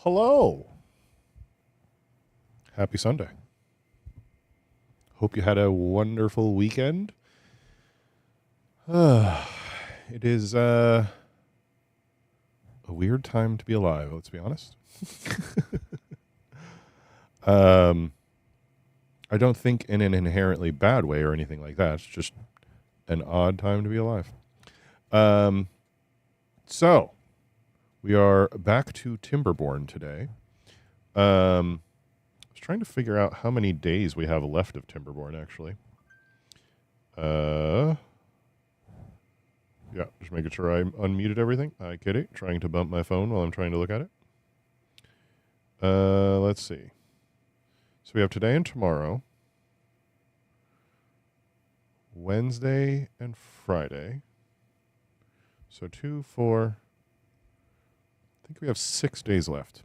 Hello. Happy Sunday. Hope you had a wonderful weekend. It is a weird time to be alive, let's be honest. I don't think in an inherently bad way or anything like that. It's just an odd time to be alive. So we are back to Timberborn today. I was trying to figure out how many days we have left of Timberborn, actually. Yeah, just making sure I unmuted everything. Hi, Kitty. Trying to bump my phone while I'm trying to look at it. Let's see. So we have today and tomorrow, Wednesday and Friday. So 2, 4. I think we have 6 days left.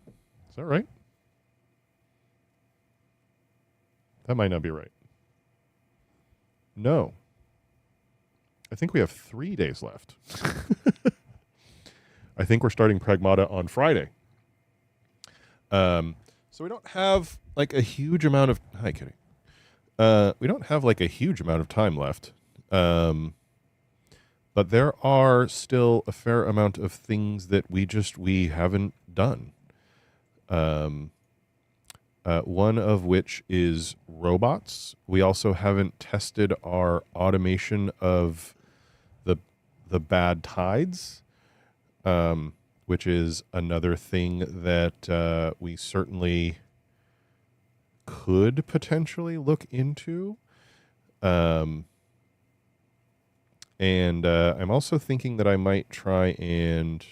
Is that right? That might not be right. No. I think we have 3 days left. I think we're starting Pragmata on Friday. So we don't have like a huge amount of... Hi, Kitty. We don't have like a huge amount of time left. But there are still a fair amount of things that we haven't done. One of which is robots. We also haven't tested our automation of the bad tides, which is another thing that we certainly could potentially look into. And I'm also thinking that I might try and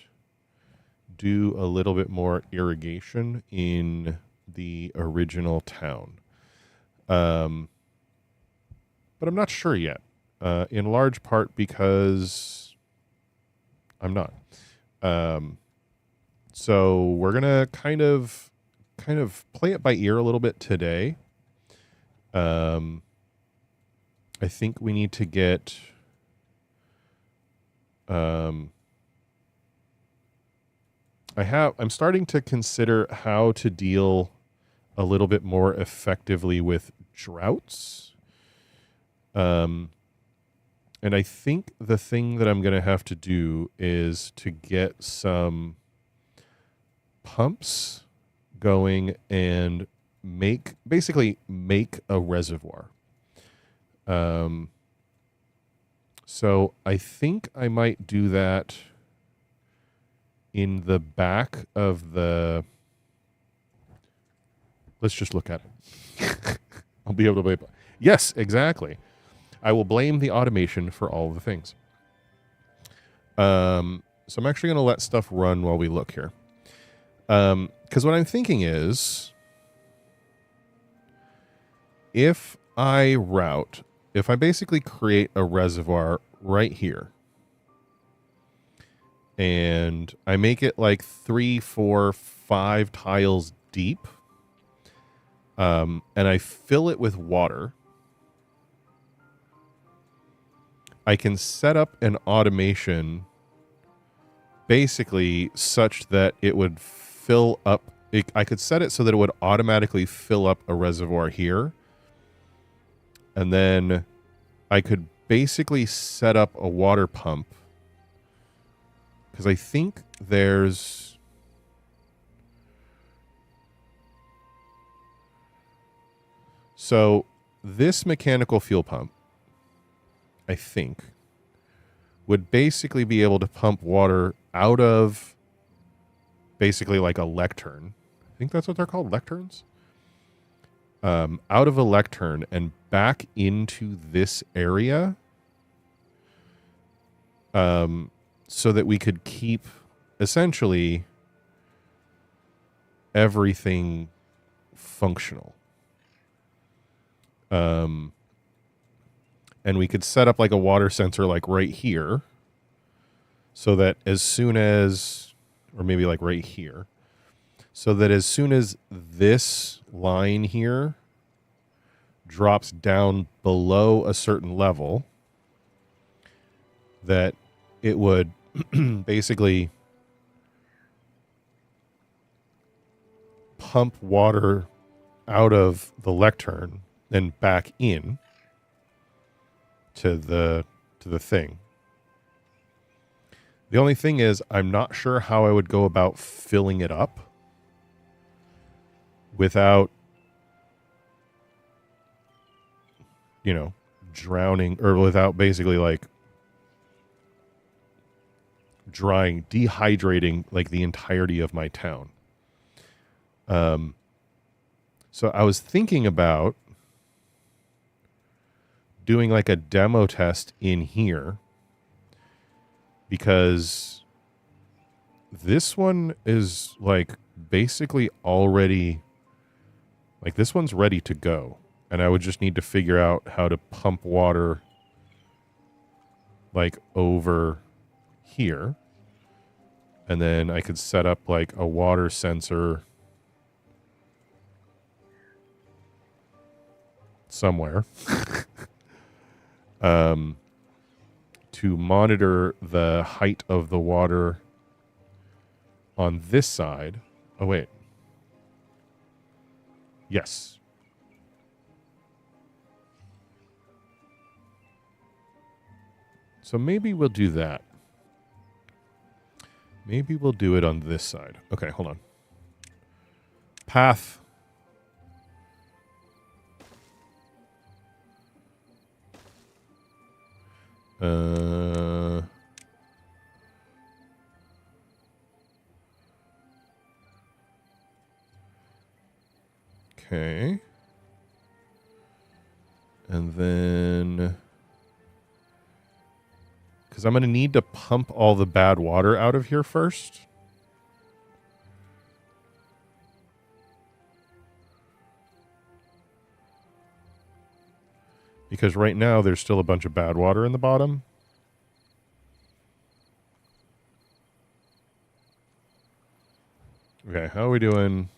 do a little bit more irrigation in the original town. But I'm not sure yet, in large part because I'm not. So we're going to kind of play it by ear a little bit today. I think we need to get... I'm starting to consider how to deal a little bit more effectively with droughts. And I think the thing that I'm going to have to do is to get some pumps going and basically make a reservoir. So I think I might do that in the back of the... Let's just look at it. I'll be able to... Yes, exactly. I will blame the automation for all of the things. So I'm actually going to let stuff run while we look here. Because what I'm thinking is, if I basically create a reservoir right here, and I make it like 3, 4, 5 tiles deep, and I fill it with water, I can set up an automation basically such that it would fill up. I could set it so that it would automatically fill up a reservoir here. And then I could basically set up a water pump. Because I think there's... So this mechanical fuel pump, I think, would basically be able to pump water out of basically like a lectern. I think that's what they're called, lecterns. Out of a lectern and back into this area, so that we could keep essentially everything functional. And we could set up like a water sensor like right here, so that as soon as, or maybe like right here, so that as soon as this line here drops down below a certain level, that it would basically pump water out of the lectern and back in to the thing. The only thing is, I'm not sure how I would go about filling it up without, drowning, or without basically like dehydrating like the entirety of my town. So I was thinking about doing like a demo test in here, because this one is like basically already, like this one's ready to go. And I would just need to figure out how to pump water like over here. And then I could set up like a water sensor somewhere to monitor the height of the water on this side. Oh, wait. Yes. So maybe we'll do that. Maybe we'll do it on this side. Okay, hold on. Path. Okay. And then, because I'm going to need to pump all the bad water out of here first. Because right now there's still a bunch of bad water in the bottom. Okay, how are we doing?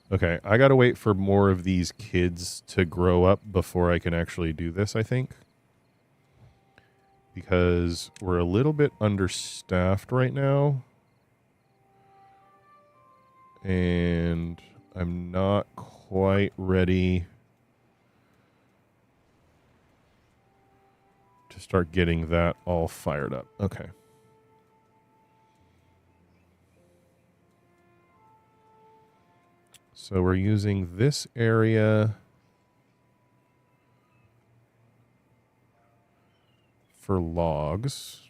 Okay, I gotta wait for more of these kids to grow up before I can actually do this, I think. Because we're a little bit understaffed right now. And I'm not quite ready to start getting that all fired up. Okay. So we're using this area for logs.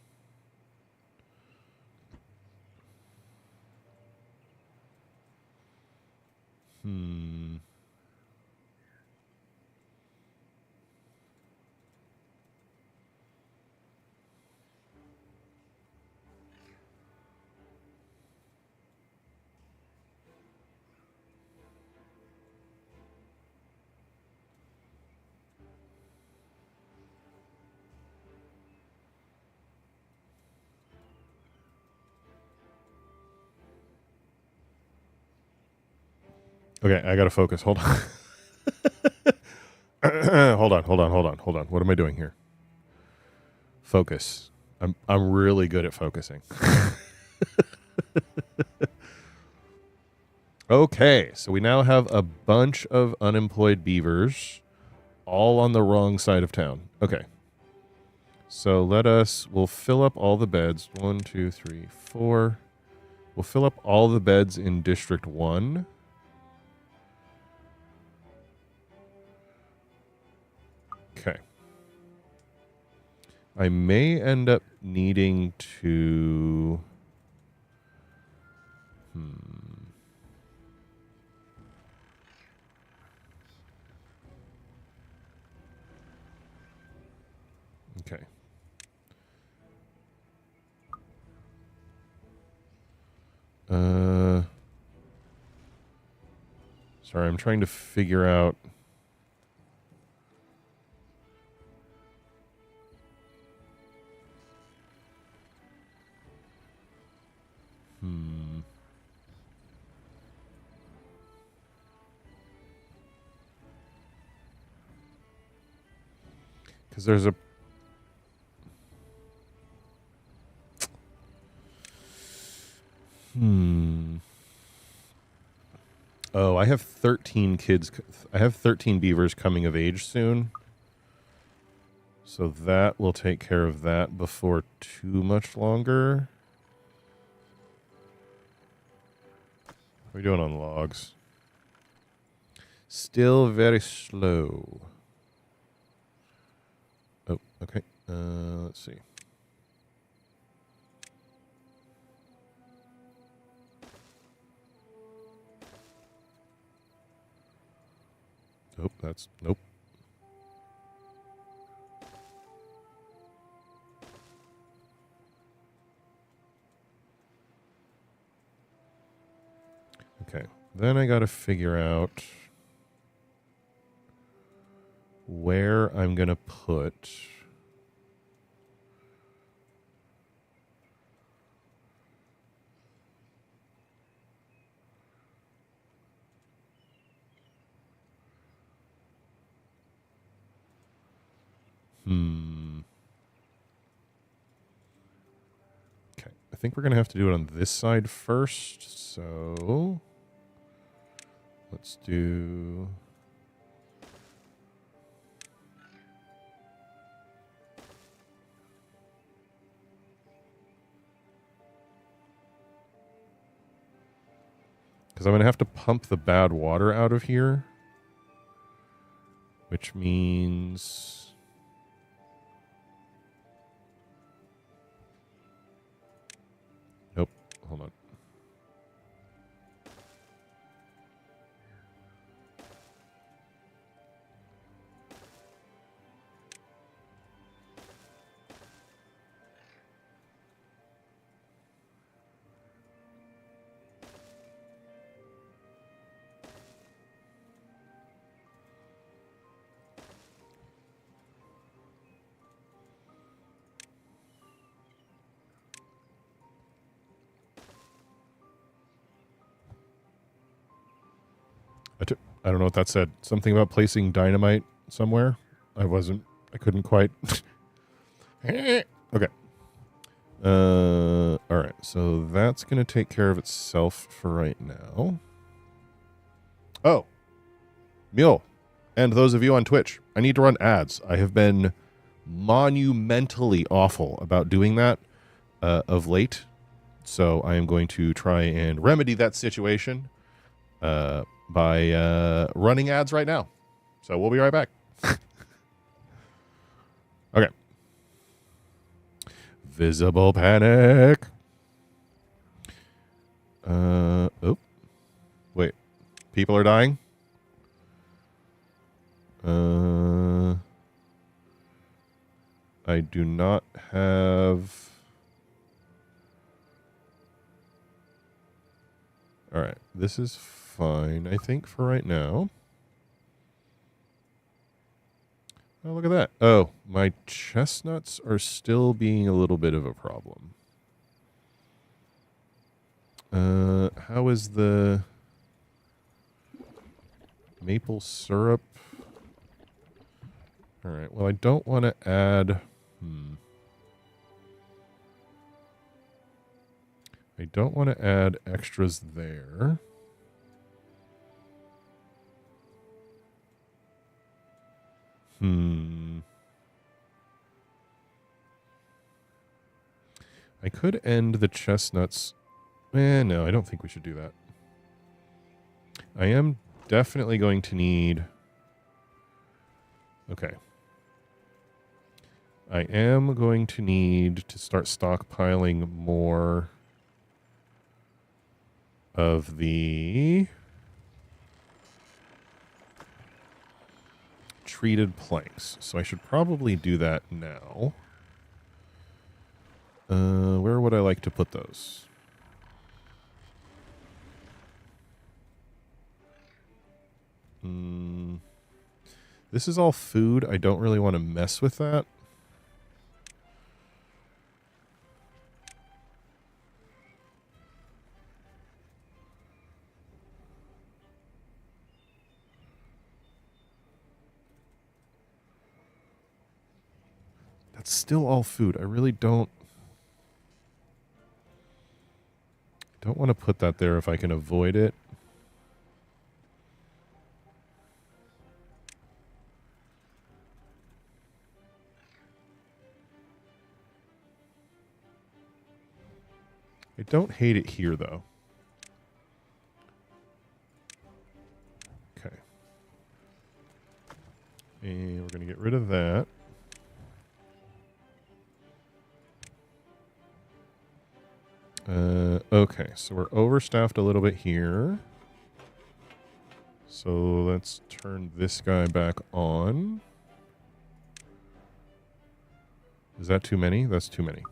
Okay, I gotta focus. Hold on. Hold on. What am I doing here? Focus. I'm really good at focusing. Okay, so we now have a bunch of unemployed beavers all on the wrong side of town. Okay. So we'll fill up all the beds. 1, 2, 3, 4. We'll fill up all the beds in District 1. Okay. I may end up needing to... Okay. Sorry, I'm trying to figure out... Because there's a... have 13 kids. I have 13 beavers coming of age soon. So that will take care of that before too much longer. What are we doing on logs? Still very slow. Oh, okay. Let's see. Oh, that's... Nope. Okay. Then I got to figure out where I'm going to put... Okay. I think we're going to have to do it on this side first. So let's do... Because I'm going to have to pump the bad water out of here. Which means... Nope. Hold on. I don't know what that said. Something about placing dynamite somewhere. I couldn't quite. Okay. All right. So that's going to take care of itself for right now. Oh. Mule. And those of you on Twitch, I need to run ads. I have been monumentally awful about doing that of late. So I am going to try and remedy that situation by running ads right now. So we'll be right back. Okay. Visible panic. Oh. Wait. People are dying? I do not have... All right. This is fine, I think, for right now. Oh, look at that. Oh, my chestnuts are still being a little bit of a problem. How is the maple syrup? All right. Well, I don't want to add... I don't want to add extras there. I could end the chestnuts. No, I don't think we should do that. I am definitely going to need... Okay. I am going to need to start stockpiling more of the treated planks. So I should probably do that now. Where would I like to put those? This is all food. I don't really want to mess with that. That's still all food. I really don't want to put that there if I can avoid it. I don't hate it here, though. Okay. And we're going to get rid of that. Okay, so we're overstaffed a little bit here. So let's turn this guy back on. Is that too many? That's too many.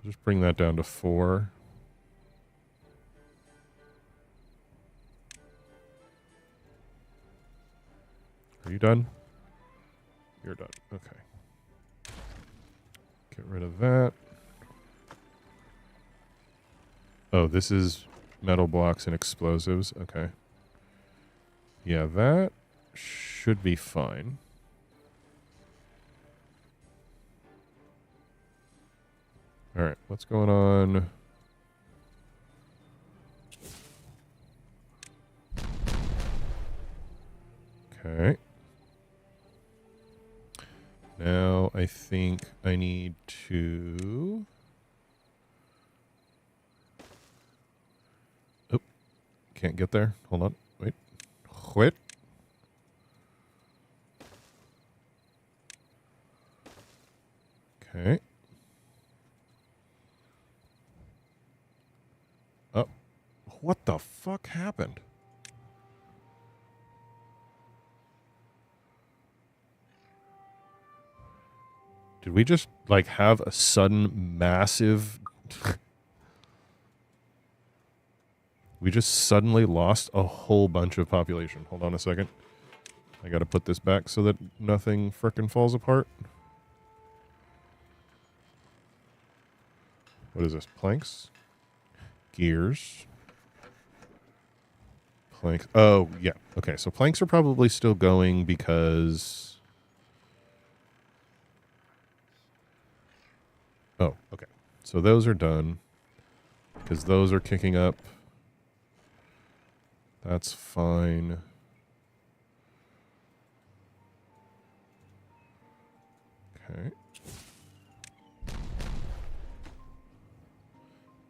Just bring that down to 4. Are you done? You're done. Okay. Get rid of that. Oh, this is metal blocks and explosives. Okay. Yeah, that should be fine. All right, what's going on? Okay. Now I think I need to... Oh, can't get there. Hold on. Wait. Quit. Okay. Oh, what the fuck happened? Did we just, like, have a sudden massive... We just suddenly lost a whole bunch of population. Hold on a second. I gotta put this back so that nothing frickin' falls apart. What is this? Planks? Gears. Planks. Oh, yeah. Okay, so planks are probably still going because... Oh, okay. So those are done. Because those are kicking up. That's fine. Okay.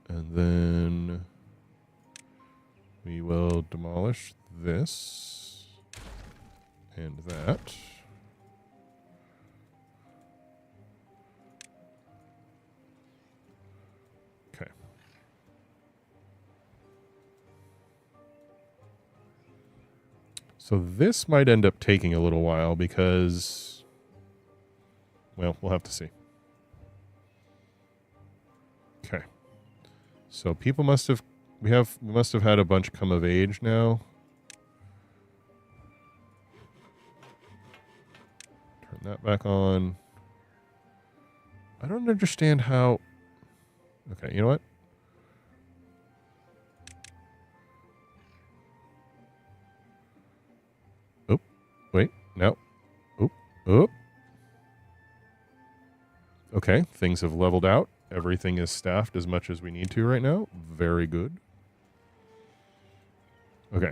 And then we will demolish this and that. Okay. So this might end up taking a little while because, well, we'll have to see. Okay. So people must have, we must have had a bunch come of age now. Turn that back on. I don't understand how, okay, you know what? Oop, wait, no. Oop, oop. Okay, things have leveled out. Everything is staffed as much as we need to right now. Very good. Okay.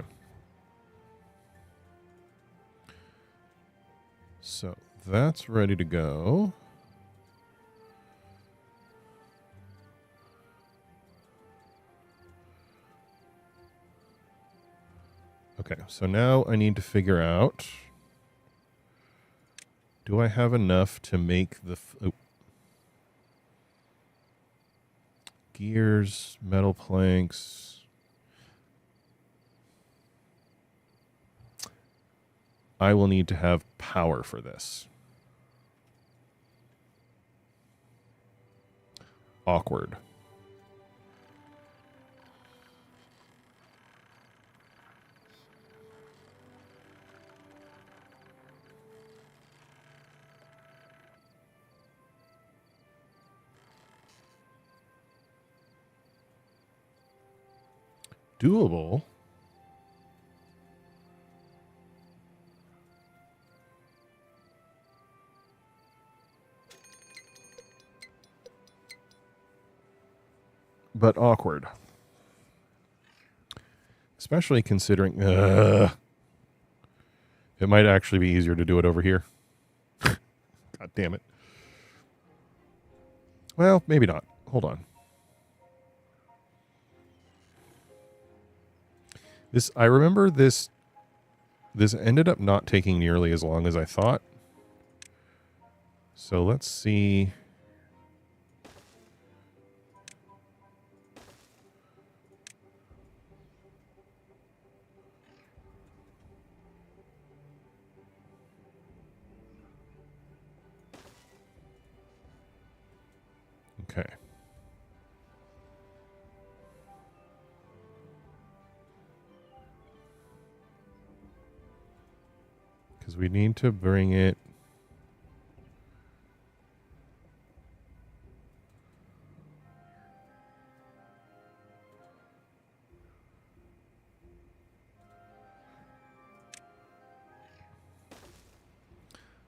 So that's ready to go. Okay, so now I need to figure out, do I have enough to make the... Gears, metal planks. I will need to have power for this. Awkward. Doable. But awkward. Especially considering it might actually be easier to do it over here. God damn it. Well, maybe not. Hold on. I remember this ended up not taking nearly as long as I thought. So let's see. Okay. Because we need to bring it.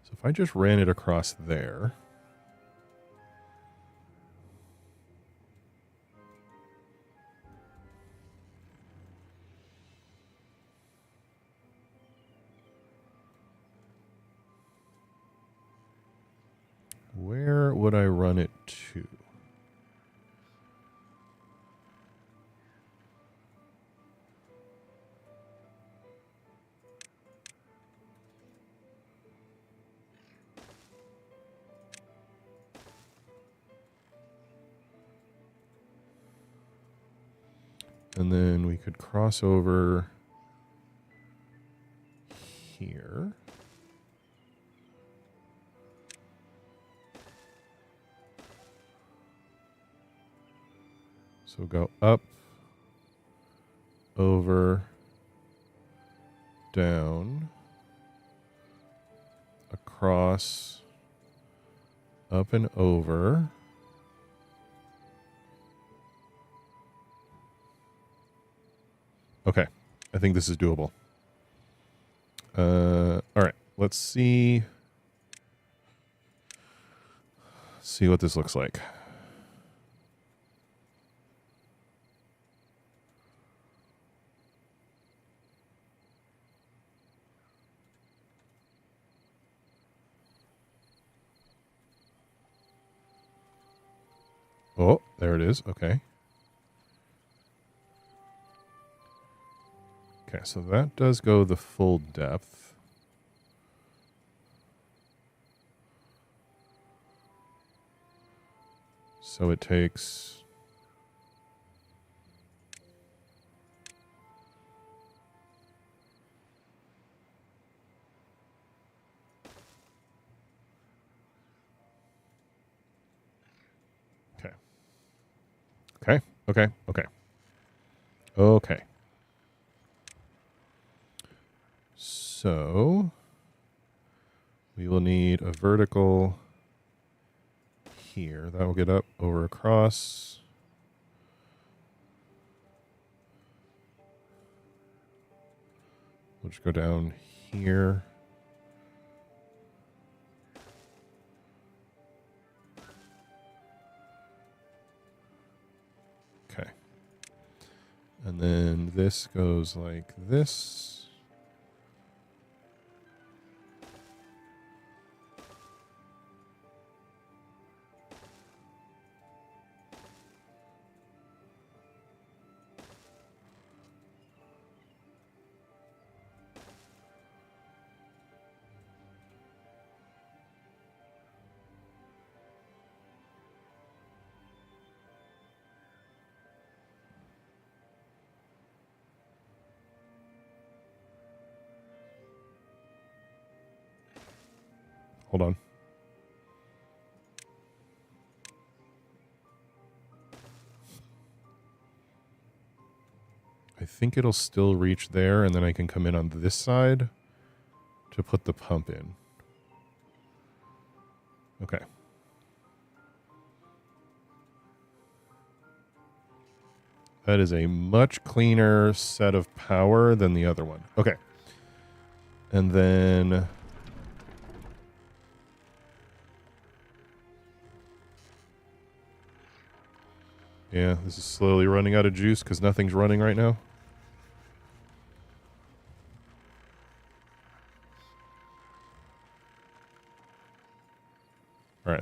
So if I just ran it across there. Where would I run it to? And then we could cross over here. So go up, over, down, across, up and over. Okay, I think this is doable. All right, let's see what this looks like. Oh, there it is. Okay. Okay, so that does go the full depth. So it takes... Okay. Okay, okay, okay. Okay. So we will need a vertical here. That will get up, over, across. We'll just go down here. Okay. And then this goes like this. Hold on. I think it'll still reach there, and then I can come in on this side to put the pump in. Okay. That is a much cleaner set of power than the other one. Okay. And then... yeah, this is slowly running out of juice because nothing's running right now.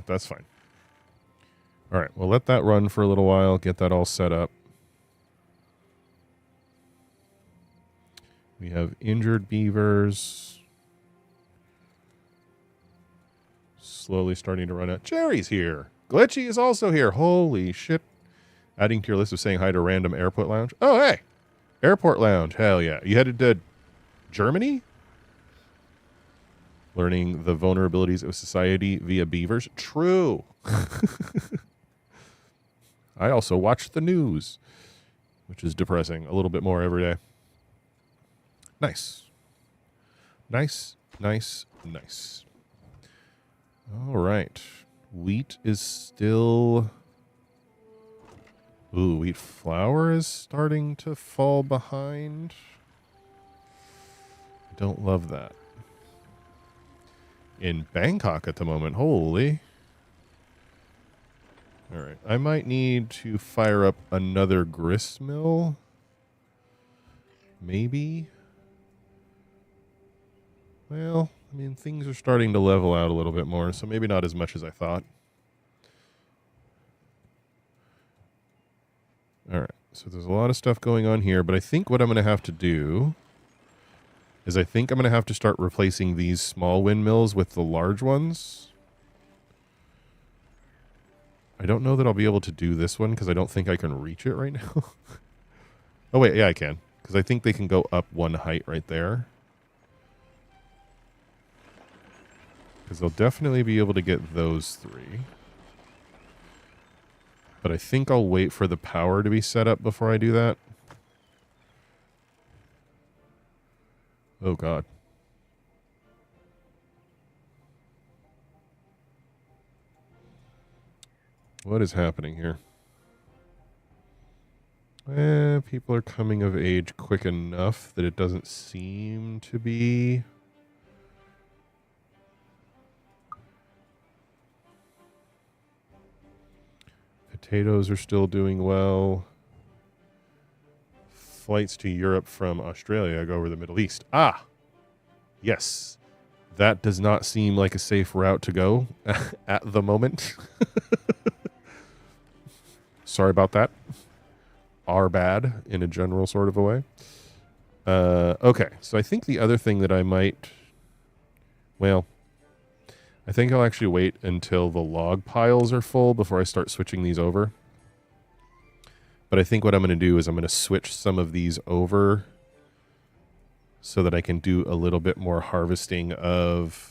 that's fine. All right, we'll let that run for a little while, get that all set up. We have injured beavers. Slowly starting to run out. Jerry's here. Glitchy is also here. Holy shit. Adding to your list of saying hi to random airport lounge. Oh, hey. Airport lounge. Hell yeah. You headed to Germany? Learning the vulnerabilities of society via beavers. True. I also watch the news, which is depressing a little bit more every day. Nice. Nice, nice, nice. All right. Wheat is still... Ooh, wheat flour is starting to fall behind. I don't love that. In Bangkok at the moment, holy. All right, I might need to fire up another grist mill. Maybe. Well, I mean, things are starting to level out a little bit more, so maybe not as much as I thought. All right, so there's a lot of stuff going on here, but I think what I'm going to have to do is I think I'm going to have to start replacing these small windmills with the large ones. I don't know that I'll be able to do this one because I don't think I can reach it right now. Oh, wait, yeah, I can. Because I think they can go up one height right there. Because they'll definitely be able to get those three. But I think I'll wait for the power to be set up before I do that. Oh, God. What is happening here? People are coming of age quick enough that it doesn't seem to be. Potatoes are still doing well. Flights to Europe from Australia go over the Middle East. Ah! Yes. That does not seem like a safe route to go at the moment. Sorry about that. Our bad in a general sort of a way. Okay, so I think the other thing that I might... Well, I think I'll actually wait until the log piles are full before I start switching these over. But I think what I'm going to do is I'm going to switch some of these over so that I can do a little bit more harvesting of...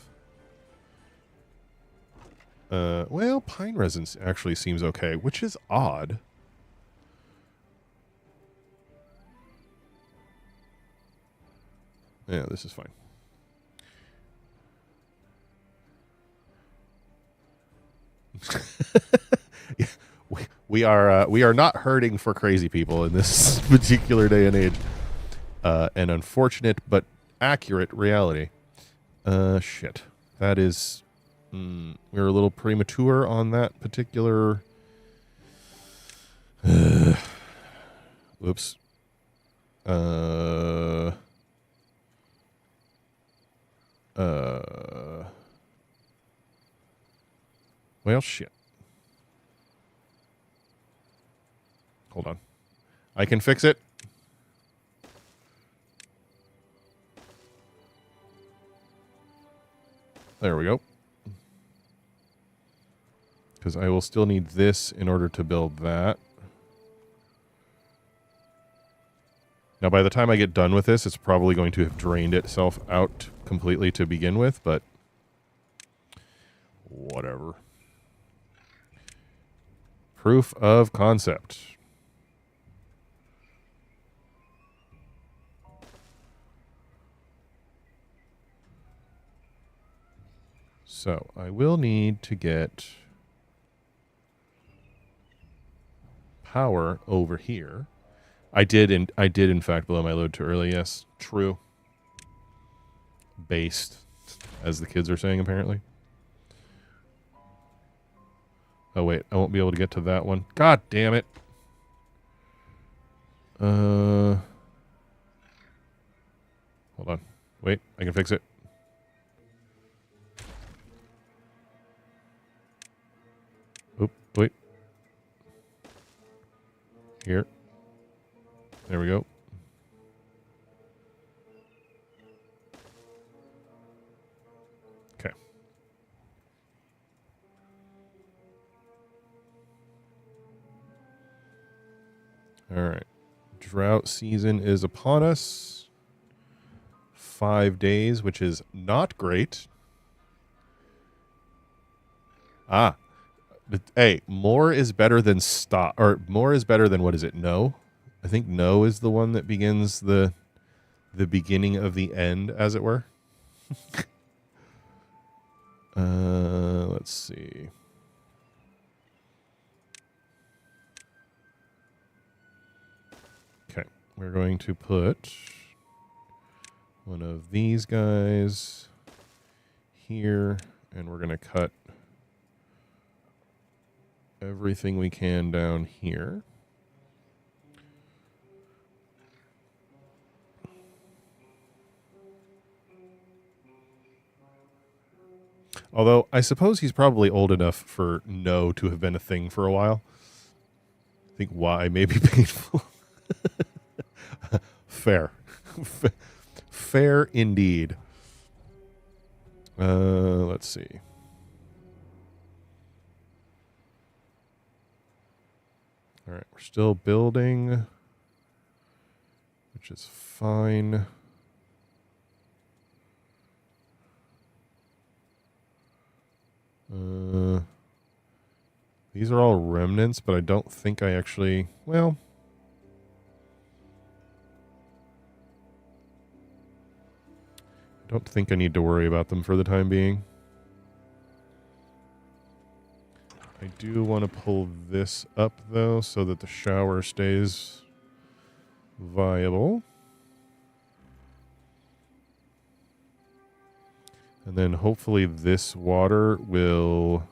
well, pine resin actually seems okay, which is odd. Yeah, this is fine. Yeah, we are not hurting for crazy people in this particular day and age. An unfortunate but accurate reality. Shit. That is... we were a little premature on that particular... Whoops. Well, shit. Hold on. I can fix it. There we go. Because I will still need this in order to build that. Now, by the time I get done with this, it's probably going to have drained itself out completely to begin with, but whatever. Proof of concept. So I will need to get power over here. I did in fact blow my load too early. Yes, true. Based, as the kids are saying apparently. Oh wait, I won't be able to get to that one. God damn it. Hold on. Wait, I can fix it. Wait. Here. There we go. Okay. All right. Drought season is upon us. 5 days, which is not great. Ah. But, hey, more is better than stop, or more is better than, what is it? No? I think no is the one that begins the beginning of the end, as it were. Let's see. Okay, we're going to put one of these guys here, and we're going to cut everything we can down here. Although, I suppose he's probably old enough for no to have been a thing for a while. I think Y may be painful. Fair. Fair indeed. Let's see. All right, we're still building, which is fine. These are all remnants, but I don't think I actually, well, I don't think I need to worry about them for the time being. I do want to pull this up, though, so that the shower stays viable. And then hopefully this water will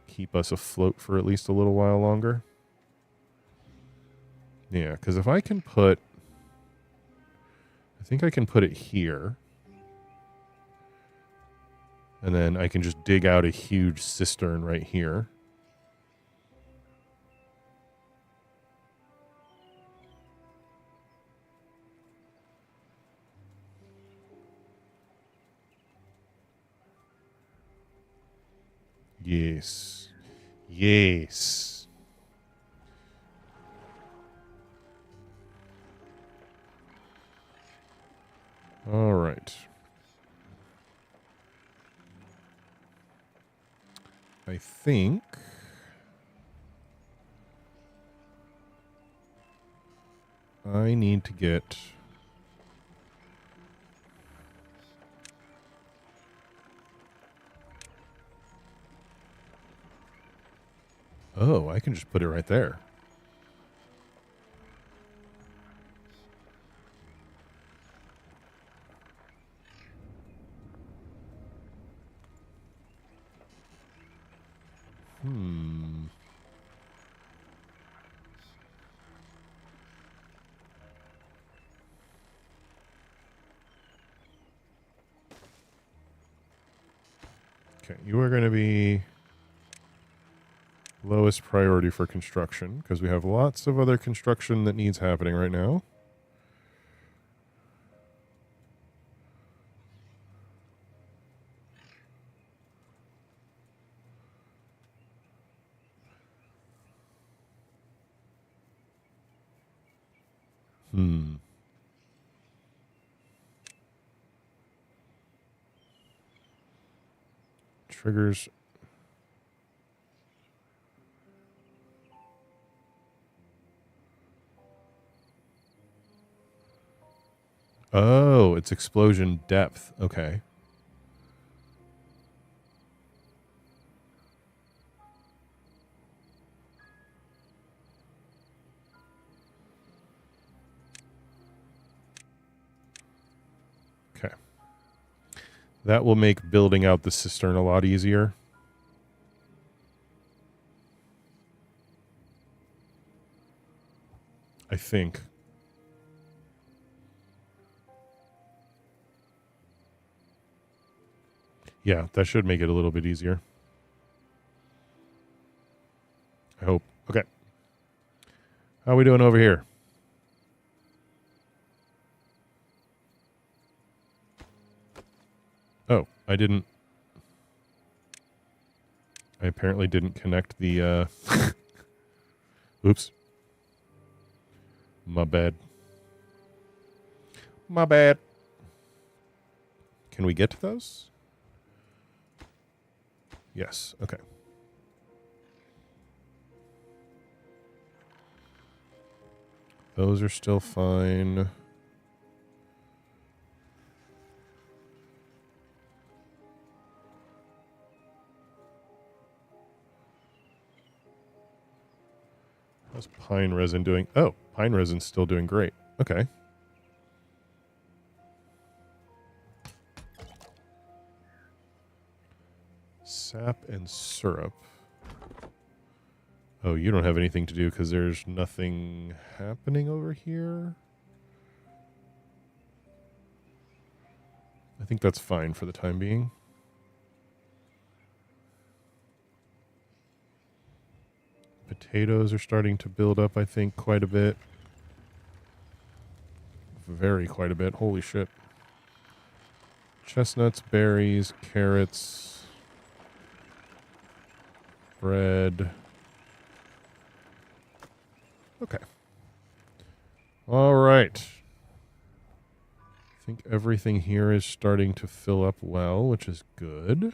keep us afloat for at least a little while longer. Yeah, because if I can put... I think I can put it here. And then I can just dig out a huge cistern right here. Yes. Yes. All right. I think I need to get... Oh, I can just put it right there. Okay, you are going to be lowest priority for construction because we have lots of other construction that needs happening right now. Triggers. Oh, it's explosion depth. Okay. Okay. That will make building out the cistern a lot easier. I think. Yeah, that should make it a little bit easier. I hope. Okay. How are we doing over here? Oh, I apparently didn't connect the, oops. My bad. My bad. Can we get to those? Yes. Okay. Those are still fine. How's pine resin doing? Oh, pine resin's still doing great. Okay. Sap and syrup. Oh, you don't have anything to do because there's nothing happening over here? I think that's fine for the time being. Potatoes are starting to build up, I think, quite a bit. Quite a bit. Holy shit. Chestnuts, berries, carrots, bread. Okay. All right. I think everything here is starting to fill up well, which is good.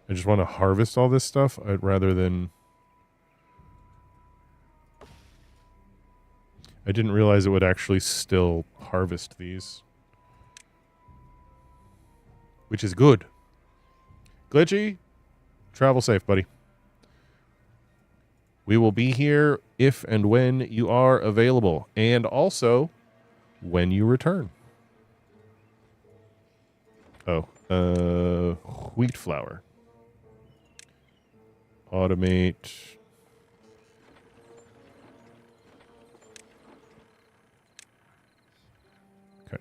I just want to harvest all this stuff rather than... I didn't realize it would actually still harvest these. Which is good. Glitchy, travel safe, buddy. We will be here if and when you are available. And also, when you return. Oh, wheat flour. Automate. Okay.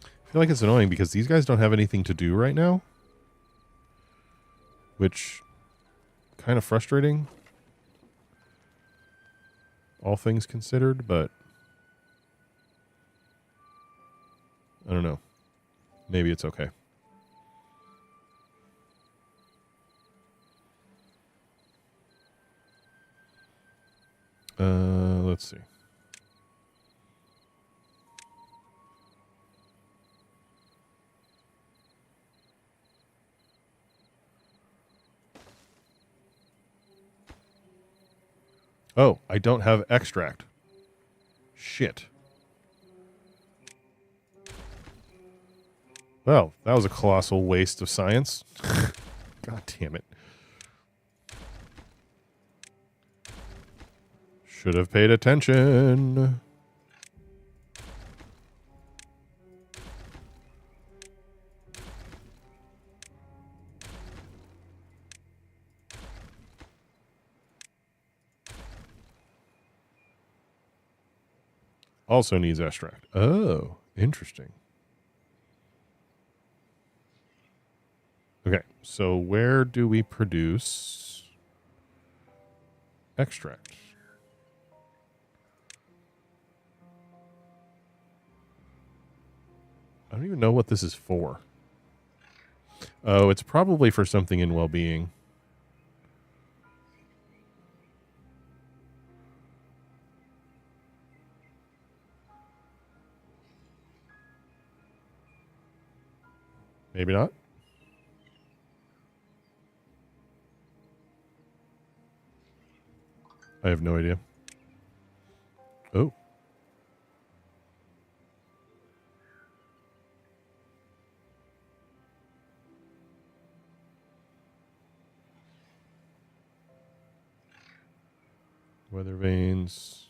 I feel like it's annoying because these guys don't have anything to do right now. Which, kind of frustrating. All things considered, but... I don't know. Maybe it's okay. Let's see. Oh, I don't have extract. Shit. Well, that was a colossal waste of science. God damn it. Should have paid attention. Also needs extract. Oh, interesting. Okay, so where do we produce extract? I don't even know what this is for. Oh, it's probably for something in well-being. Maybe not. I have no idea. Oh. Weather vanes.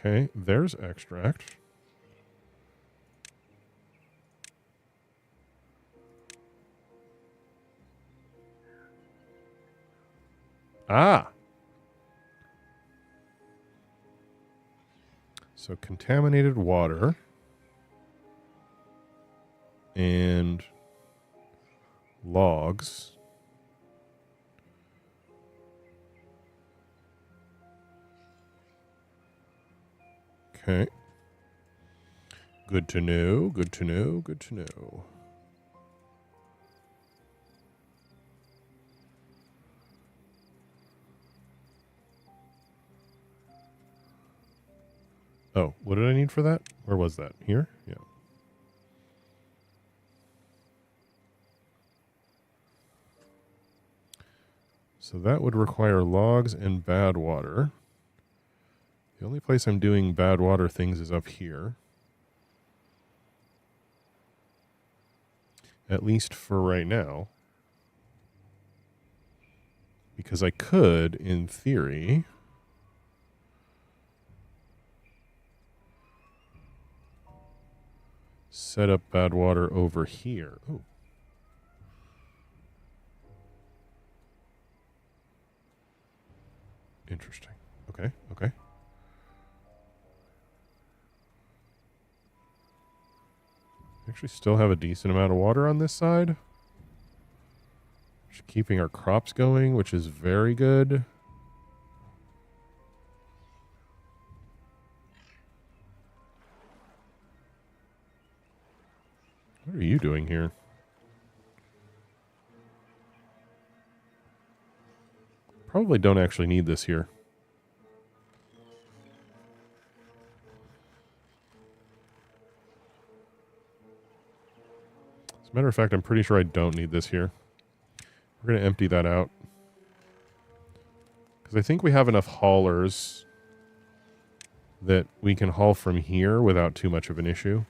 Okay, there's extract. Ah! So contaminated water and logs. Okay. Good to know, good to know, good to know. Oh, what did I need for that? Where was that? Here? Yeah. So that would require logs and bad water. The only place I'm doing bad water things is up here. At least for right now. Because I could, in theory, set up bad water over here. Oh. Interesting. Okay, okay. Actually still have a decent amount of water on this side. Just keeping our crops going, which is very good. What are you doing here? Probably don't actually need this here. As a matter of fact, I'm pretty sure I don't need this here. We're going to empty that out. Because I think we have enough haulers that we can haul from here without too much of an issue.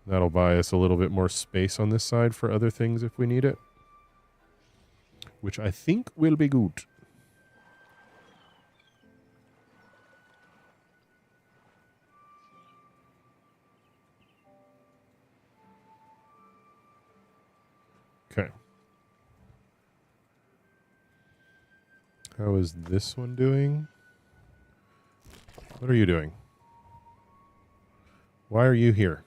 That'll buy us a little bit more space on this side for other things if we need it. Which I think will be good. Okay. How is this one doing? What are you doing? Why are you here?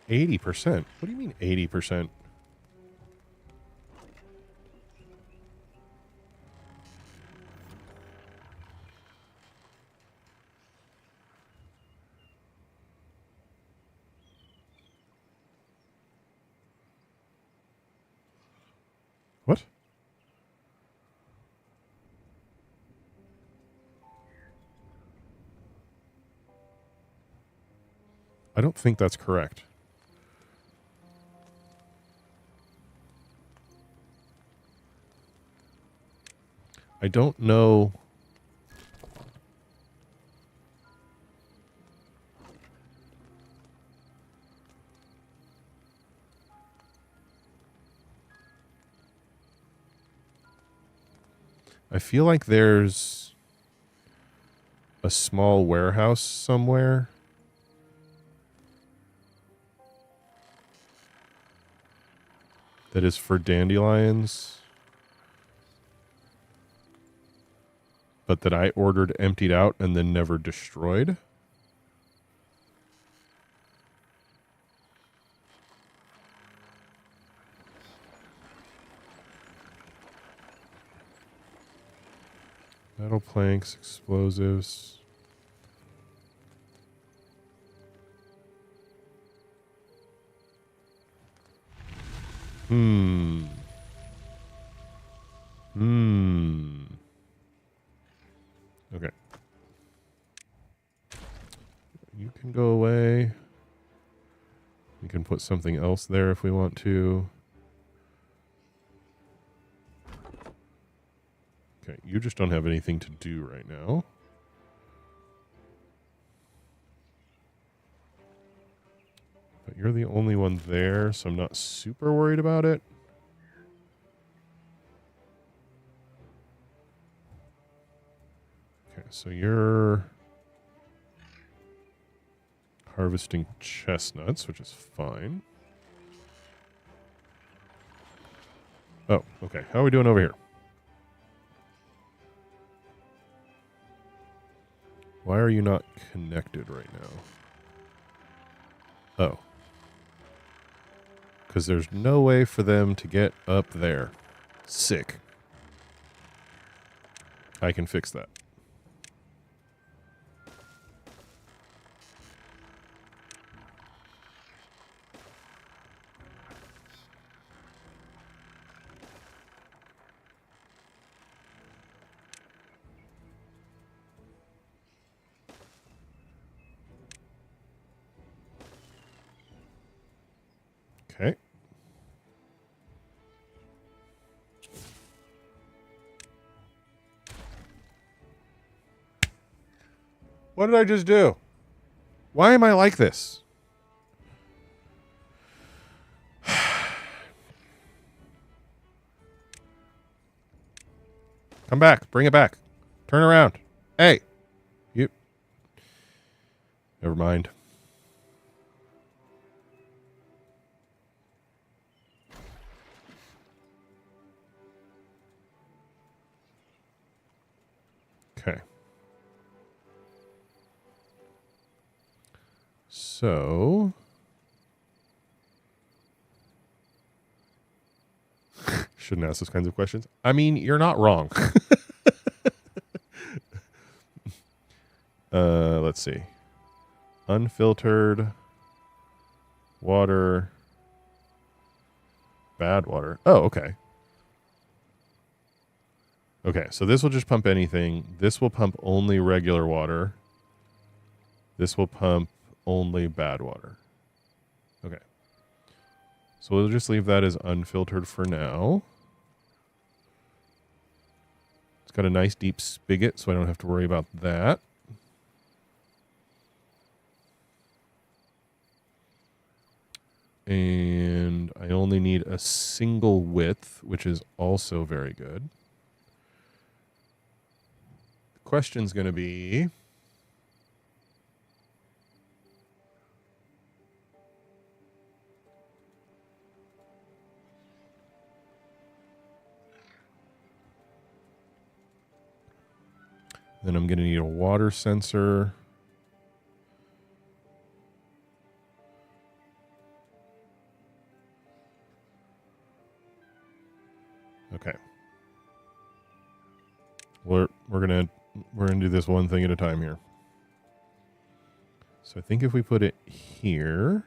%. What do you mean 80%? What? I don't think that's correct. I don't know. I feel like there's a small warehouse somewhere that is for dandelions, but that I ordered emptied out and then never destroyed. Metal planks, explosives. Okay. You can go away. put something else there if we want to. Okay, you just don't have anything to do right now. But you're the only one there, so I'm not super worried about it. Okay, so you're harvesting chestnuts, which is fine. Oh, okay. How are we doing over here? Why are you not connected right now? Oh. Because there's no way for them to get up there. Sick. I can fix that. Okay. What did I just do? Why am I like this? Come back. Bring it back. Turn around. Hey. You. Never mind. Okay. So. Shouldn't ask those kinds of questions. I mean, you're not wrong. Let's see. Unfiltered water. Bad water. Oh, okay. Okay, so this will just pump anything. This will pump only regular water. This will pump only bad water. Okay. So we'll just leave that as unfiltered for now. It's got a nice deep spigot, so I don't have to worry about that. And I only need a single width, which is also very good. The question's going to be... Then I'm going to need a water sensor. Okay. We're gonna do this one thing at a time here. So I think if we put it here.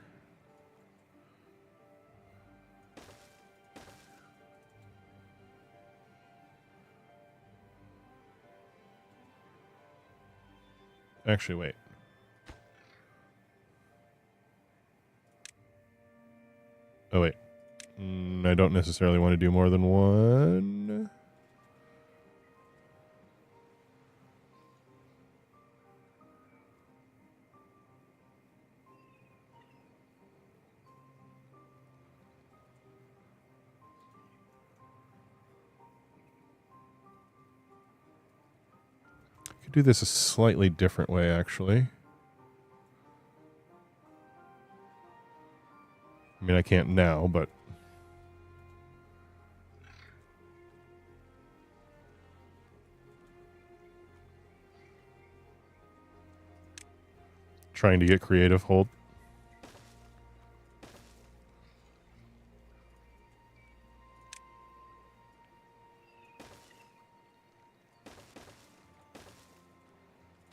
Actually, wait. Oh, wait. I don't necessarily want to do more than one. I could do this a slightly different way, actually. I mean, I can't now, but... Trying to get creative, hold.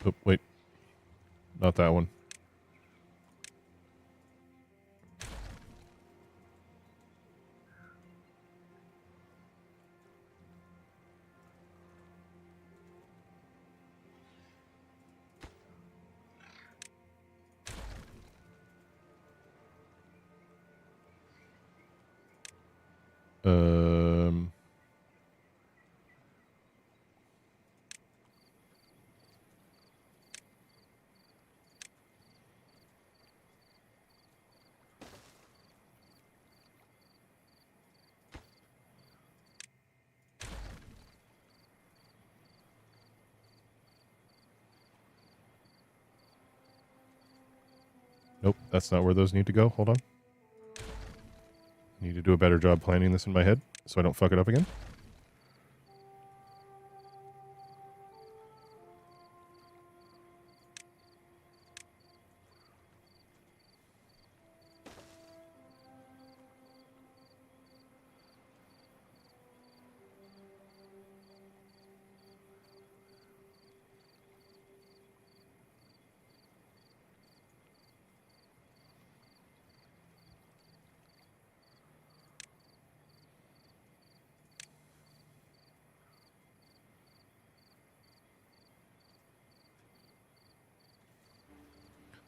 Oh, wait. Not that one. Um, nope, that's not where those need to go. Hold on. I need to do a better job planning this in my head so I don't fuck it up again.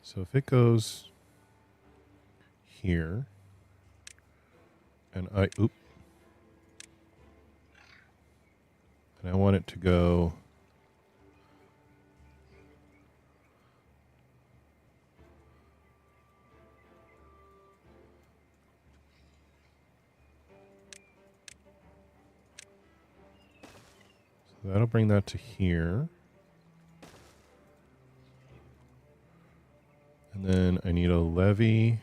So if it goes here, and I want it to go so that'll bring that to here. And then I need a levee.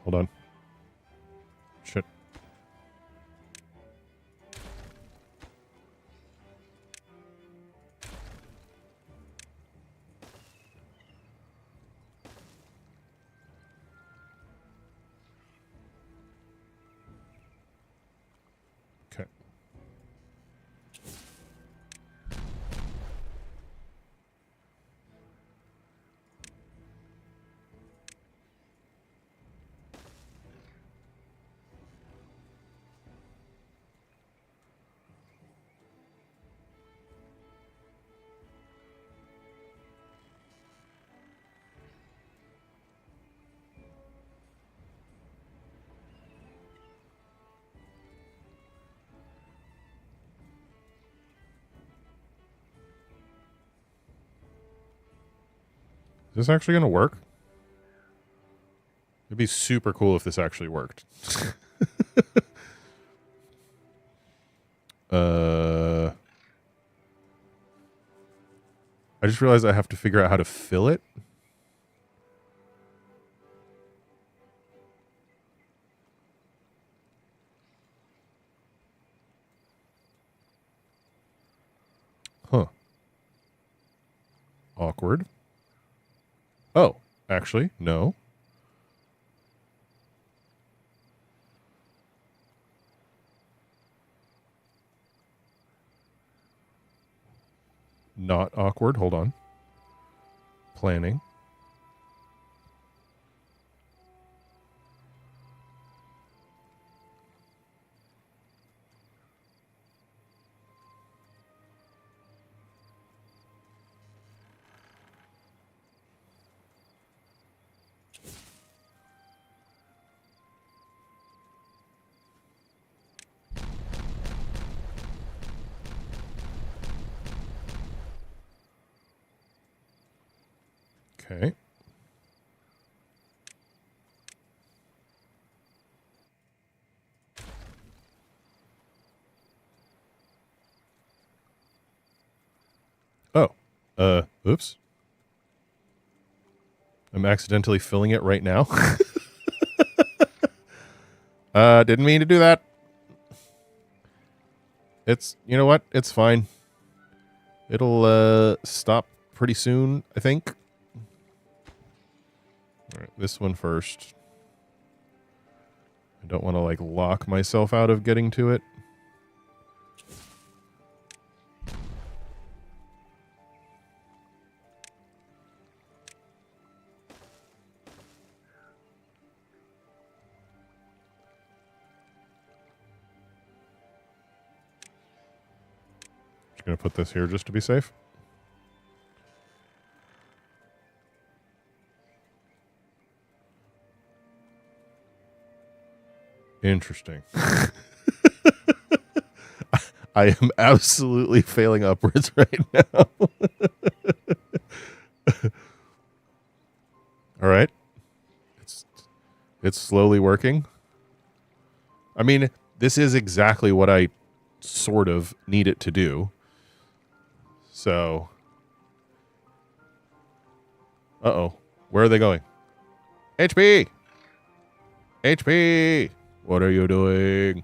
Hold on. Shit. Okay. Is this actually going to work? It'd be super cool if this actually worked. I just realized I have to figure out how to fill it. Huh. Awkward. Oh, actually, no. Not awkward. Hold on. Planning. Okay. Oh. Oops. I'm accidentally filling it right now. Didn't mean to do that. It's, you know what? It's fine. It'll, stop pretty soon, I think. All right, this one first. I don't want to, like, lock myself out of getting to it. going to put this here just to be safe. Interesting. I am absolutely failing upwards right now. All right. It's slowly working. I mean, this is exactly what I sort of need it to do. So, uh-oh. Where are they going? HP! HP! What are you doing?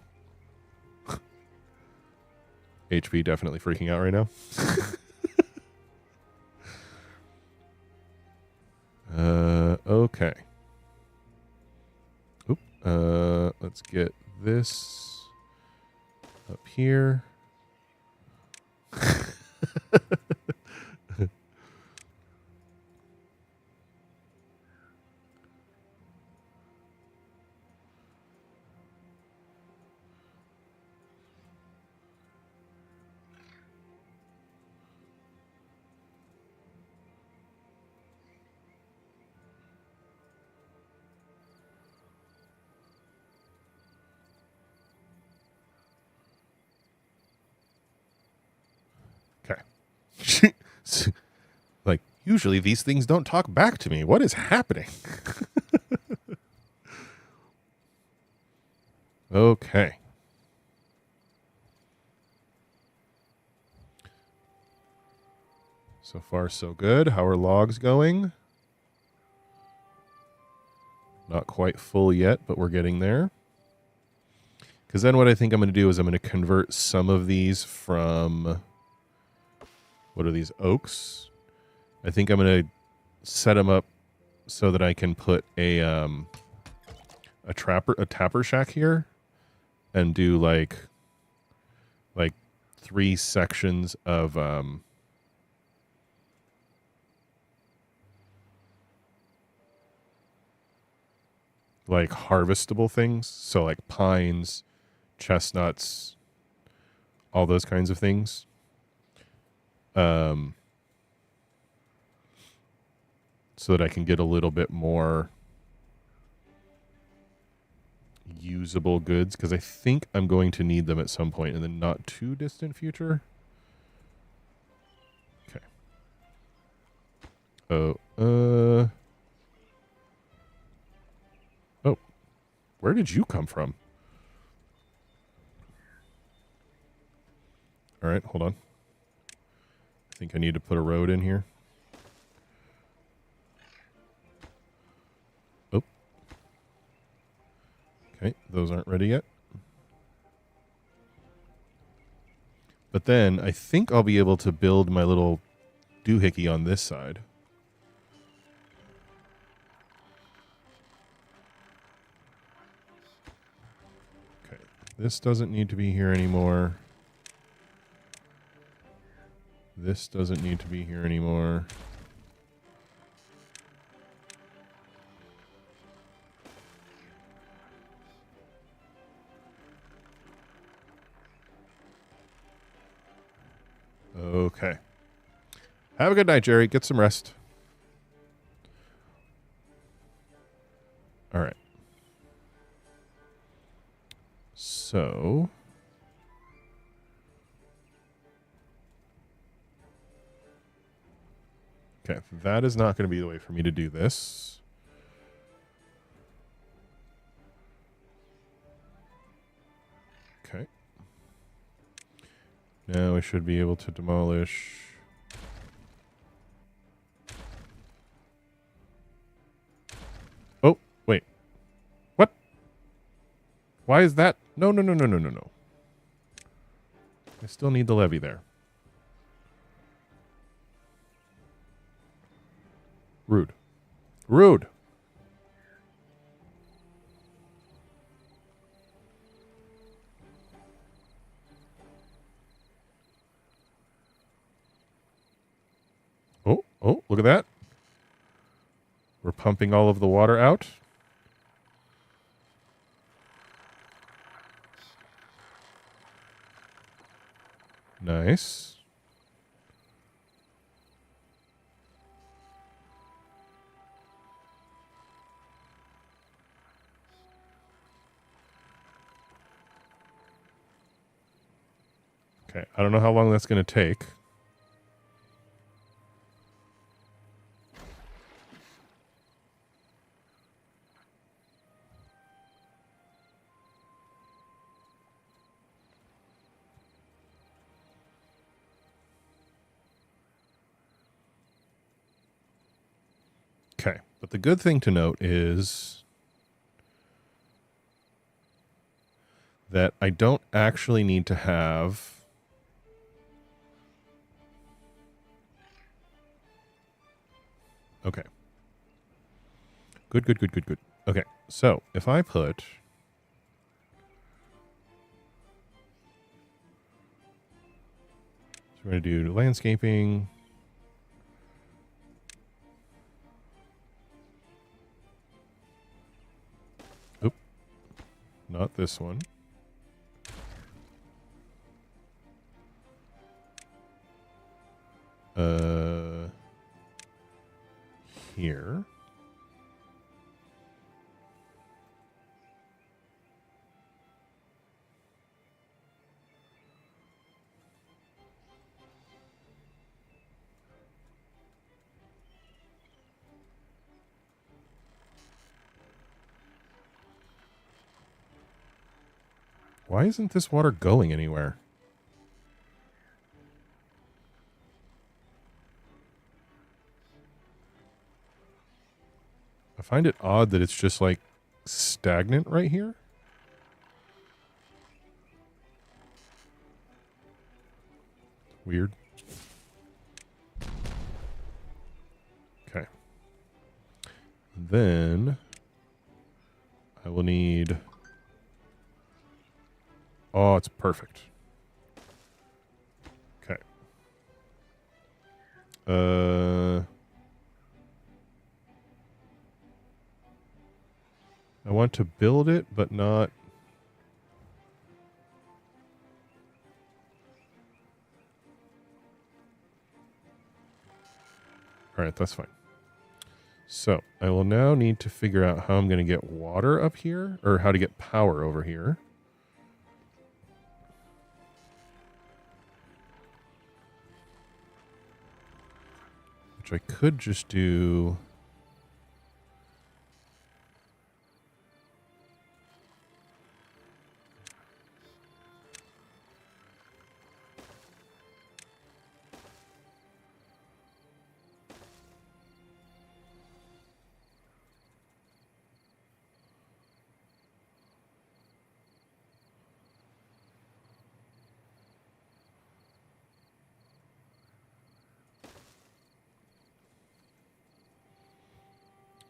HP definitely freaking out right now. Okay. Oop. Let's get this up here. Okay. Like, usually these things don't talk back to me. What is happening? Okay. So far, so good. How are logs going? Not quite full yet, but we're getting there. Because then what I think I'm going to do is I'm going to convert some of these from... What are these? Oaks? I think I'm going to set them up so that I can put a tapper shack here and do like 3 sections of like harvestable things. So like pines, chestnuts, all those kinds of things. So that I can get a little bit more usable goods, because I think I'm going to need them at some point in the not too distant future. Okay. Oh, where did you come from? All right, hold on. I think I need to put a road in here. Oh. Okay, those aren't ready yet. But then I think I'll be able to build my little doohickey on this side. Okay, this doesn't need to be here anymore. This doesn't need to be here anymore. Okay. Have a good night, Jerry. Get some rest. All right. So... Okay, that is not going to be the way for me to do this. Okay. Now I should be able to demolish... Oh, wait. What? Why is that? No. I still need the levee there. Rude. Rude. Oh, look at that. We're pumping all of the water out. Nice. Okay, I don't know how long that's going to take. Okay, but the good thing to note is that I don't actually need to have... Okay. Good, good, good, good, good. Okay, so if I put... So we're going to do landscaping. Oop. Not this one. Here. Why isn't this water going anywhere? I find it odd that it's just like stagnant right here. Weird. Okay. Then I will need... Oh, it's perfect. Okay. I want to build it, but not... All right, that's fine. So I will now need to figure out how I'm going to get water up here, or how to get power over here. Which I could just do...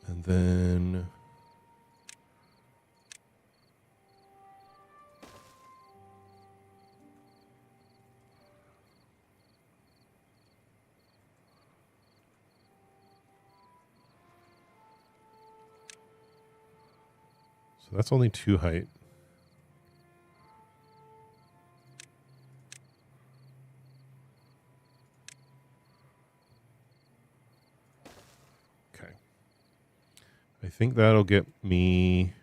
And then... So that's only 2 height. Okay. I think that'll get me...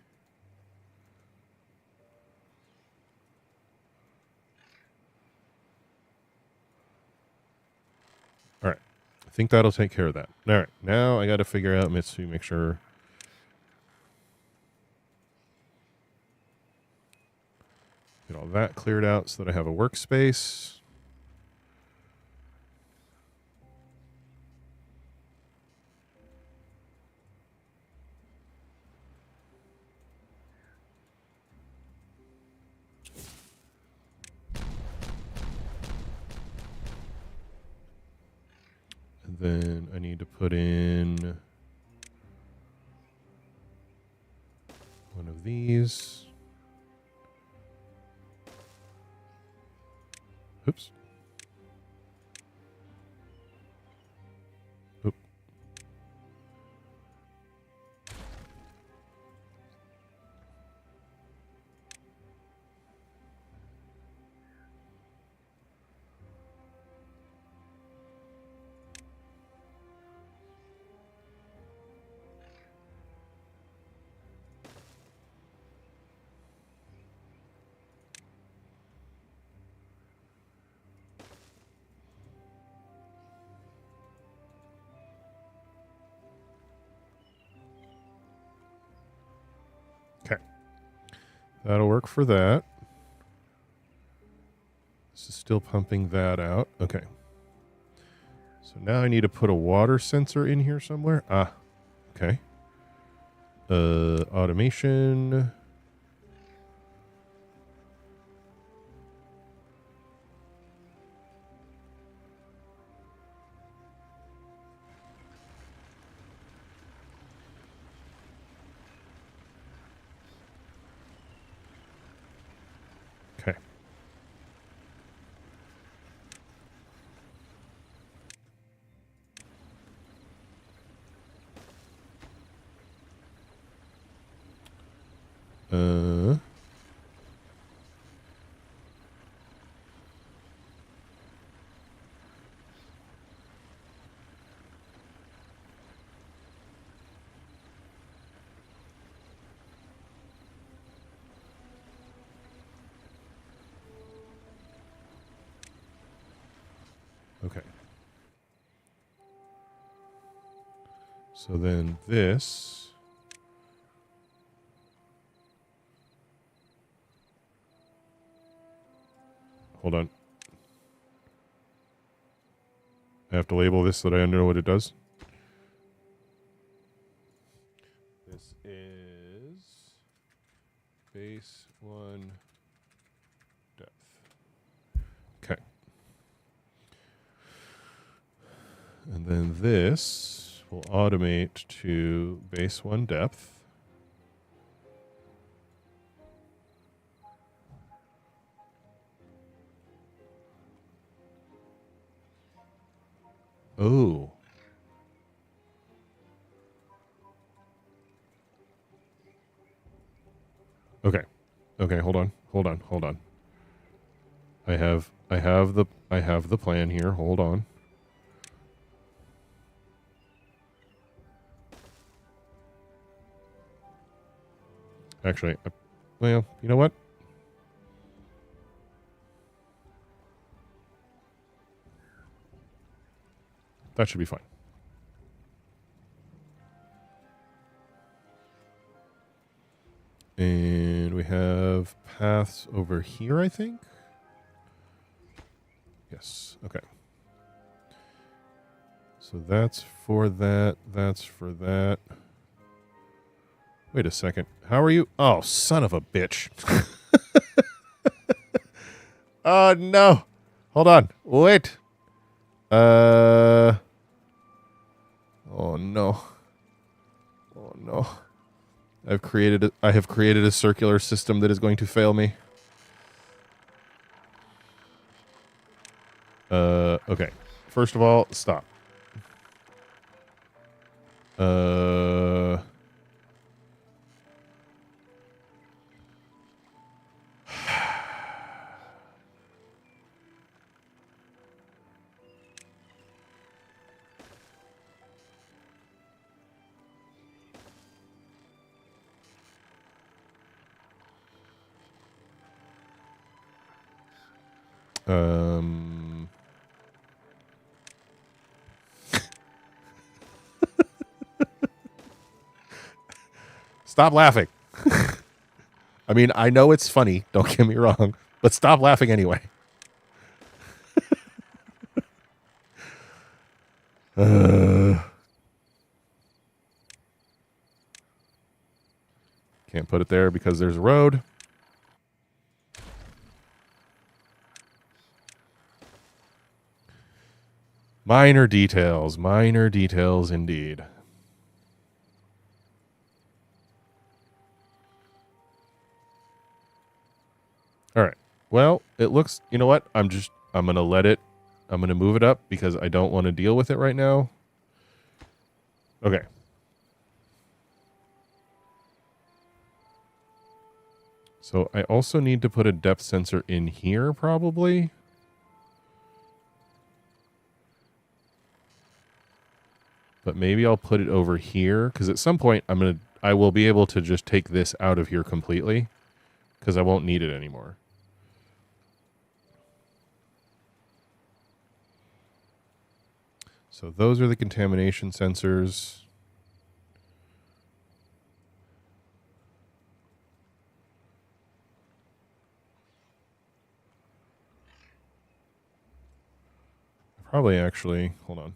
All right. I think that'll take care of that. All right. Now I got to figure out, Mitsu, make sure... Get all that cleared out so that I have a workspace. And then I need to put in one of these. Oops. Oop. That'll work for that. This is still pumping that out. Okay. So now I need to put a water sensor in here somewhere. Ah, okay. Automation. Okay. Okay. So then this. Hold on. I have to label this so that I know what it does. This is base 1 depth. Okay. And then this will automate to base 1 depth. Oh. Okay. Okay, hold on. I have the plan here. Hold on. Actually, well, you know what? That should be fine. And we have paths over here, I think. Yes. Okay. So that's for that. That's for that. Wait a second. How are you? Oh, son of a bitch. Oh, no. Hold on. Wait. Oh, no. Oh, no. I have created a circular system that is going to fail me. Okay. First of all, stop. Stop laughing. I mean, I know it's funny. Don't get me wrong, but stop laughing anyway. Can't put it there because there's a road. Minor details indeed. All right. Well, it looks, you know what? I'm going to move it up because I don't want to deal with it right now. Okay. So I also need to put a depth sensor in here probably. But maybe I'll put it over here because at some point I will be able to just take this out of here completely because I won't need it anymore. So those are the contamination sensors. probably actually, hold on.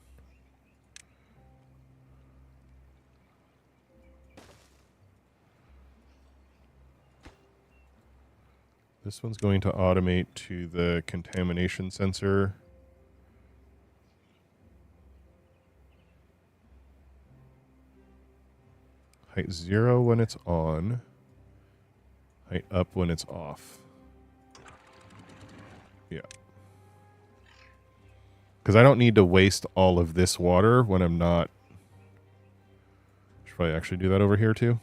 This one's going to automate to the contamination sensor. Height 0 when it's on. Height up when it's off. Yeah. Because I don't need to waste all of this water when I'm not. Should probably actually do that over here too.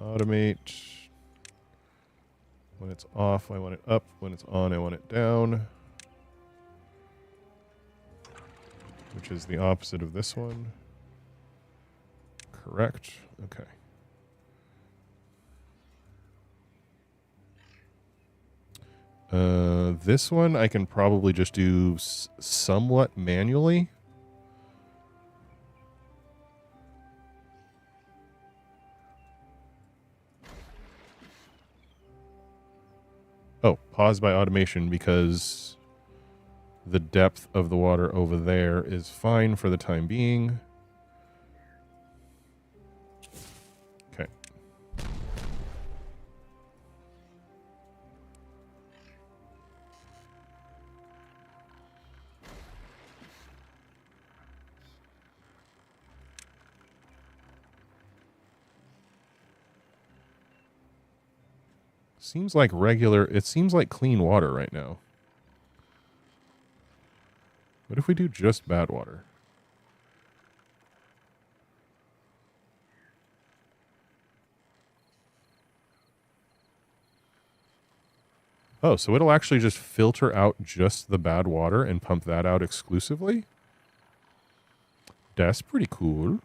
Automate. When it's off, I want it up. When it's on, I want it down. Which is the opposite of this one. Correct. Okay. This one I can probably just do somewhat manually. Oh, pause by automation because the depth of the water over there is fine for the time being. Okay. Seems like regular, it seems like clean water right now. What if we do just bad water? Oh, so it'll actually just filter out just the bad water and pump that out exclusively? That's pretty cool.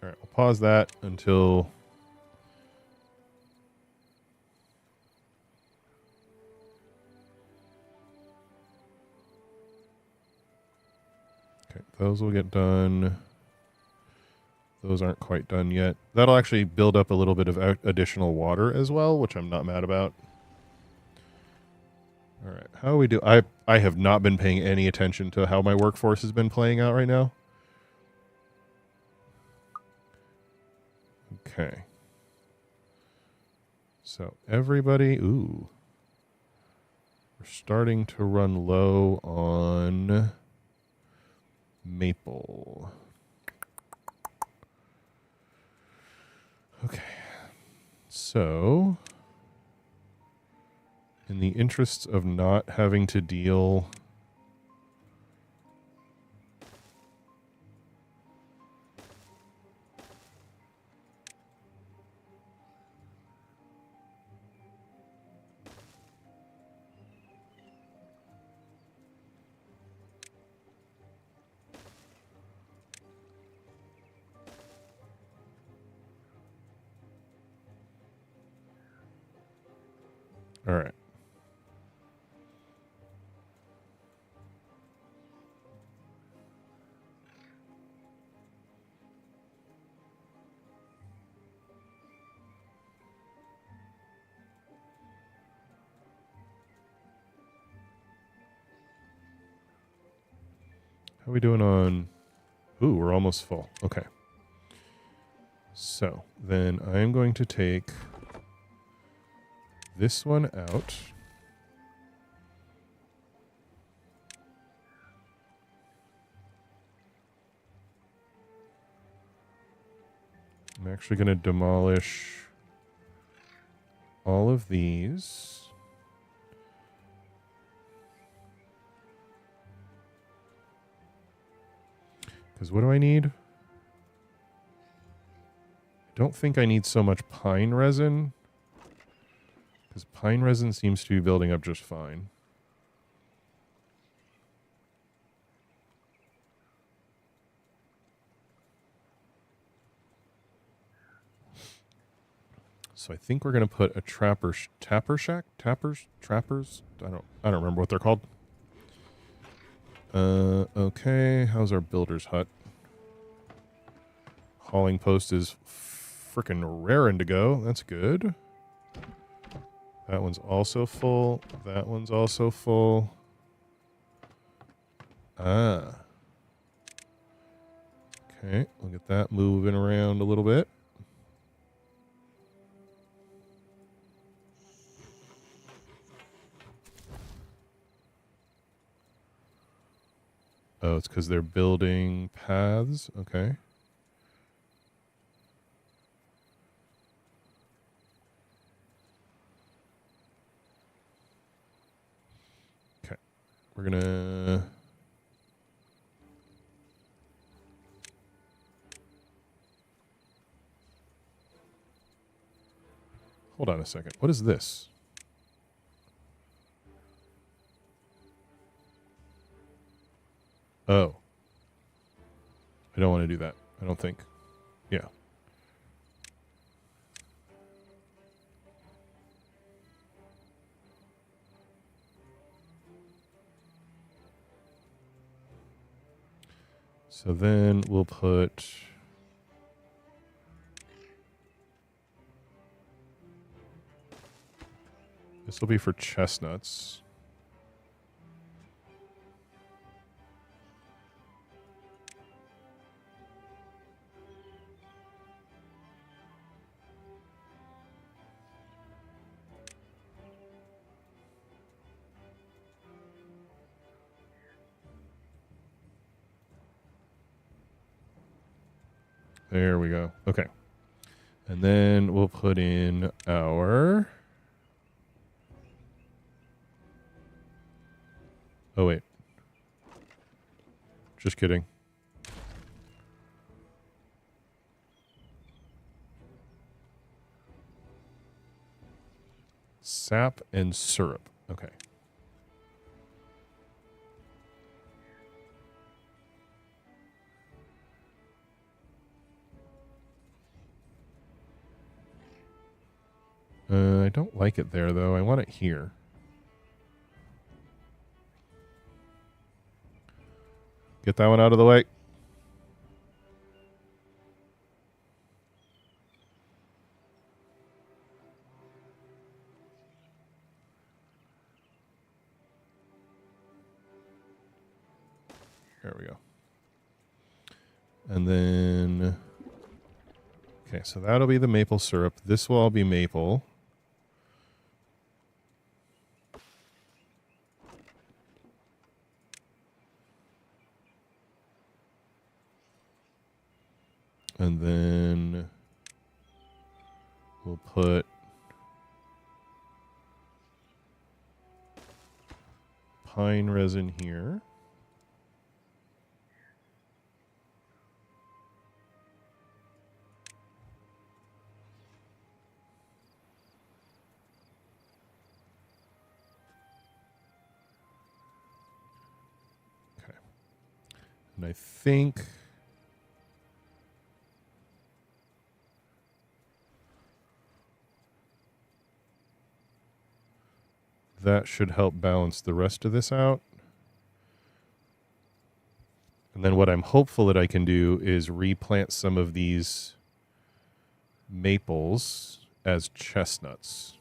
All right, we'll pause that until... Okay, those will get done. Those aren't quite done yet. That'll actually build up a little bit of additional water as well, which I'm not mad about. All right, how do we do? I have not been paying any attention to how my workforce has been playing out right now. Okay. So everybody, ooh. We're starting to run low on maple. Okay. So, in the interests of not having to deal... All right. How are we doing on... Ooh, we're almost full. Okay. So, then I am going to take this one out. I'm actually going to demolish all of these. Because what do I need? I don't think I need so much pine resin. Because pine resin seems to be building up just fine. So I think we're going to put a tapper shack? Trappers? I don't remember what they're called. Okay, how's our builder's hut? Hauling post is freaking raring to go. That's good. That one's also full. That one's also full. Ah. Okay, we'll get that moving around a little bit. Oh, it's because they're building paths. Okay. Okay. We're going to... Hold on a second. What is this? Oh. I don't want to do that. I don't think. Yeah. So then we'll put... This will be for chestnuts. There we go. Okay. And then we'll put in our... Oh, wait. Just kidding. Sap and syrup. Okay. I don't like it there, though. I want it here. Get that one out of the way. There we go. And then... Okay, so that'll be the maple syrup. This will all be maple. And then we'll put pine resin here. Okay. And I think... that should help balance the rest of this out. And then what I'm hopeful that I can do is replant some of these maples as chestnuts.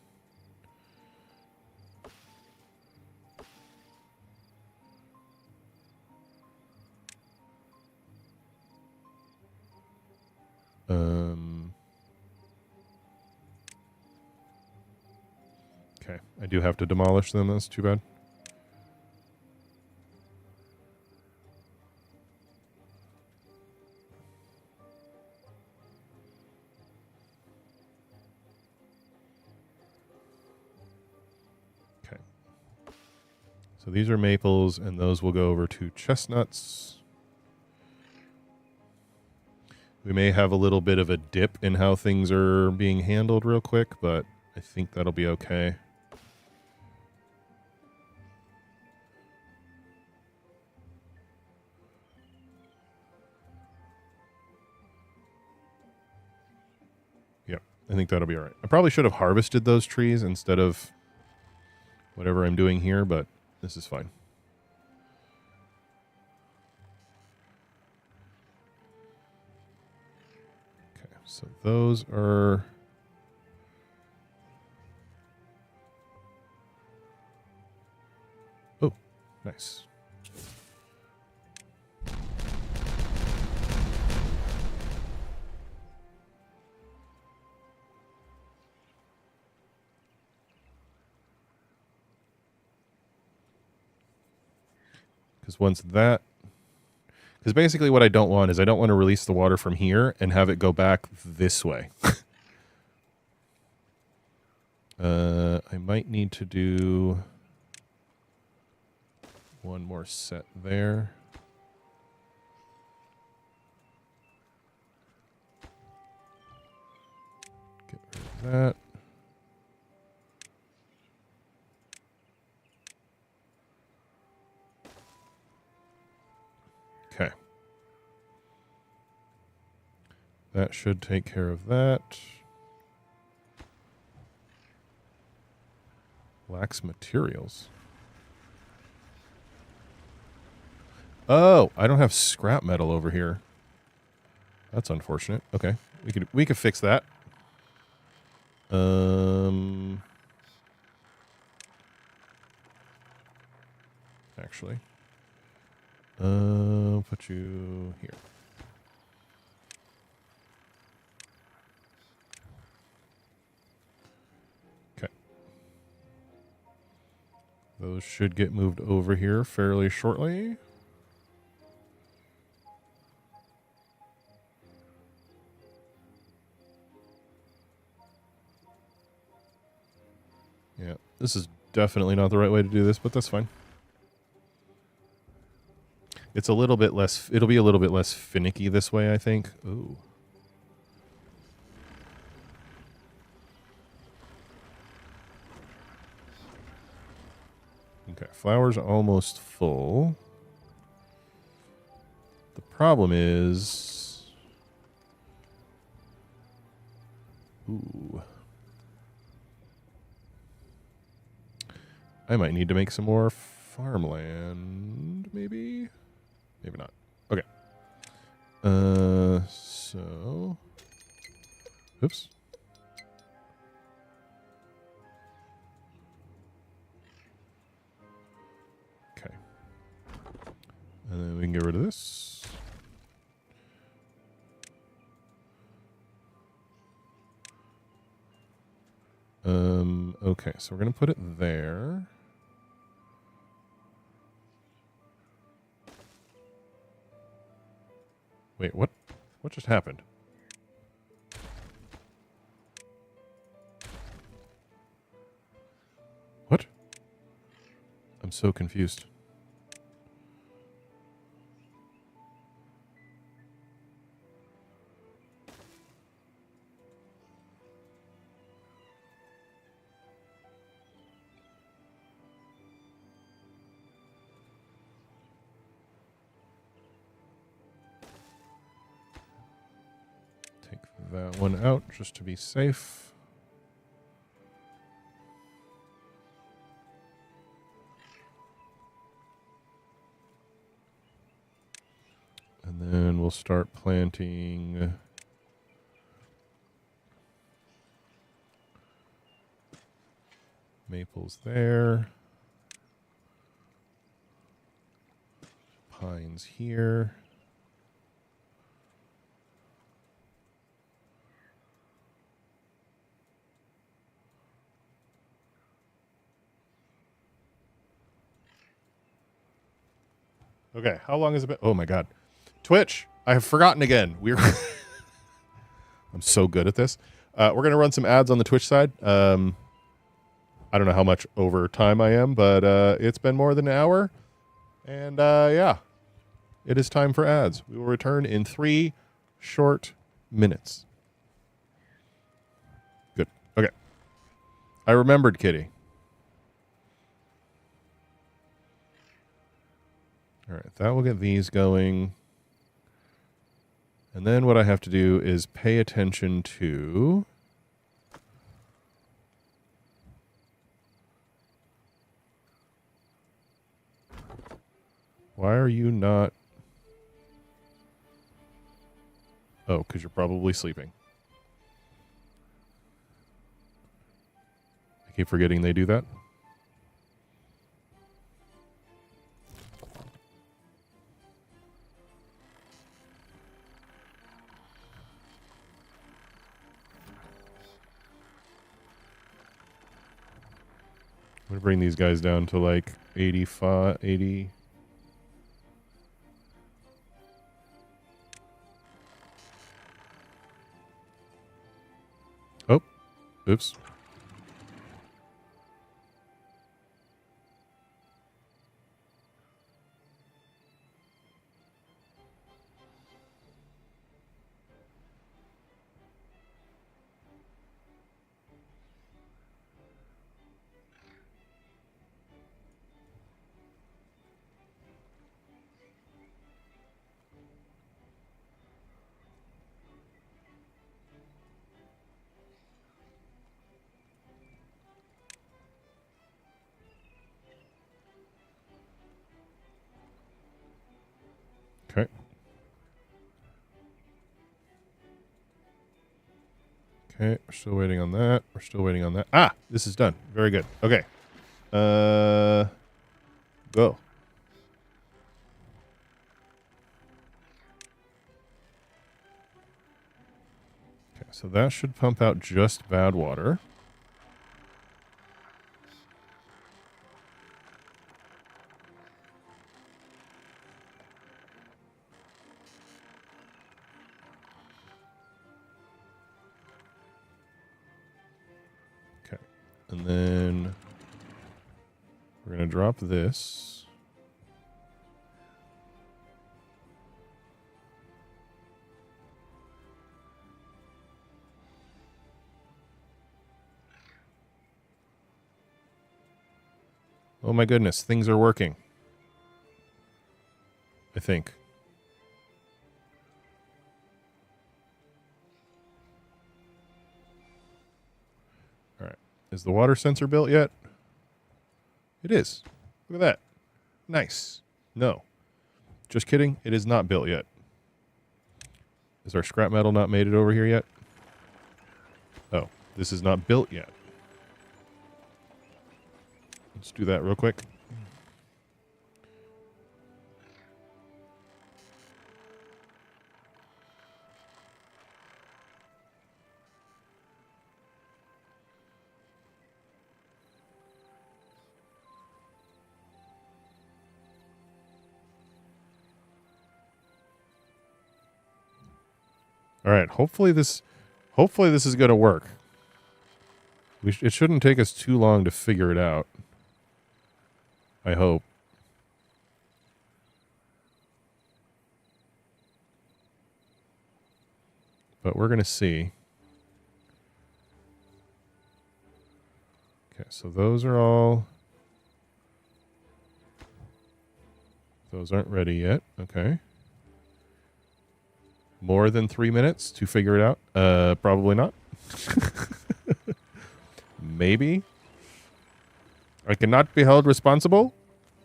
Okay, I do have to demolish them. That's too bad. Okay. So these are maples, and those will go over to chestnuts. We may have a little bit of a dip in how things are being handled real quick, but I think that'll be okay. Yep, I think that'll be all right. I probably should have harvested those trees instead of whatever I'm doing here, but this is fine. So those are... Oh, nice. Because once that... Because basically what I don't want is I don't want to release the water from here and have it go back this way. I might need to do one more set there. Get rid of that. Okay. That should take care of that. Lacks materials. Oh, I don't have scrap metal over here. That's unfortunate. Okay. We could fix that. Actually. Put you here. Okay. Those should get moved over here fairly shortly. Yeah, this is definitely not the right way to do this, but that's fine. It's a little bit less, it'll be a little bit less finicky this way, I think. Ooh. Okay, flower's almost full. The problem is... Ooh. I might need to make some more farmland, maybe? Maybe not. Okay. So... Oops. Okay. And then we can get rid of this. Okay, so we're going to put it there. Wait, what? What just happened? What? I'm so confused. Take that one out just to be safe. And then we'll start planting maples there. Pines here. Okay, how long has it been? Oh my god. Twitch, I have forgotten again. We're I'm so good at this. We're going to run some ads on the Twitch side. I don't know how much over time I am, but it's been more than an hour. And yeah, it is time for ads. We will return in 3 short minutes. Good. Okay. I remembered, Kitty. All right, that will get these going. And then what I have to do is pay attention to... Why are you not... Oh, because you're probably sleeping. keep forgetting they do that. I'm going to bring these guys down to like 85, 80. Oh, oops. Okay. Okay, we're still waiting on that. We're still waiting on that. Ah, this is done. Very good. Okay. Go. Okay, so that should pump out just bad water. Okay. And then we're going to drop this. Oh my goodness, things are working. I think. All right. Is the water sensor built yet? It is. Look at that. Nice. No. Just kidding. It is not built yet. Is our scrap metal not made it over here yet? Oh, this is not built yet. Let's do that real quick. All right. Hopefully this is going to work. It shouldn't take us too long to figure it out. I hope. But we're going to see. Okay, so those are all... Those aren't ready yet. Okay. More than 3 minutes to figure it out? Probably not. Maybe. I cannot be held responsible.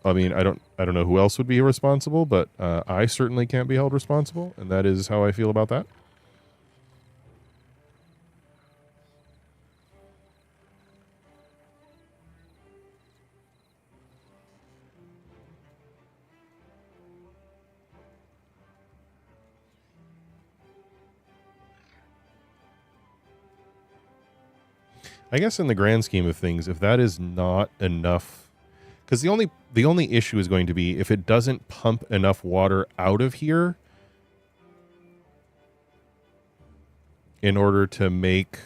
I mean, I don't know who else would be responsible, but I certainly can't be held responsible, and that is how I feel about that. I guess in the grand scheme of things, if that is not enough, because the only issue is going to be if it doesn't pump enough water out of here in order to make...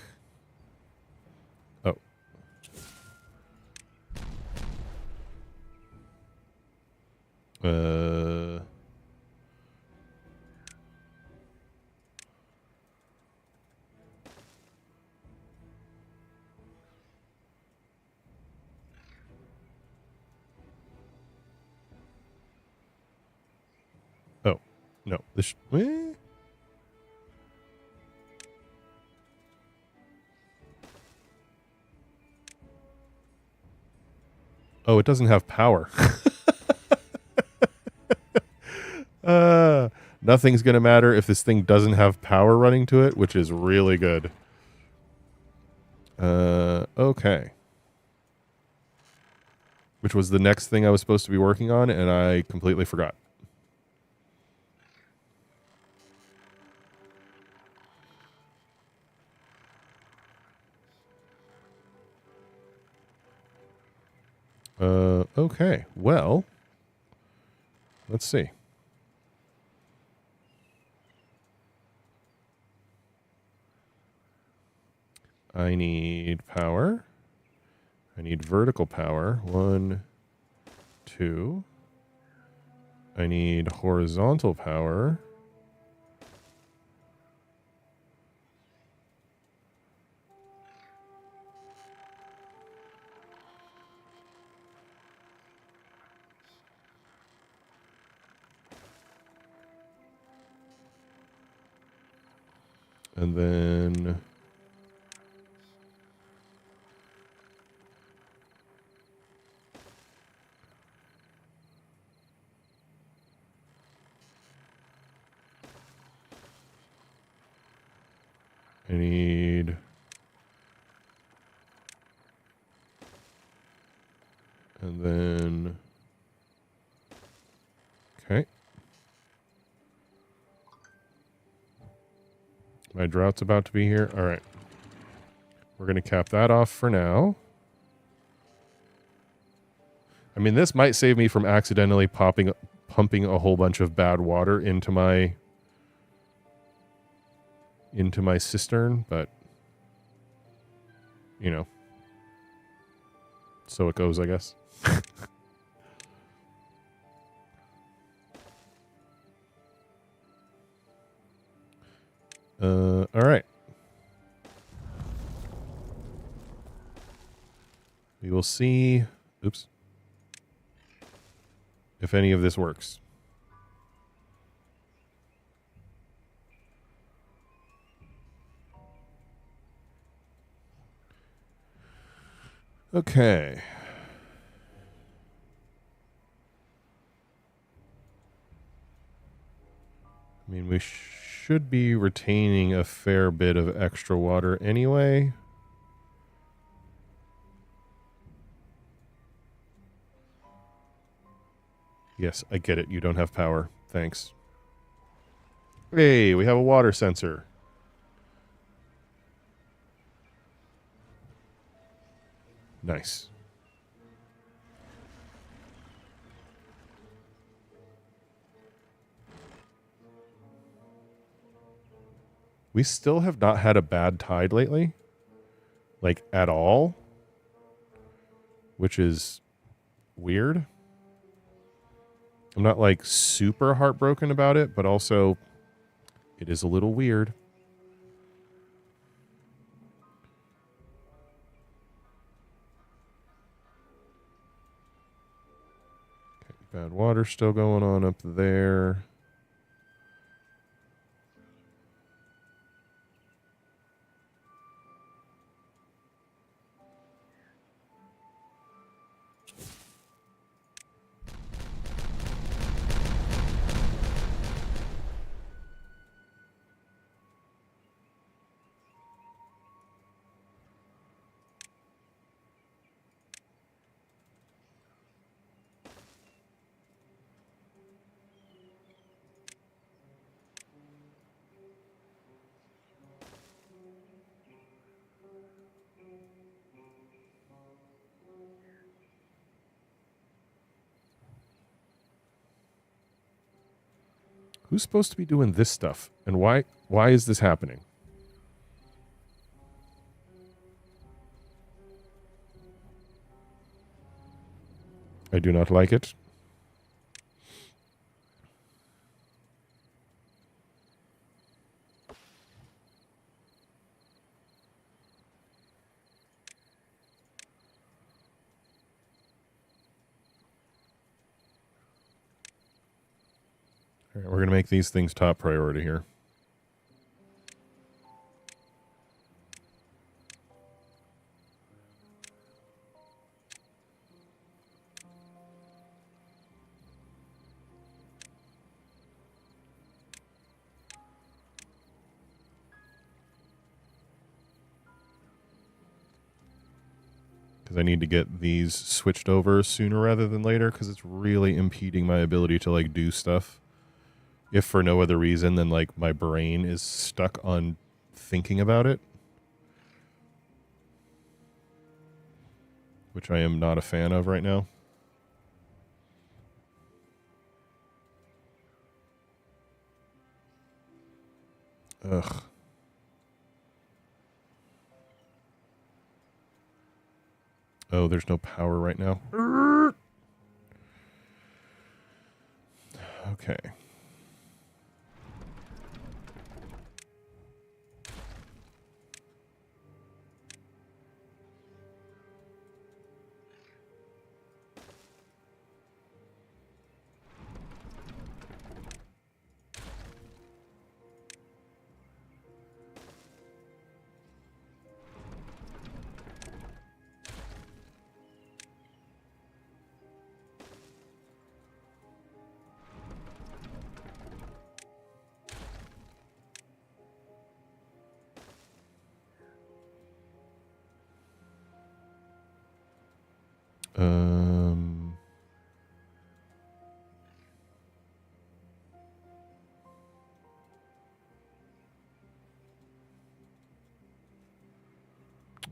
Oh. Oh. No. This... Oh, it doesn't have power. Nothing's going to matter if this thing doesn't have power running to it, which is really good. Okay. which was the next thing I was supposed to be working on, and I completely forgot. Okay. Well, let's see. I need power. I need vertical power. 1, 2. I need horizontal power. And then I need and then okay. My drought's about to be here. All right. We're going to cap that off for now. I mean, this might save me from accidentally pumping a whole bunch of bad water into my cistern, but you know, so it goes, I guess. All right. We will see. Oops. If any of this works. Okay. I mean, we should be retaining a fair bit of extra water anyway. Yes, I get it. You don't have power. Thanks. Hey, we have a water sensor. Nice. We still have not had a bad tide lately. Like, at all. Which is weird. I'm not, like, super heartbroken about it, but also it is a little weird. Okay, bad water still going on up there. Who's supposed to be doing this stuff? And why is this happening? I do not like it. All right, we're going to make these things top priority here. because I need to get these switched over sooner rather than later, because it's really impeding my ability to like do stuff. If for no other reason than like my brain is stuck on thinking about it, which I am not a fan of right now. Ugh. Oh, there's no power right now. Okay.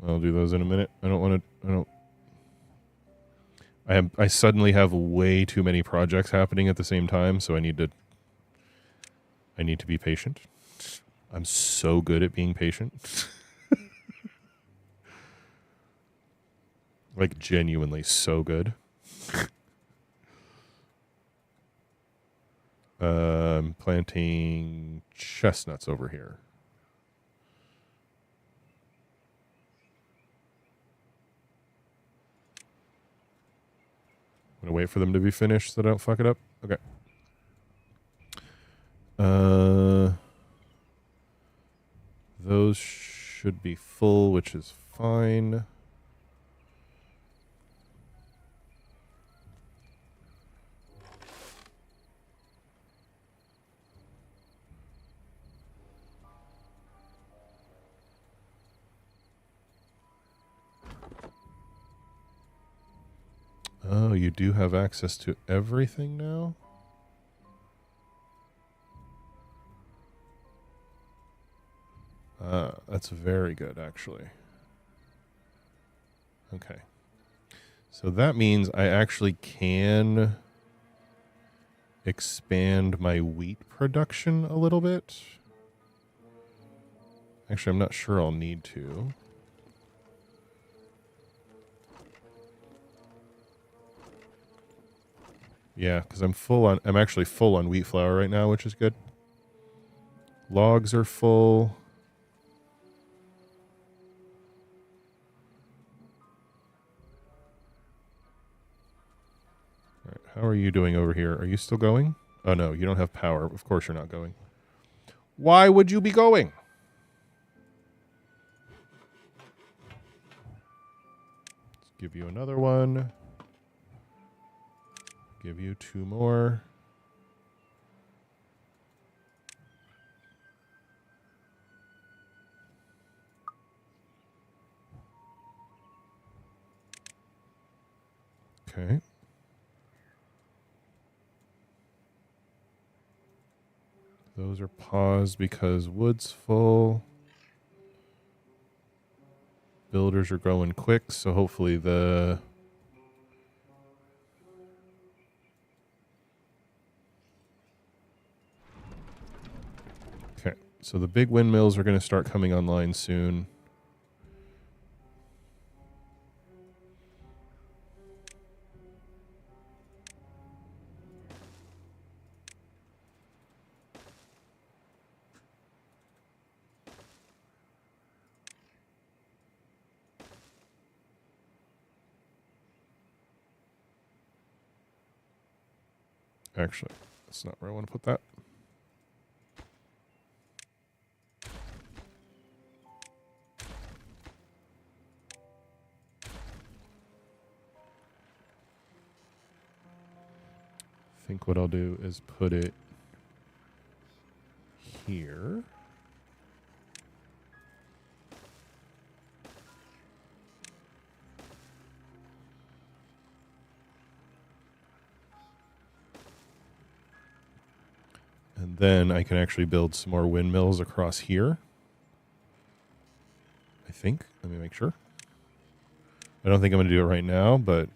I'll do those in a minute. I suddenly have way too many projects happening at the same time, so I need to be patient. I'm so good at being patient. Like genuinely so good. I'm planting chestnuts over here. I'm gonna wait for them to be finished so I don't fuck it up. Okay. Those should be full, which is fine. Oh, you do have access to everything now? That's very good, actually. Okay. So that means I actually can expand my wheat production a little bit. Actually, I'm not sure I'll need to. Yeah, because I'm actually full on wheat flour right now, which is good. Logs are full. All right, how are you doing over here? Are you still going? Oh no, you don't have power. Of course you're not going. Why would you be going? Let's give you another one. Give you 2 more. Okay. Those are paused because wood's full. Builders are going quick, so hopefully the... Okay, so the big windmills are going to start coming online soon. Actually, that's not where I want to put that. I think what I'll do is put it here. And then I can actually build some more windmills across here. I think. Let me make sure. I don't think I'm going to do it right now, but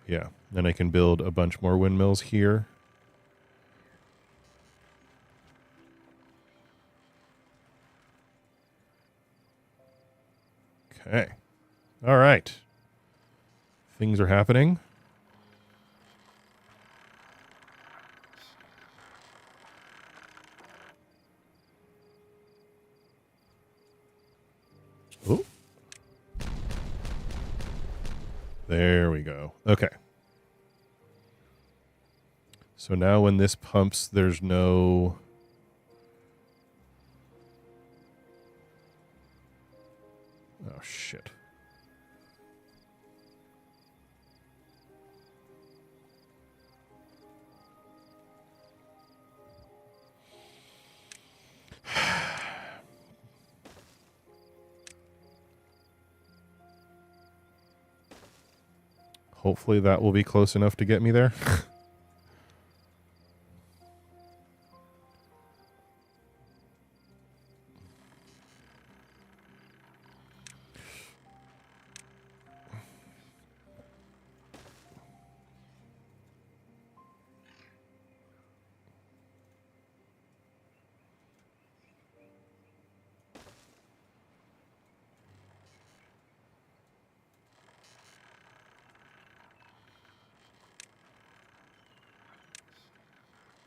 yeah. Then I can build a bunch more windmills here. Okay. All right. Things are happening. Oh. There we go. Okay. So now when this pumps, there's no... Oh, shit. Hopefully that will be close enough to get me there.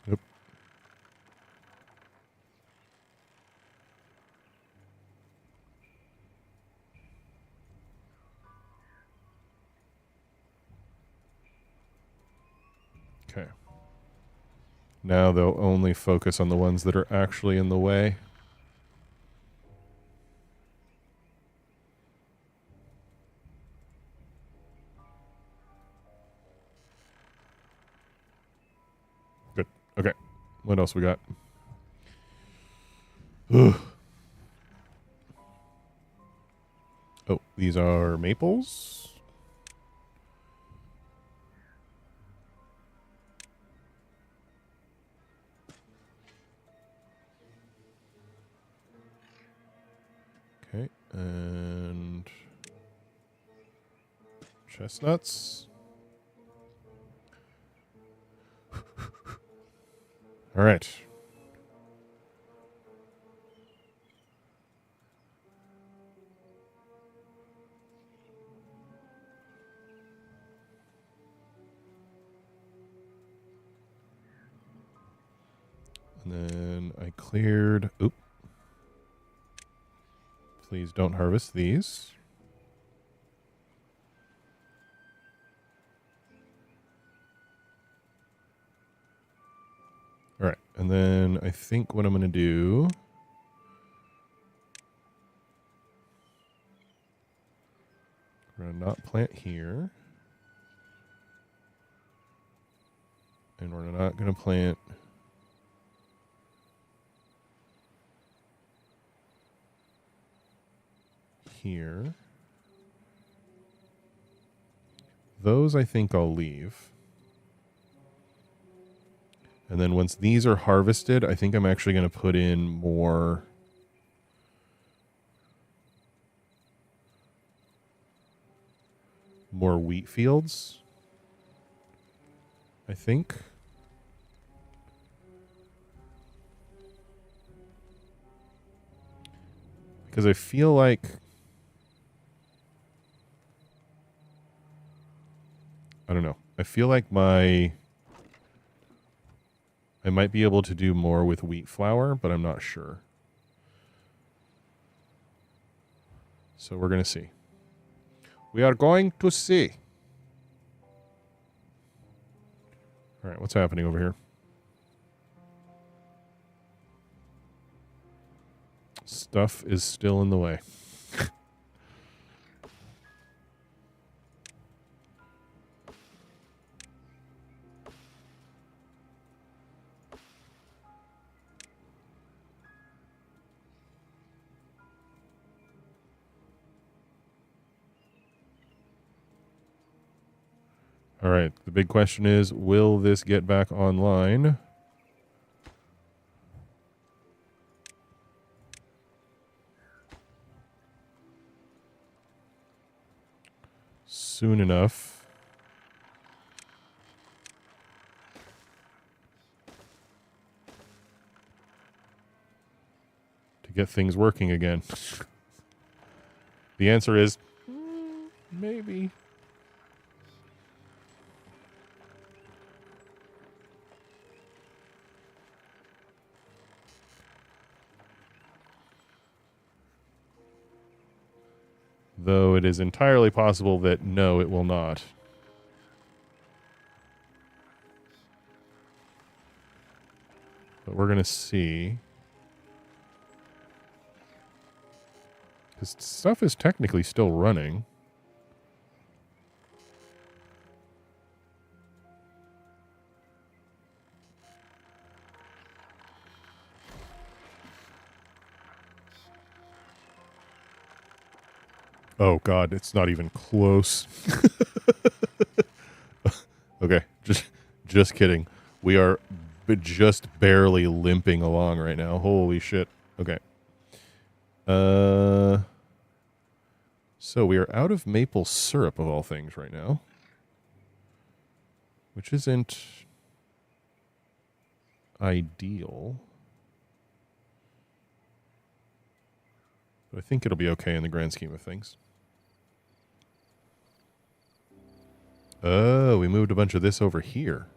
Yep. Okay. Now they'll only focus on the ones that are actually in the way. Good. Okay. What else we got? Ugh. Oh, these are maples. Okay, and chestnuts. All right. And then I cleared... Oop. Please don't harvest these. All right. And then I think what I'm going to do... We're going to not plant here. And we're not going to plant... here. Those I think I'll leave. And then once these are harvested, I think I'm actually going to put in more wheat fields. I think. Because I feel like I don't know. I feel like I might be able to do more with wheat flour, but I'm not sure. So we're going to see. We are going to see. All right, what's happening over here? Stuff is still in the way. All right, the big question is, will this get back online? soon enough. To get things working again. The answer is maybe. Though it is entirely possible that no, it will not. But we're going to see. Because stuff is technically still running. Oh God, it's not even close. Okay, just kidding. We are just barely limping along right now. Holy shit. Okay. So we are out of maple syrup of all things right now. Which isn't ideal. But I think it'll be okay in the grand scheme of things. Oh, we moved a bunch of this over here.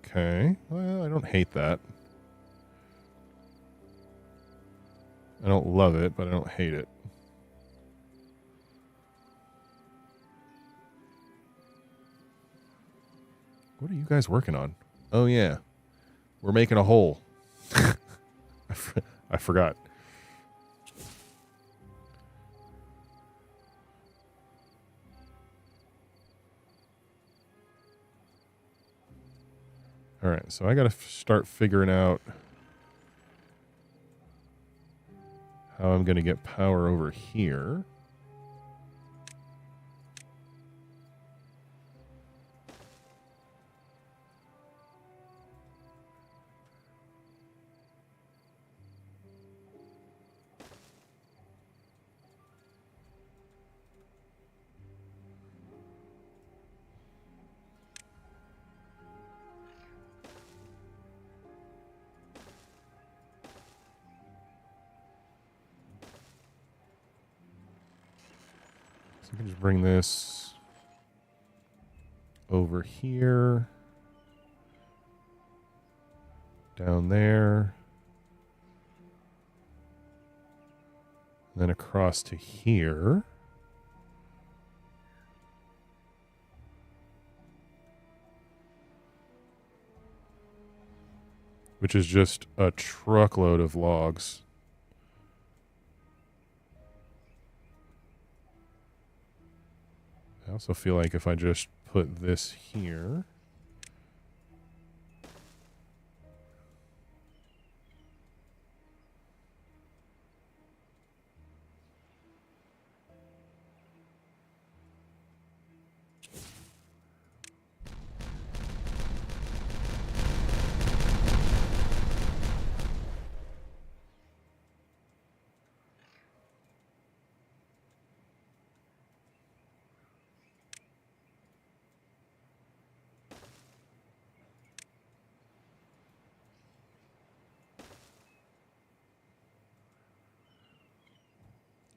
Okay. Well, I don't hate that. I don't love it, but I don't hate it. What are you guys working on? Oh, yeah. We're making a hole. I forgot. All right, so I got to start figuring out how I'm going to get power over here. So I can just bring this over here, down there, and then across to here. Which is just a truckload of logs. I also feel like if I just put this here.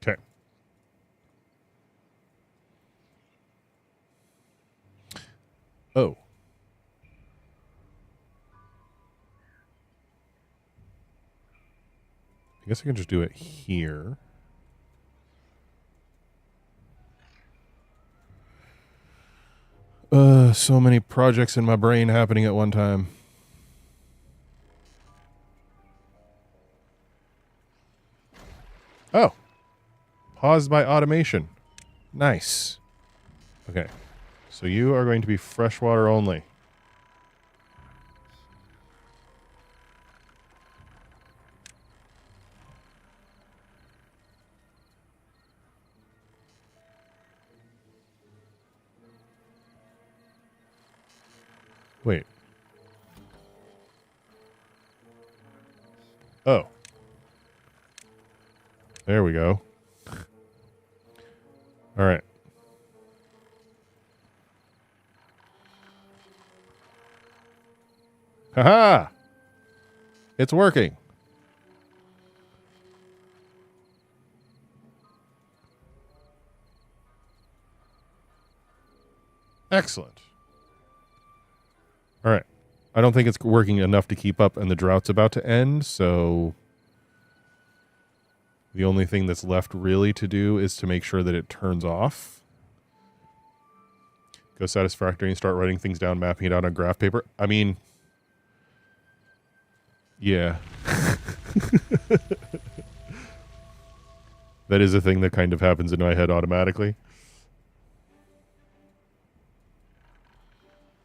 Okay. Oh. I guess I can just do it here. So many projects in my brain happening at one time. Oh. Paused by automation. Nice. Okay. So you are going to be freshwater only. Wait. Oh. There we go. All right. Haha! It's working. Excellent. All right. I don't think it's working enough to keep up, and the drought's about to end, so the only thing that's left really to do is to make sure that it turns off. Go satisfactory and start writing things down, mapping it out on graph paper. I mean, yeah. That is a thing that kind of happens in my head automatically.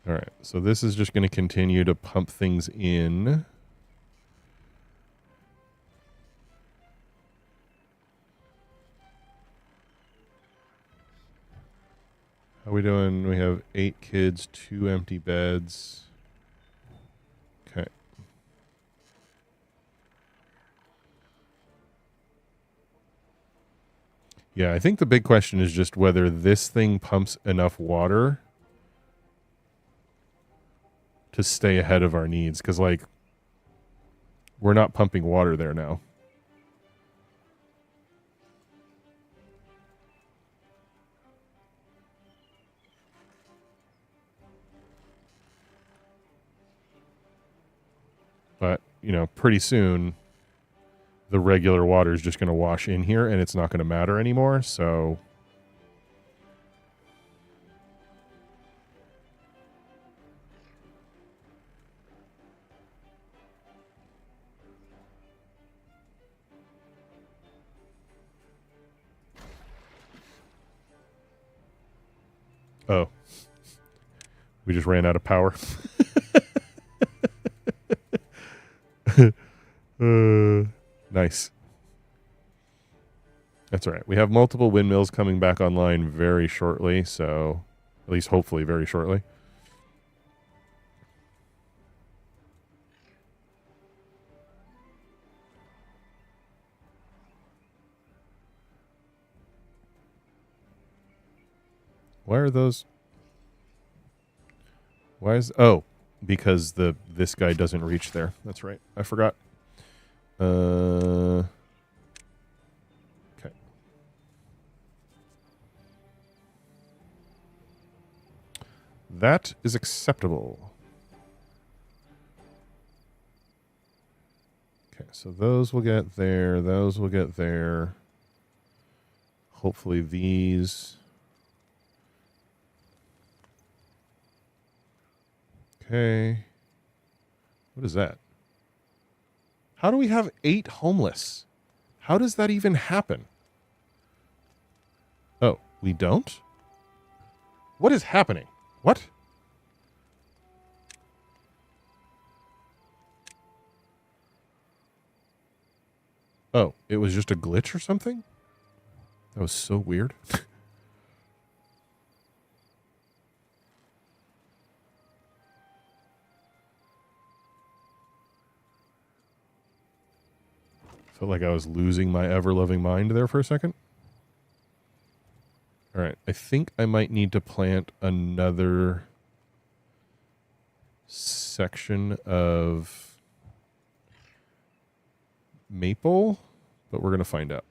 All right, so this is just going to continue to pump things in. How are we doing? We have 8 kids, 2 empty beds. Okay. Yeah, I think the big question is just whether this thing pumps enough water to stay ahead of our needs. Because, like, we're not pumping water there now. But, you know, pretty soon the regular water is just going to wash in here and it's not going to matter anymore. So oh, we just ran out of power. Nice. That's all right. We have multiple windmills coming back online very shortly, so at least hopefully very shortly. Why are those? Why is because this guy doesn't reach there. That's right. I forgot. Okay. That is acceptable. Okay, so those will get there. Those will get there. Hopefully these. Okay. What is that? How do we have 8 homeless? How does that even happen? Oh, we don't? What is happening? What? Oh, it was just a glitch or something? That was so weird. Felt like I was losing my ever-loving mind there for a second. All right, I think I might need to plant another section of maple, but we're going to find out.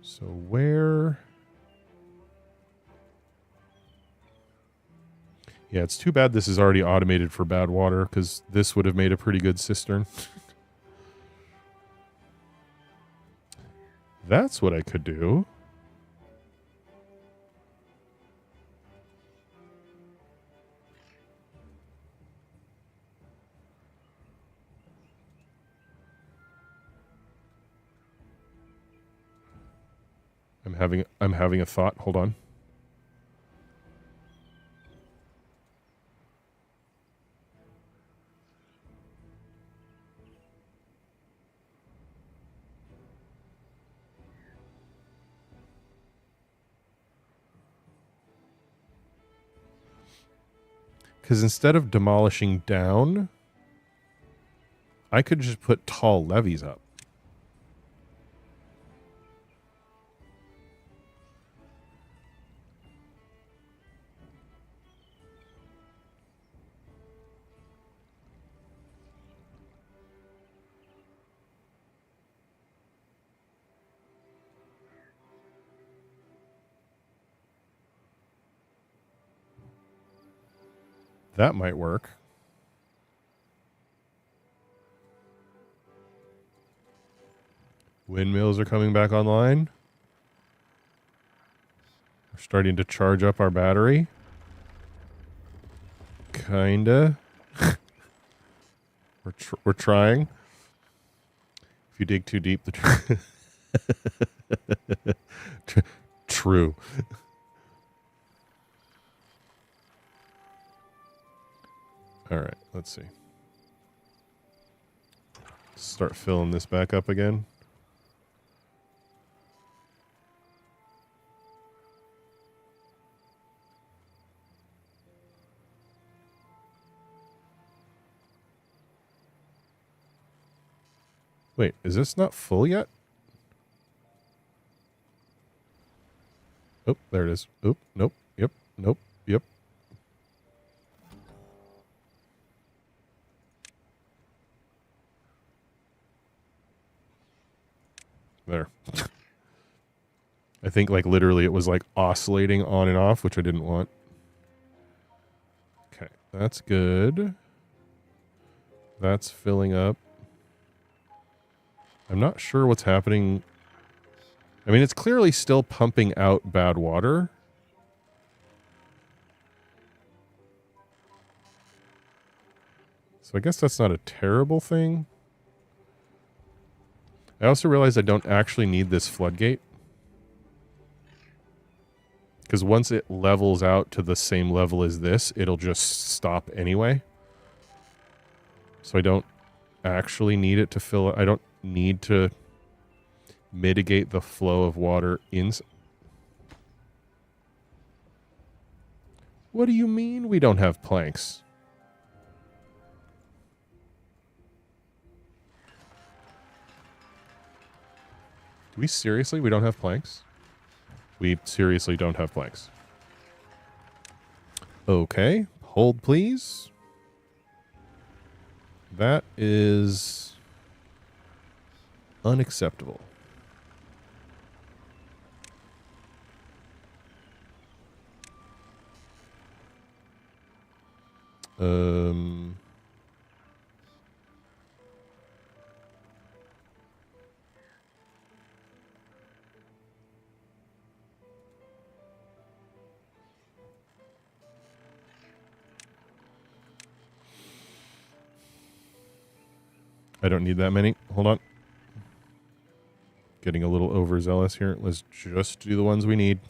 So where? Yeah, it's too bad this is already automated for bad water, because this would have made a pretty good cistern. That's what I could do. I'm having a thought. Hold on. Because instead of demolishing down, I could just put tall levees up. That might work. Windmills are coming back online. We're starting to charge up our battery. Kinda. We're trying. If you dig too deep, true. All right, let's see. Start filling this back up again. Wait, is this not full yet? Oh, there it is. Oh, nope. Yep. Nope. Yep. There. I think like literally it was like oscillating on and off, which I didn't want. Okay, that's good. That's filling up. I'm not sure what's happening. I mean, it's clearly still pumping out bad water. So I guess that's not a terrible thing. I also realized I don't actually need this floodgate. Because once it levels out to the same level as this, it'll just stop anyway. So I don't actually need it to fill it. I don't need to mitigate the flow of water in. What do you mean we don't have planks? Do we seriously? We don't have planks? We seriously don't have planks. Okay. Hold, please. That is unacceptable. I don't need that many. Hold on. Getting a little overzealous here. Let's just do the ones we need.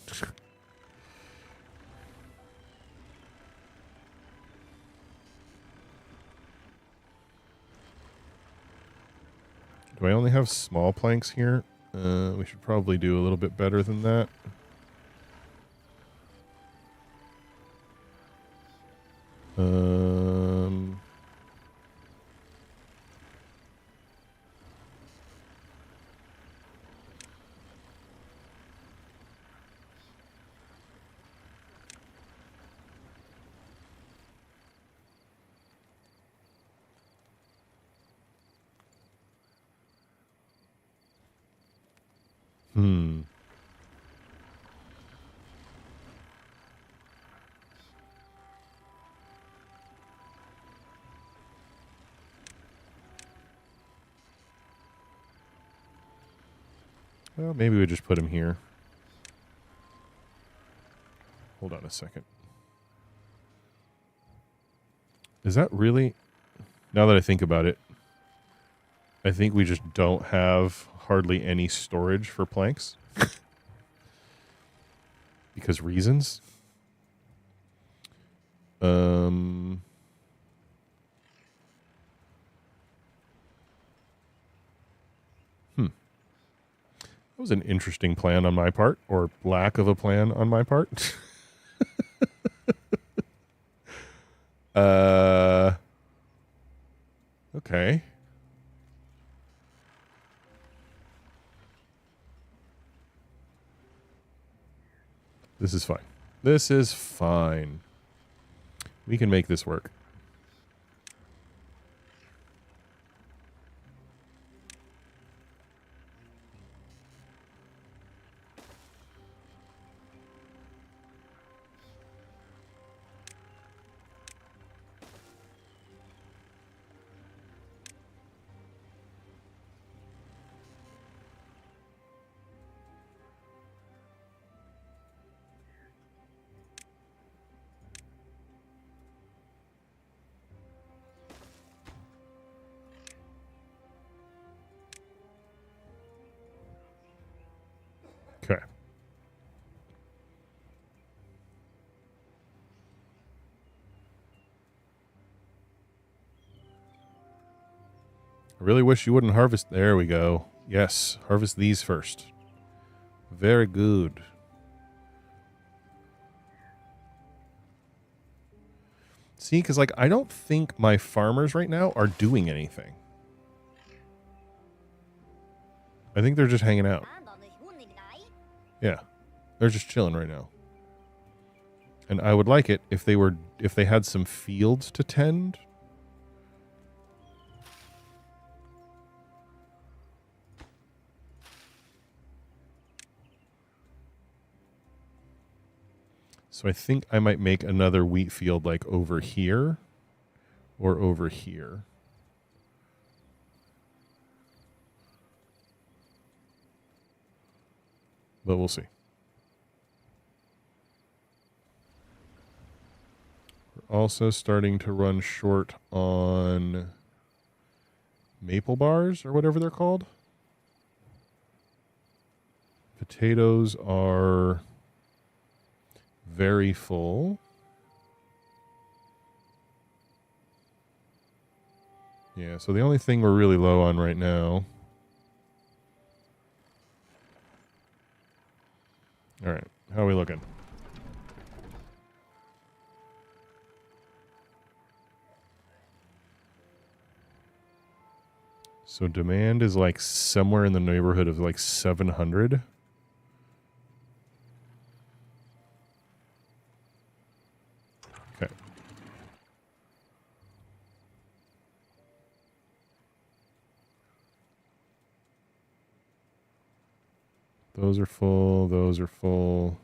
Do I only have small planks here? We should probably do a little bit better than that. Well, maybe we just put him here. Hold on a second. Is that really... Now that I think about it, I think we just don't have hardly any storage for planks. Because reasons. That was an interesting plan on my part, or lack of a plan on my part. Okay. This is fine. This is fine. We can make this work. Okay. I really wish you wouldn't harvest. There we go. Yes, harvest these first. Very good. See, because like I don't think my farmers right now are doing anything. I think they're just hanging out. Yeah, they're just chilling right now. And I would like it if they had some fields to tend. So I think I might make another wheat field like over here or over here. But we'll see. We're also starting to run short on maple bars or whatever they're called. Potatoes are very full. Yeah, so the only thing we're really low on right now. All right, how are we looking? So demand is like somewhere in the neighborhood of like 700. Okay. Those are full. Those are full.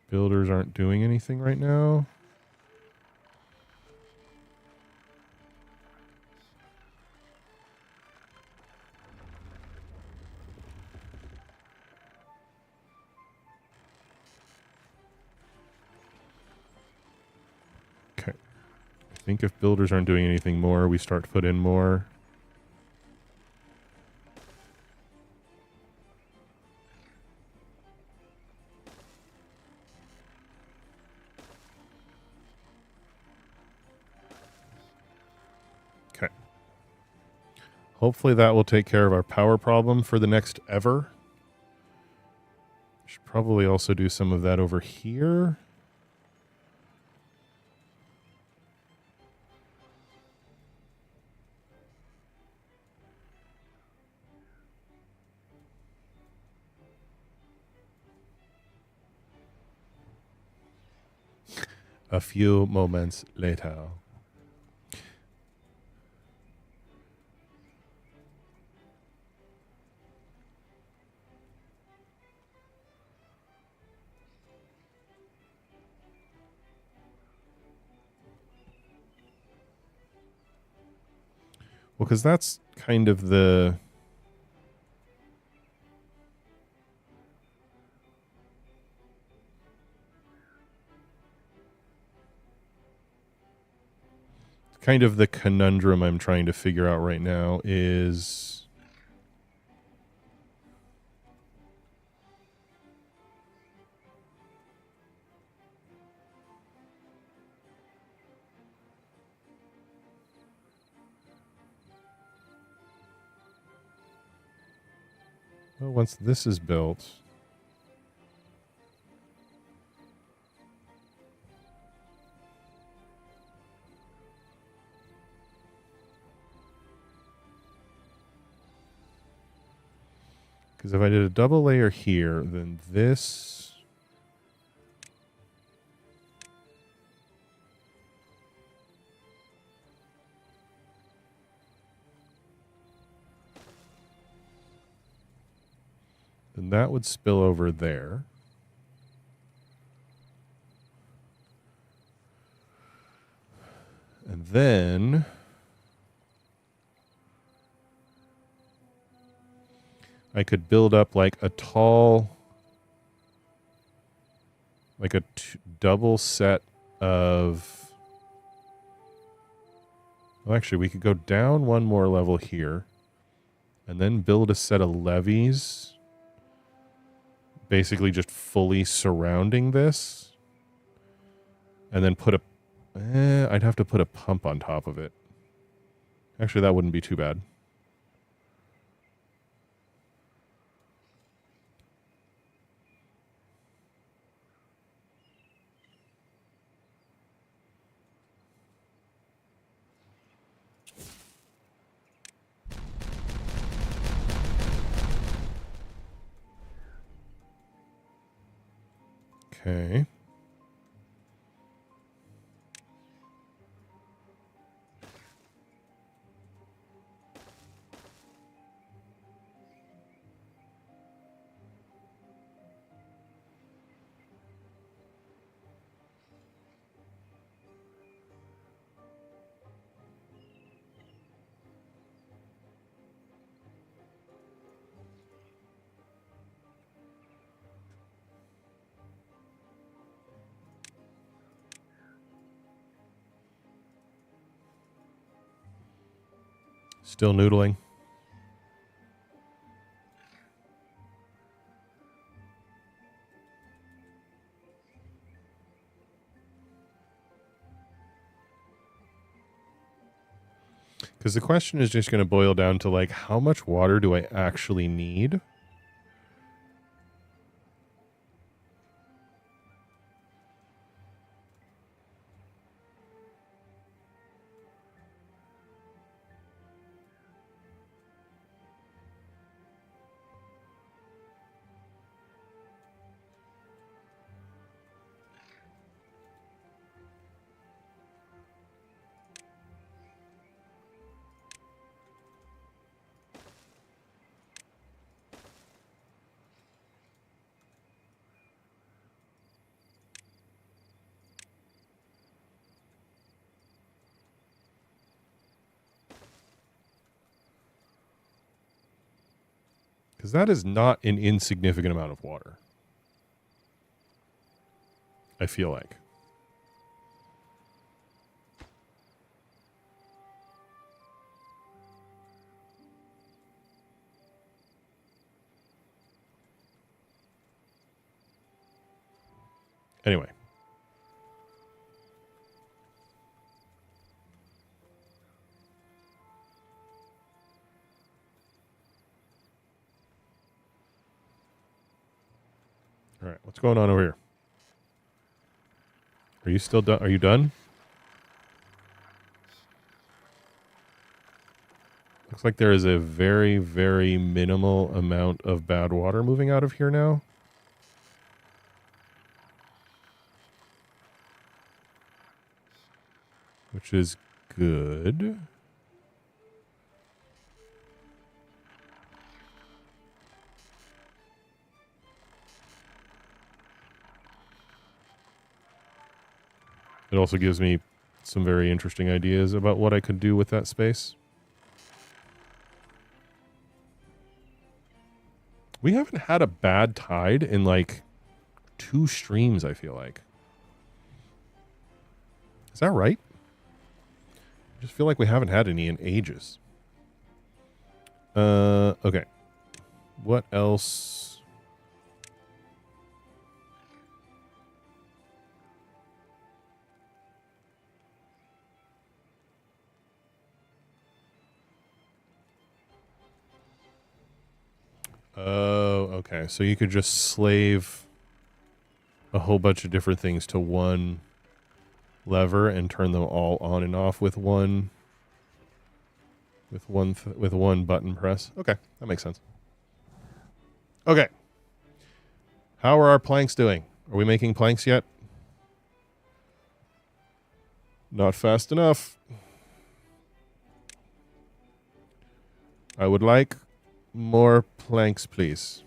Builders aren't doing anything right now. Okay. I think if builders aren't doing anything more, we start to put in more. Okay. Hopefully that will take care of our power problem for the next ever. Should probably also do some of that over here. A few moments later. Well, because that's kind of the... kind of the conundrum I'm trying to figure out right now is... Well, once this is built... Because if I did a double layer here, then this... then that would spill over there. And then... I could build up like a tall, like a double set of, well, actually we could go down one more level here and then build a set of levees, basically just fully surrounding this, and then put a, I'd have to put a pump on top of it. Actually, that wouldn't be too bad. Okay. Still noodling. Because the question is just going to boil down to like, how much water do I actually need? Because that is not an insignificant amount of water. I feel like. Anyway. All right, what's going on over here? Are you still done? Are you done? Looks like there is a very, very minimal amount of bad water moving out of here now. Which is good. It also gives me some very interesting ideas about what I could do with that space. We haven't had a bad tide in like 2 streams, I feel like. Is that right? I just feel like we haven't had any in ages. Okay. What else? Oh, okay. So you could just slave a whole bunch of different things to one lever and turn them all on and off with one button press. Okay, that makes sense. Okay. How are our planks doing? Are we making planks yet? Not fast enough. I would like more planks, please.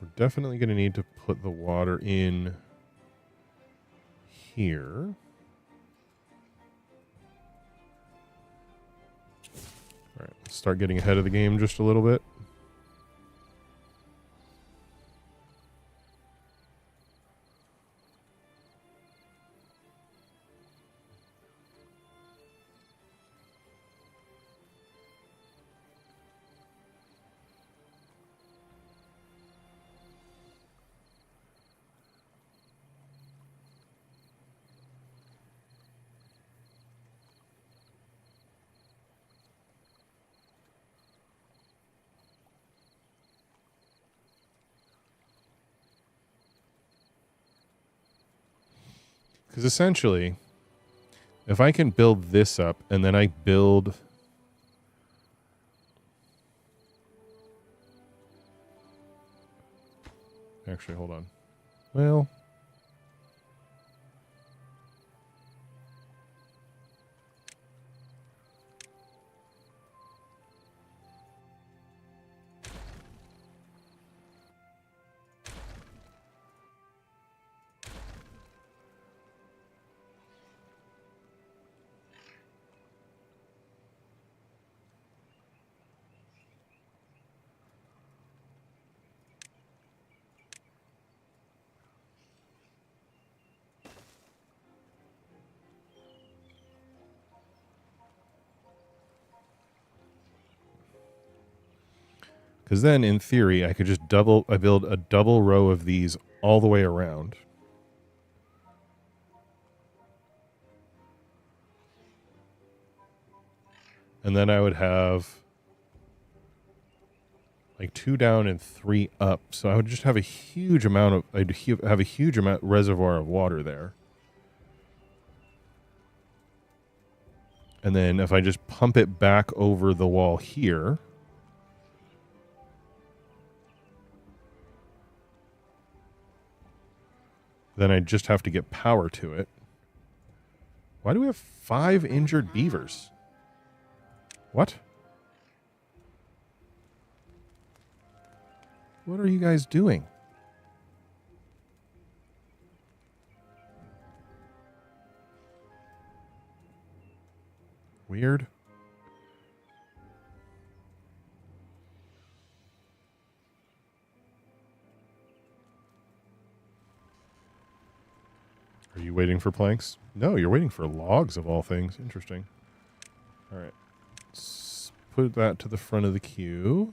We're definitely going to need to put the water in here. All right, let's start getting ahead of the game just a little bit. Because essentially, if I can build this up and then I build... Actually, hold on. Well... Because then, in theory, I could just build a double row of these all the way around. And then I would have like 2 down and 3 up. So I would just have a huge amount of, have a huge amount reservoir of water there. And then if I just pump it back over the wall here, then I just have to get power to it. Why do we have 5 injured beavers? What? What are you guys doing? Weird. Are you waiting for planks? No, you're waiting for logs of all things. Interesting. All right. Let's put that to the front of the queue.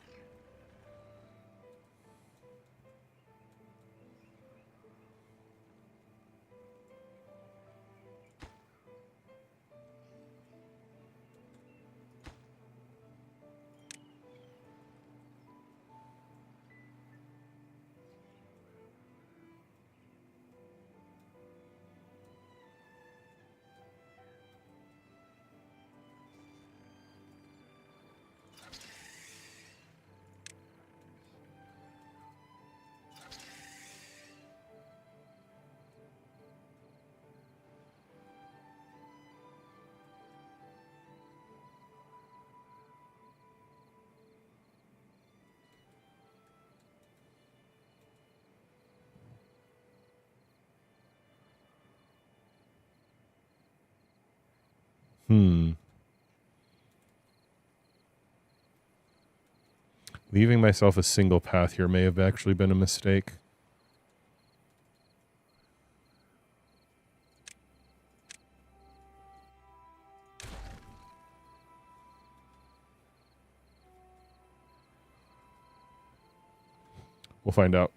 Leaving myself a single path here may have actually been a mistake. We'll find out.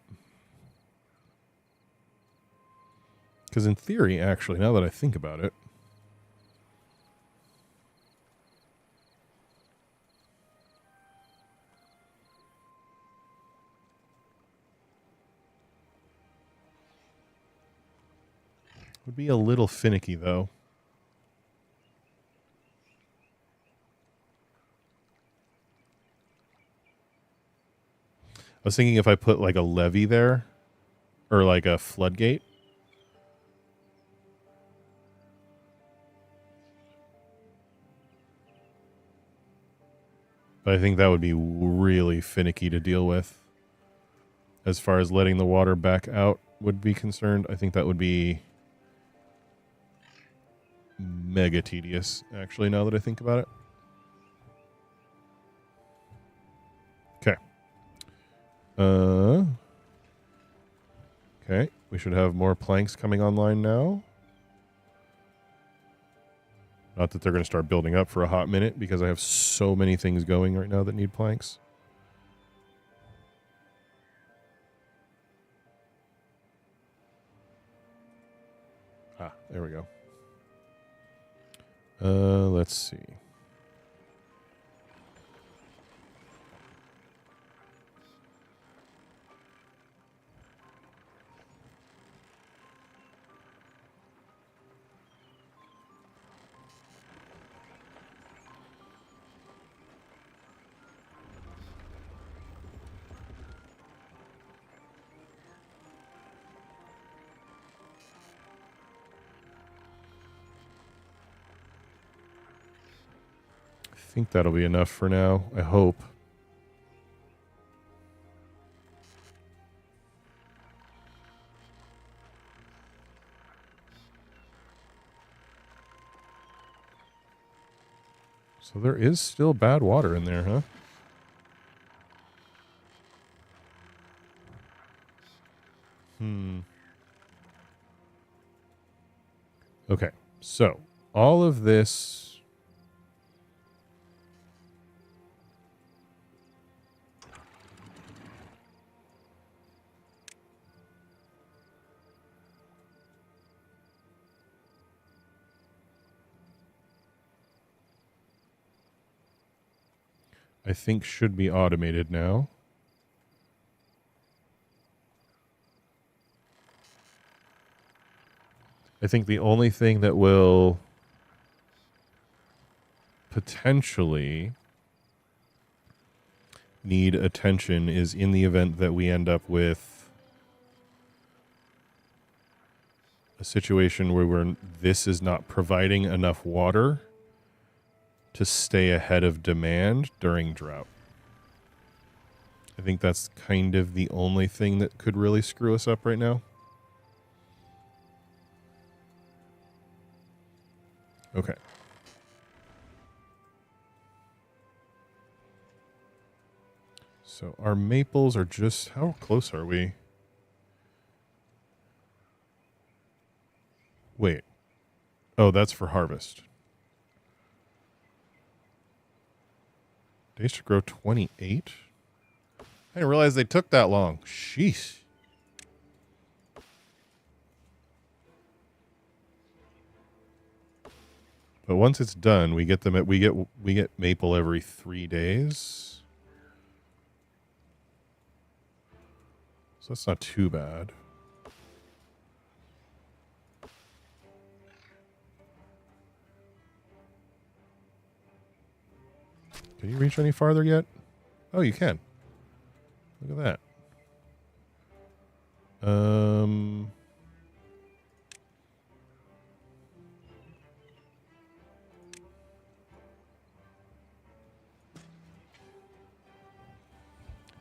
Because in theory, actually, now that I think about it, would be a little finicky, though. I was thinking if I put like a levee there, or like a floodgate. But I think that would be really finicky to deal with. As far as letting the water back out would be concerned, I think that would be mega tedious, actually, now that I think about it. Okay. Okay, we should have more planks coming online now. Not that they're going to start building up for a hot minute because I have so many things going right now that need planks. Ah, there we go. Let's see. I think that'll be enough for now. I hope. So there is still bad water in there, huh? Okay, so all of this... I think should be automated now. I think the only thing that will potentially need attention is in the event that we end up with a situation where this is not providing enough water to stay ahead of demand during drought. I think that's kind of the only thing that could really screw us up right now. Okay. So our maples are just... How close are we? Wait. Oh, that's for harvest. Days to grow 28? I didn't realize they took that long. Sheesh. But once it's done, we get them at we get maple every 3 days. So that's not too bad. Can you reach any farther yet? Oh, you can. Look at that.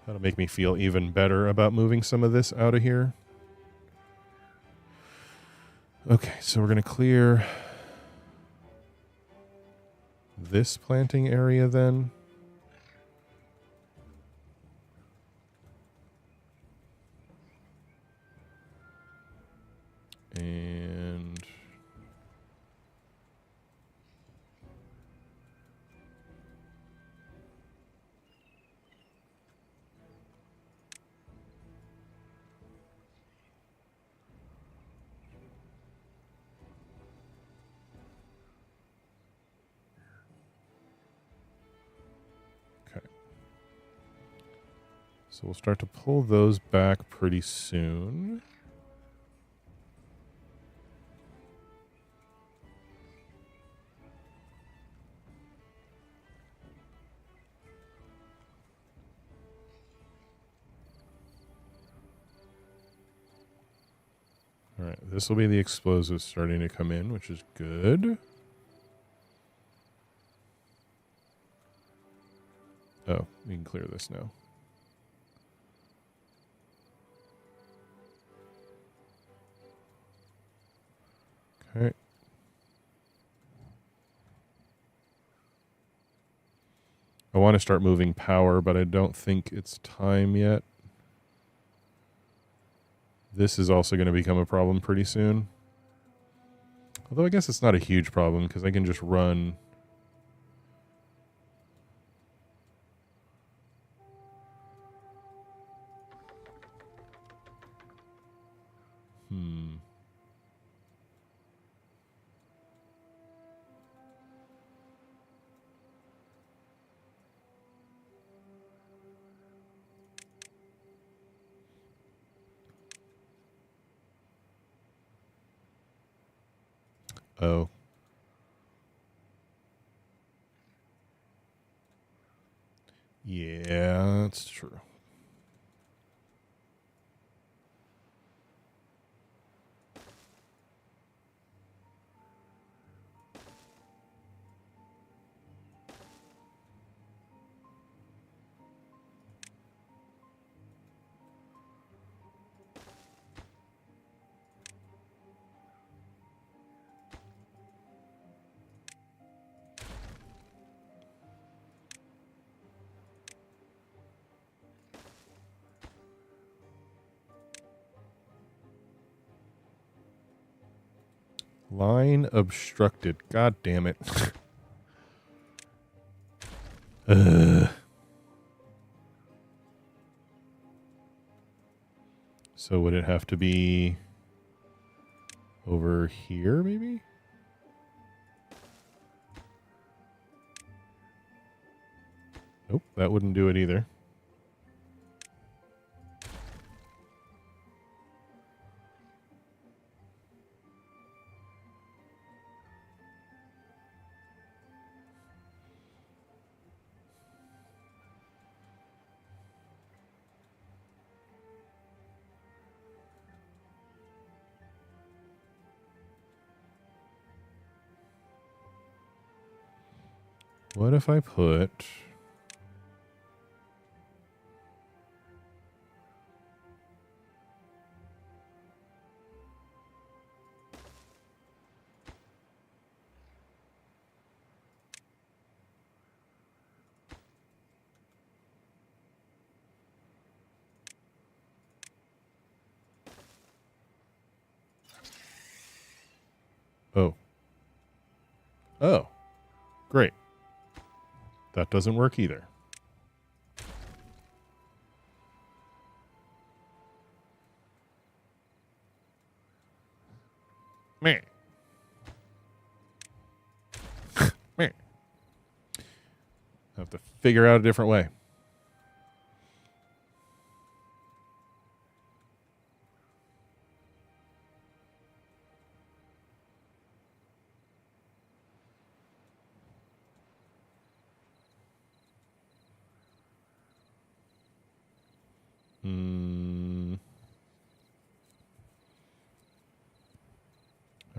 That'll make me feel even better about moving some of this out of here. Okay, so we're going to clear this planting area then. And okay. So we'll start to pull those back pretty soon. All right, this will be the explosives starting to come in, which is good. Oh, we can clear this now. Okay. I want to start moving power, but I don't think it's time yet. This is also going to become a problem pretty soon. Although I guess it's not a huge problem because I can just run. Oh. Yeah, that's true. Line obstructed. God damn it. So would it have to be over here, maybe? Nope, that wouldn't do it either. What if I put... Oh. Oh. Great. That doesn't work either. Meh. Meh. I have to figure out a different way.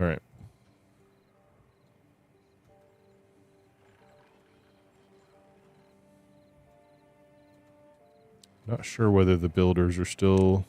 All right. Not sure whether the builders are still...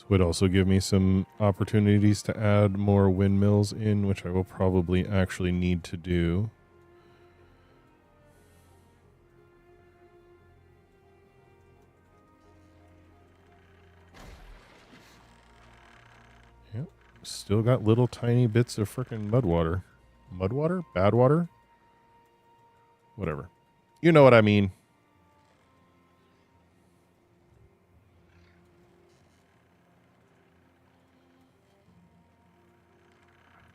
This would also give me some opportunities to add more windmills in, which I will probably actually need to do. Yep. Still got little tiny bits of frickin' mud water. Mud water? Bad water? Whatever. You know what I mean.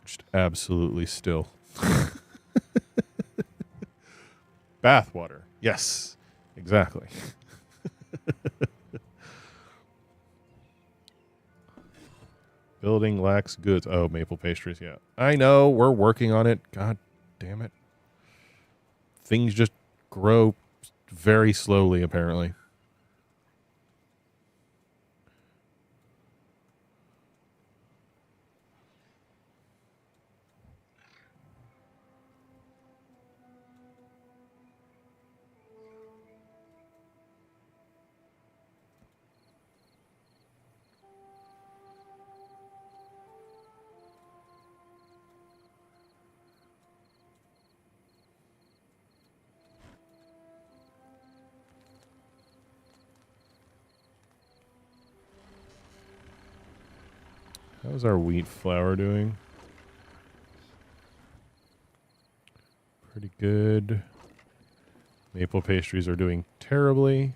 Just absolutely still. Bath water. Yes. Exactly. Building lacks goods. Oh, maple pastries. Yeah. I know. We're working on it. God damn it. Things just grow very slowly, apparently. How's our wheat flour doing? Pretty good. Maple pastries are doing terribly.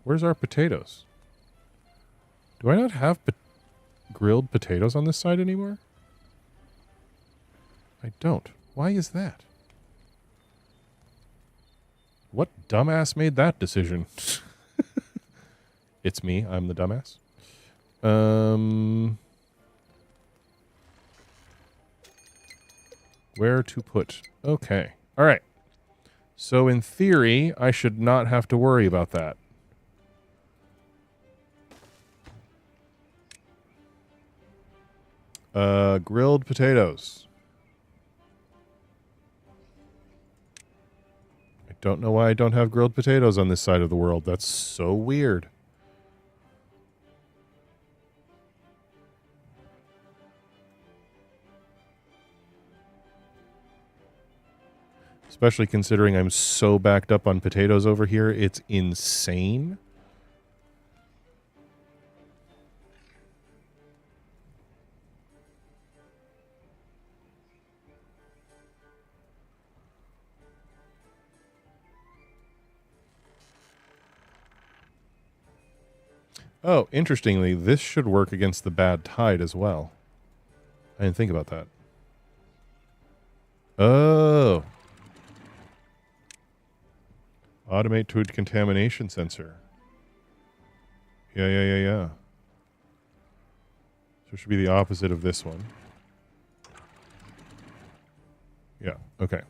Where's our potatoes? Do I not have grilled potatoes on this side anymore? I don't. Why is that? What dumbass made that decision? It's me. I'm the dumbass. Where to put? Okay. All right. So in theory, I should not have to worry about that. Grilled potatoes. I don't know why I don't have grilled potatoes on this side of the world. That's so weird. Especially considering I'm so backed up on potatoes over here. It's insane. Oh, interestingly, this should work against the bad tide as well. I didn't think about that. Oh. Automate to a contamination sensor. Yeah. So it should be the opposite of this one. Yeah, okay.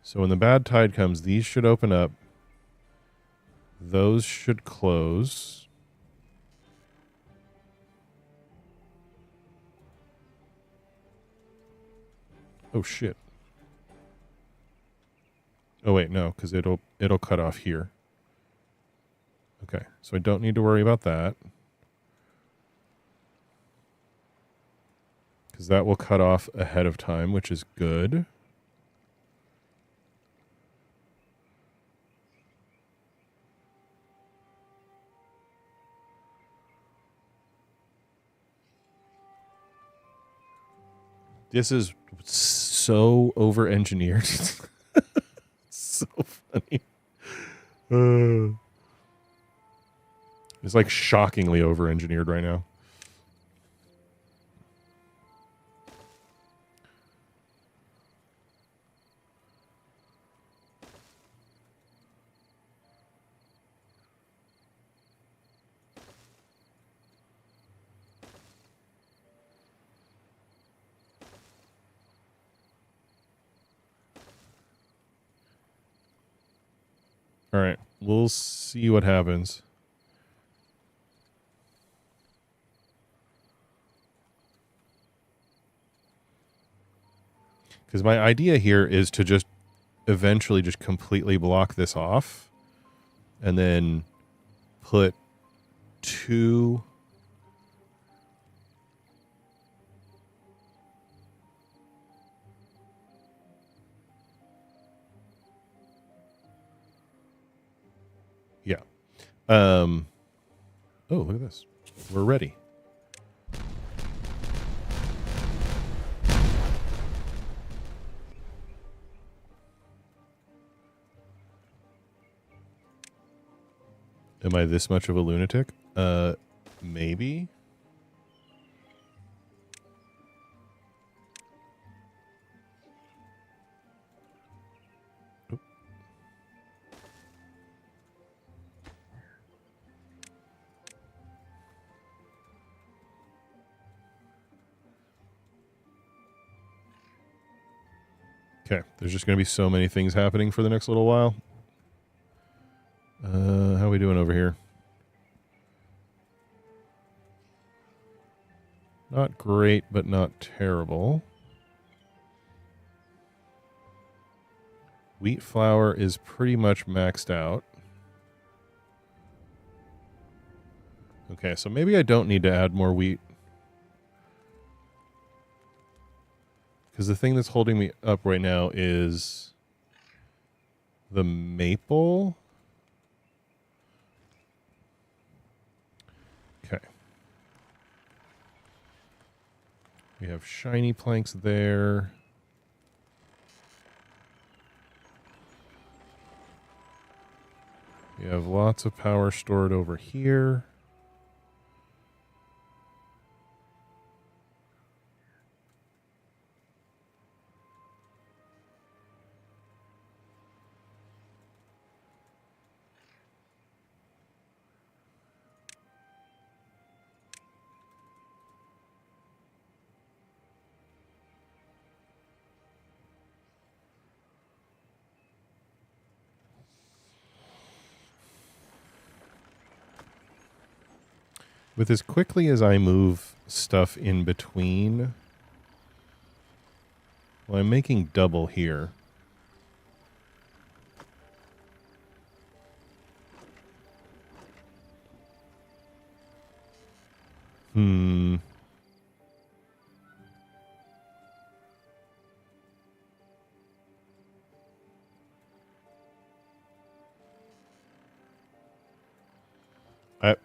So when the bad tide comes, these should open up. Those should close. Oh shit. Oh wait, no, because it'll cut off here. Okay, so I don't need to worry about that. Because that will cut off ahead of time, which is good. This is so over-engineered. So funny. It's like shockingly over-engineered right now. All right, we'll see what happens. Because my idea here is to just eventually just completely block this off and then put 2... Yeah. Oh, look at this. We're ready. Am I this much of a lunatic? Maybe. Oop. Okay, there's just going to be so many things happening for the next little while. How are we doing over here? Not great, but not terrible. Wheat flour is pretty much maxed out. Okay, so maybe I don't need to add more wheat. Because the thing that's holding me up right now is the maple. Okay. We have shiny planks there. We have lots of power stored over here. With as quickly as I move stuff in between, well, I'm making double here.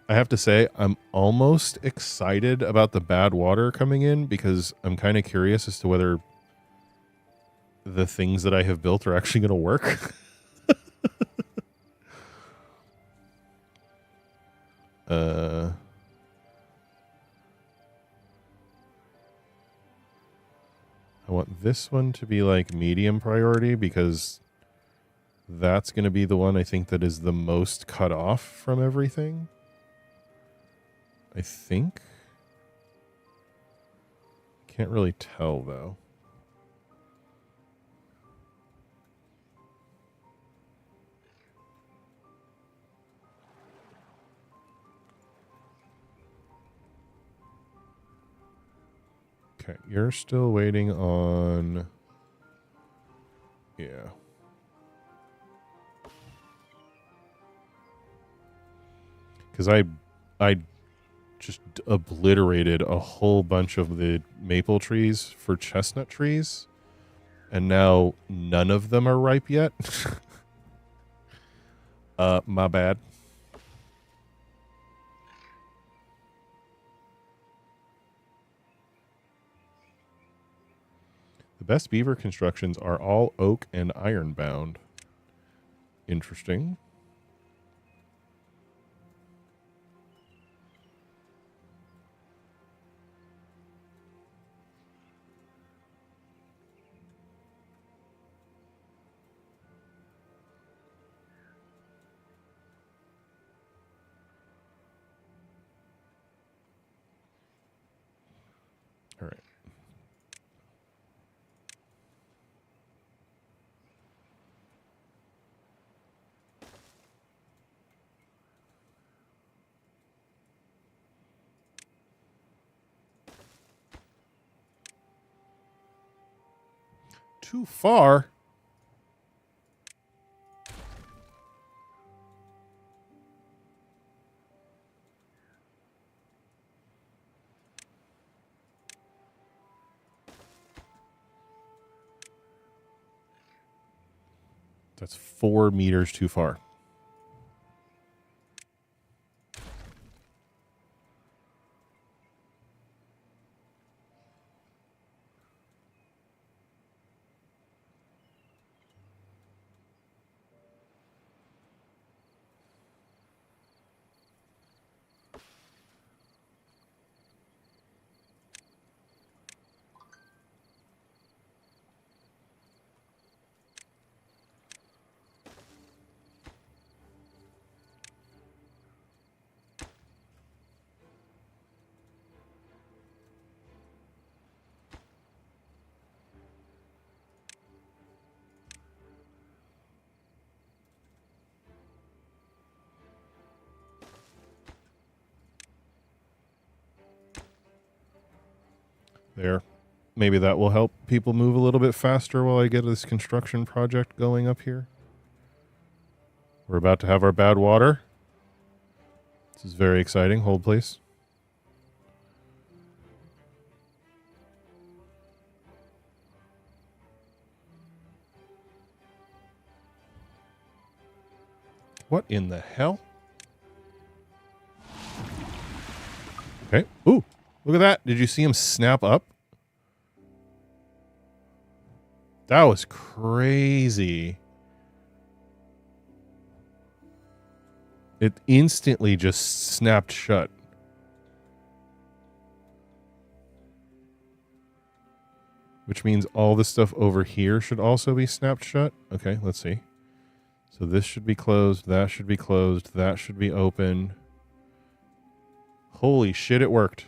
I have to say, I'm almost excited about the bad water coming in because I'm kind of curious as to whether the things that I have built are actually going to work. I want this one to be like medium priority because that's going to be the one I think that is the most cut off from everything. I think. Can't really tell though. Okay, you're still waiting on... Yeah. Because I just obliterated a whole bunch of the maple trees for chestnut trees, and now none of them are ripe yet. My bad. The best beaver constructions are all oak and iron bound. Interesting. All right. Too far? That's 4 meters too far. There. Maybe that will help people move a little bit faster while I get this construction project going up here. We're about to have our bad water. This is very exciting. Hold, please. What in the hell? Okay. Ooh, look at that. Did you see him snap up? That was crazy. It instantly just snapped shut. Which means all the stuff over here should also be snapped shut. Okay, let's see. So this should be closed. That should be closed. That should be open. Holy shit, it worked.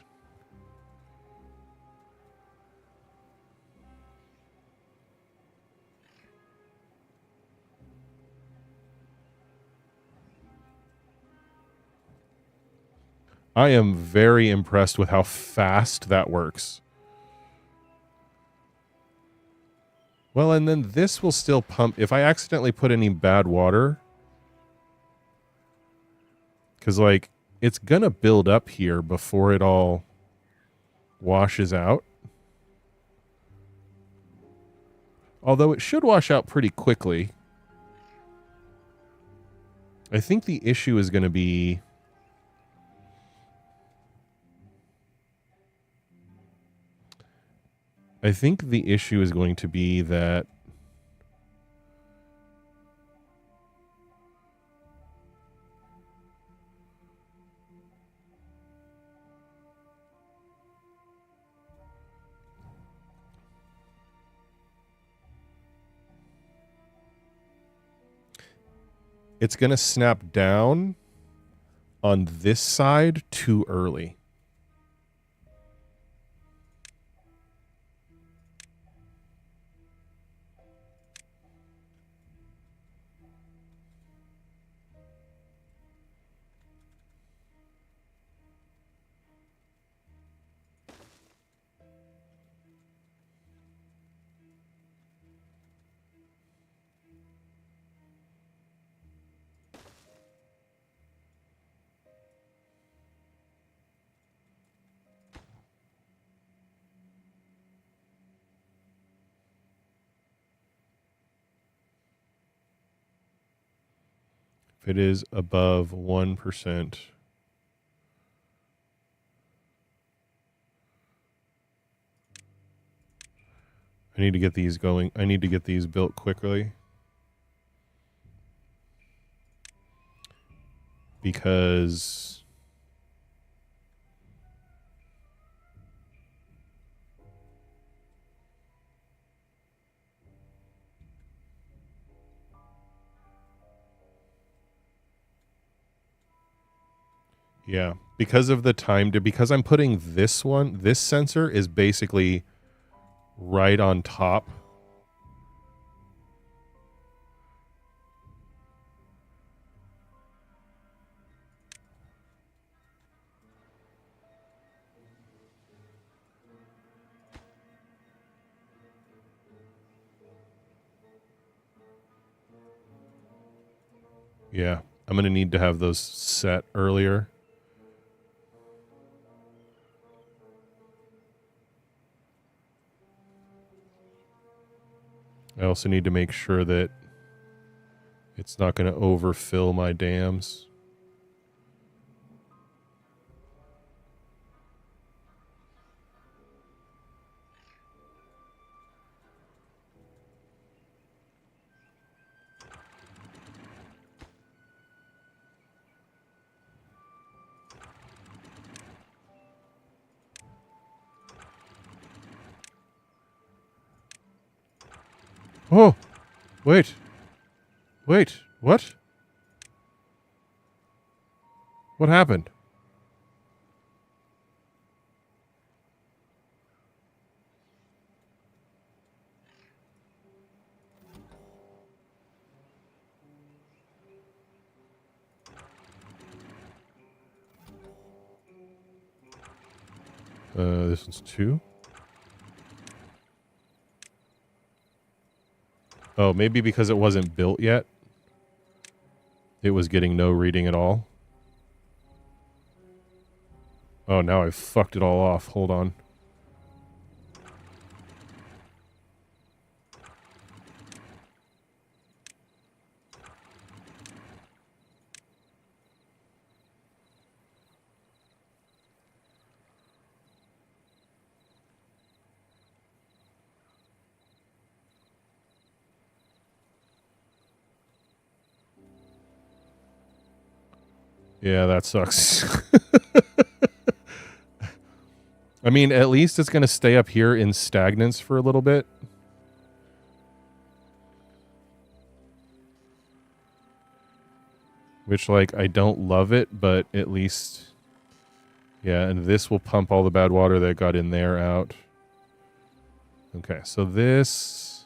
I am very impressed with how fast that works. Well, and then this will still pump. If I accidentally put any bad water, because, like, it's going to build up here before it all washes out. Although it should wash out pretty quickly. I think the issue is going to be... I think the issue is going to be that it's going to snap down on this side too early. If it is above 1%. I need to get these going. I need to get these built quickly. Because yeah, because of the time to, because I'm putting this one, this sensor is basically right on top. Yeah, I'm going to need to have those set earlier. I also need to make sure that it's not going to overfill my dams. Oh, wait. Wait, what? What happened? This one's 2. Oh, maybe because it wasn't built yet. It was getting no reading at all. Oh, now I've fucked it all off. Hold on. Yeah, that sucks. I mean, at least it's going to stay up here in stagnance for a little bit. Which, like, I don't love it, but at least... Yeah, and this will pump all the bad water that got in there out. Okay, so this...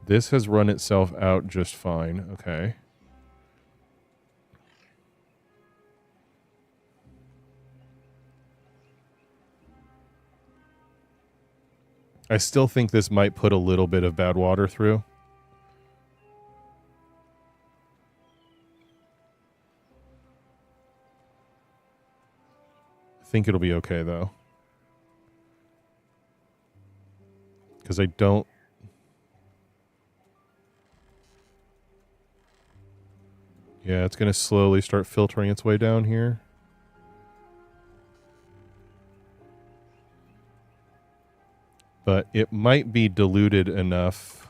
This has run itself out just fine. Okay. I still think this might put a little bit of bad water through. I think it'll be okay, though. Because I don't... Yeah, it's going to slowly start filtering its way down here. But it might be diluted enough.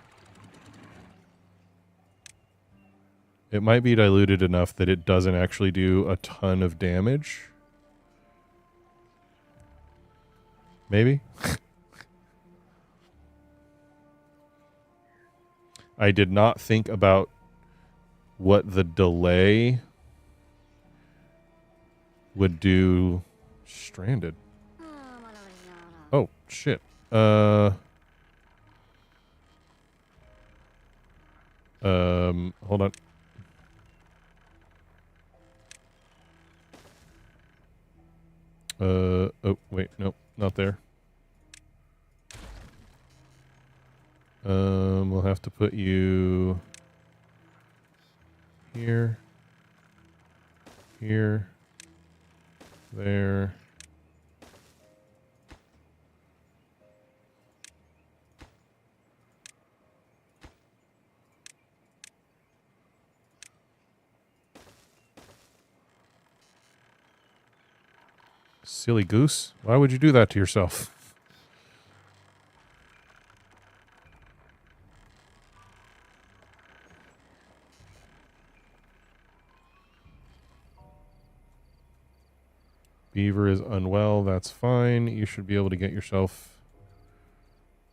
It might be diluted enough that it doesn't actually do a ton of damage. Maybe? I did not think about what the delay would do. Stranded. Oh, shit. Hold on. Oh, wait, nope, not there. We'll have to put you here, here, there. Silly goose. Why would you do that to yourself? Beaver is unwell. That's fine. You should be able to get yourself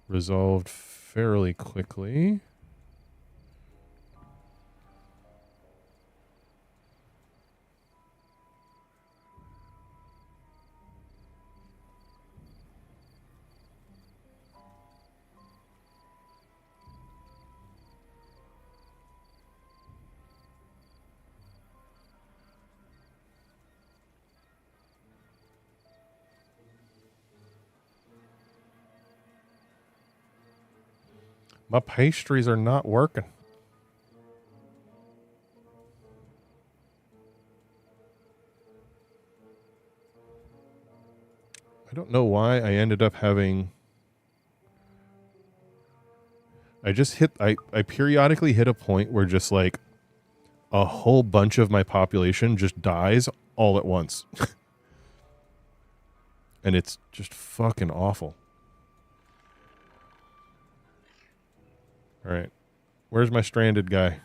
resolved fairly quickly. My pastries are not working. I don't know why I ended up having... I periodically hit a point where just like a whole bunch of my population just dies all at once. And it's just fucking awful. All right. Where's my stranded guy?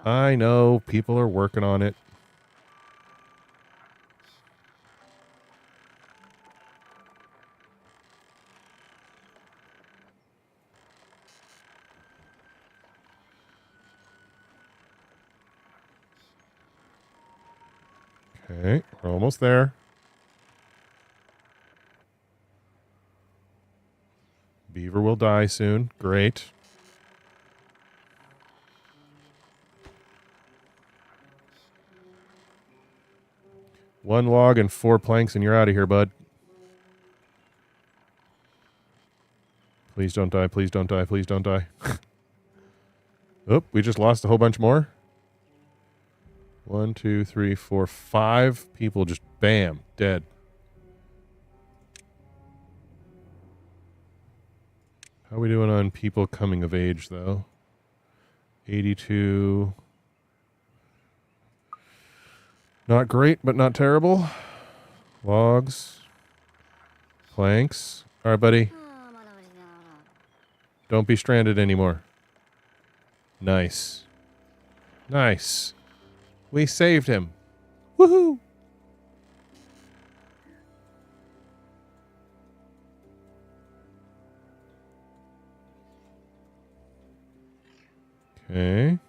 I know. People are working on it. Okay. We're almost there. Beaver will die soon. Great. One log and 4 planks and you're out of here, bud. Please don't die. Please don't die. Please don't die. Oop, we just lost a whole bunch more. 1, 2, 3, 4, 5 people just bam, dead. How are we doing on people coming of age, though? 82. Not great, but not terrible. Logs. Planks. All right, buddy. Don't be stranded anymore. Nice. Nice. We saved him. Woohoo! Okay.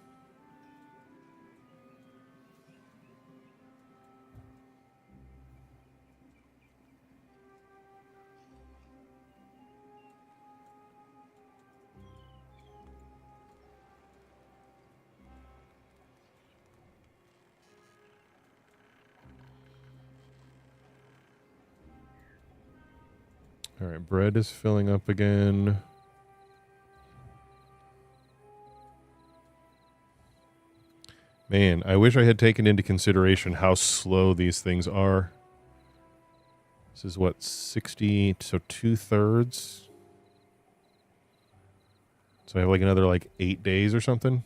All right, bread is filling up again. Man, I wish I had taken into consideration how slow these things are. This is what, 60, so 2/3. So I have like another like 8 days or something.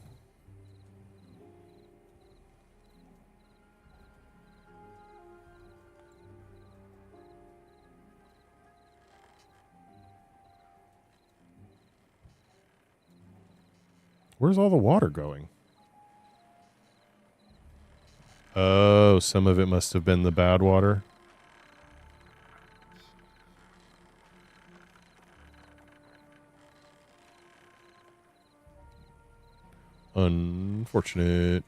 Where's all the water going? Oh, some of it must have been the bad water. Unfortunate.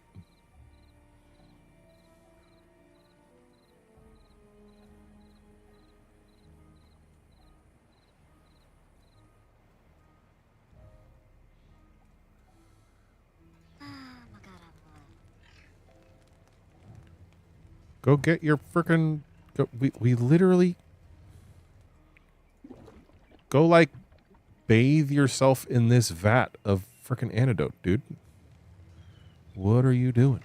Go get your frickin'... We literally... Go, like, bathe yourself in this vat of frickin' antidote, dude. What are you doing?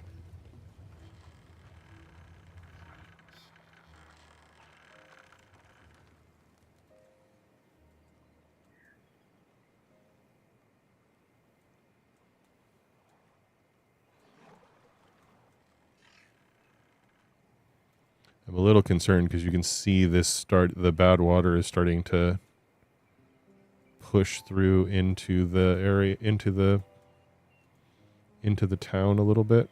I'm a little concerned because you can see the bad water is starting to push through into the area, into the town a little bit.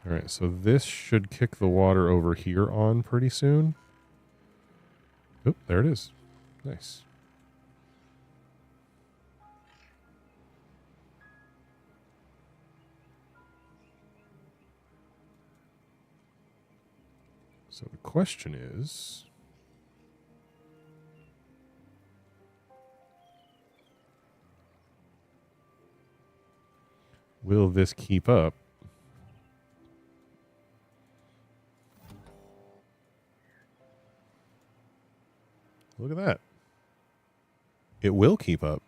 All right, so this should kick the water over here on pretty soon. Oh, there it is. Nice. So the question is, will this keep up? Look at that. It will keep up.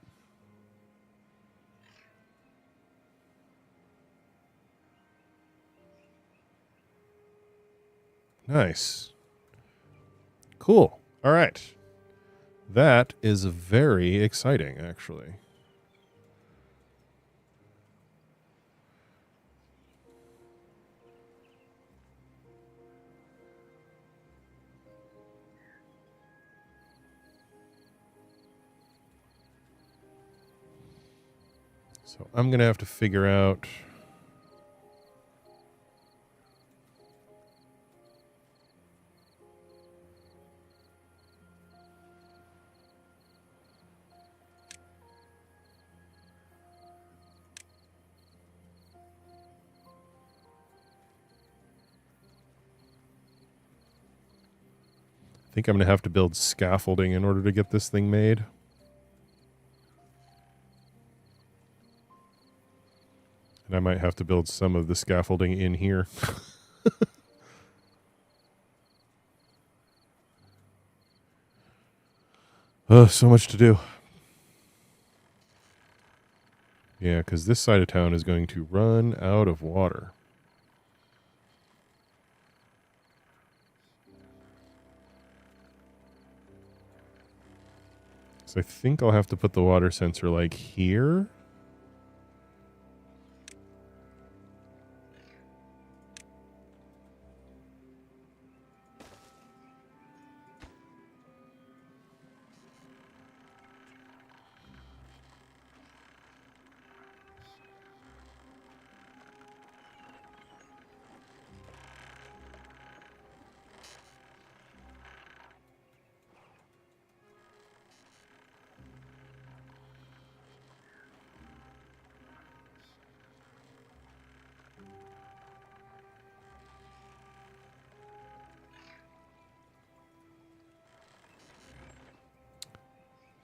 Nice. Cool. All right. That is very exciting, actually. So I'm going to have to figure out... I think I'm going to have to build scaffolding in order to get this thing made. And I might have to build some of the scaffolding in here. Oh, so much to do. Yeah, because this side of town is going to run out of water. So I think I'll have to put the water sensor like here.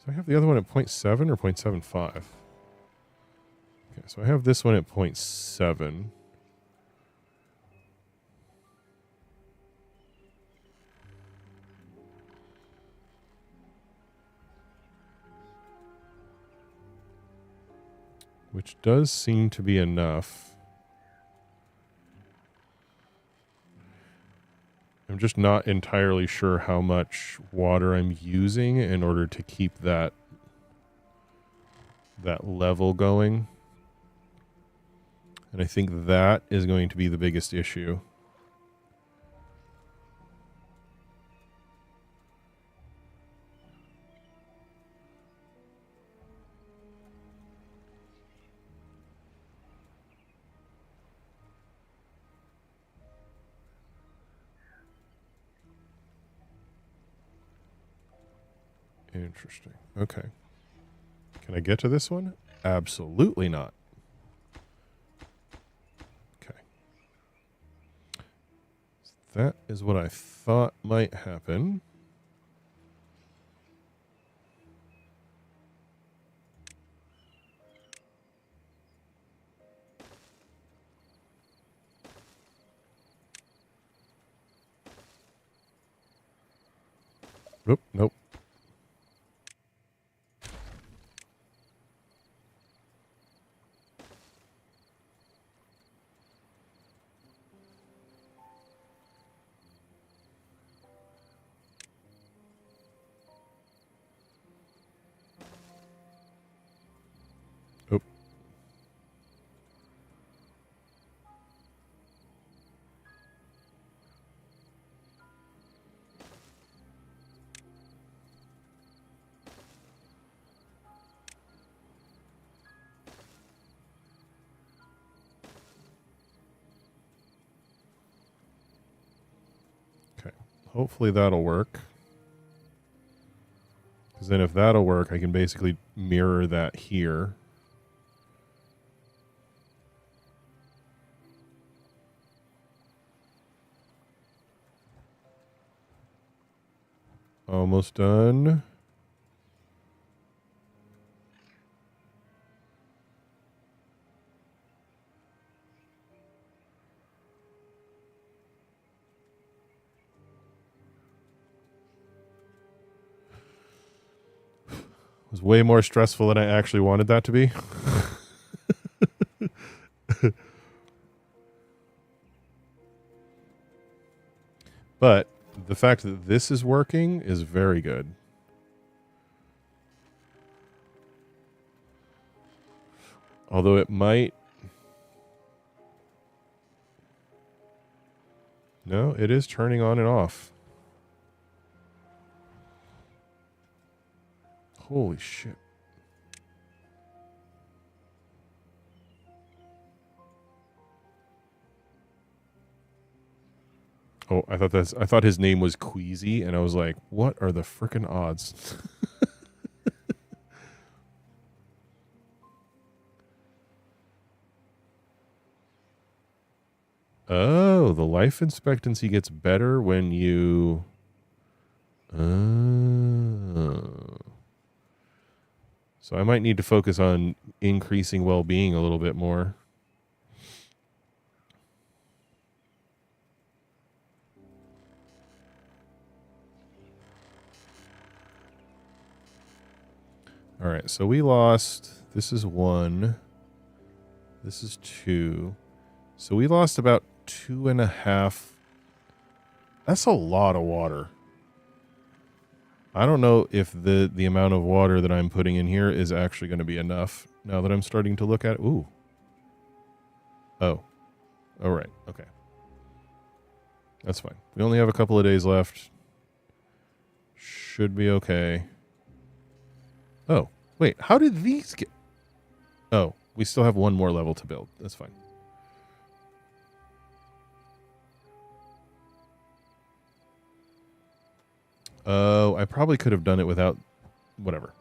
So I have the other one at 0.7 or 0.75. Okay, so I have this one at 0.7. Which does seem to be enough. I'm just not entirely sure how much water I'm using in order to keep that level going. And I think that is going to be the biggest issue. Interesting. Okay. Can I get to this one? Absolutely not. Okay. That is what I thought might happen. Oop, nope. Oop. Okay. Hopefully that'll work. Because then if that'll work, I can basically mirror that here. Almost done. It was way more stressful than I actually wanted that to be. But the fact that this is working is very good. Although it might... No, it is turning on and off. Holy shit. Oh, I thought his name was Queasy, and I was like, what are the frickin' odds? Oh, the life expectancy gets better when you... Oh. So I might need to focus on increasing well-being a little bit more. All right, so we lost... This is 1. This is 2. So we lost about 2.5. That's a lot of water. I don't know if the amount of water that I'm putting in here is actually going to be enough now that I'm starting to look at it. Ooh. Oh. All right. Okay. That's fine. We only have a couple of days left. Should be okay. Oh, wait. How did these get... Oh, we still have one more level to build. That's fine. Oh, I probably could have done it without... Whatever.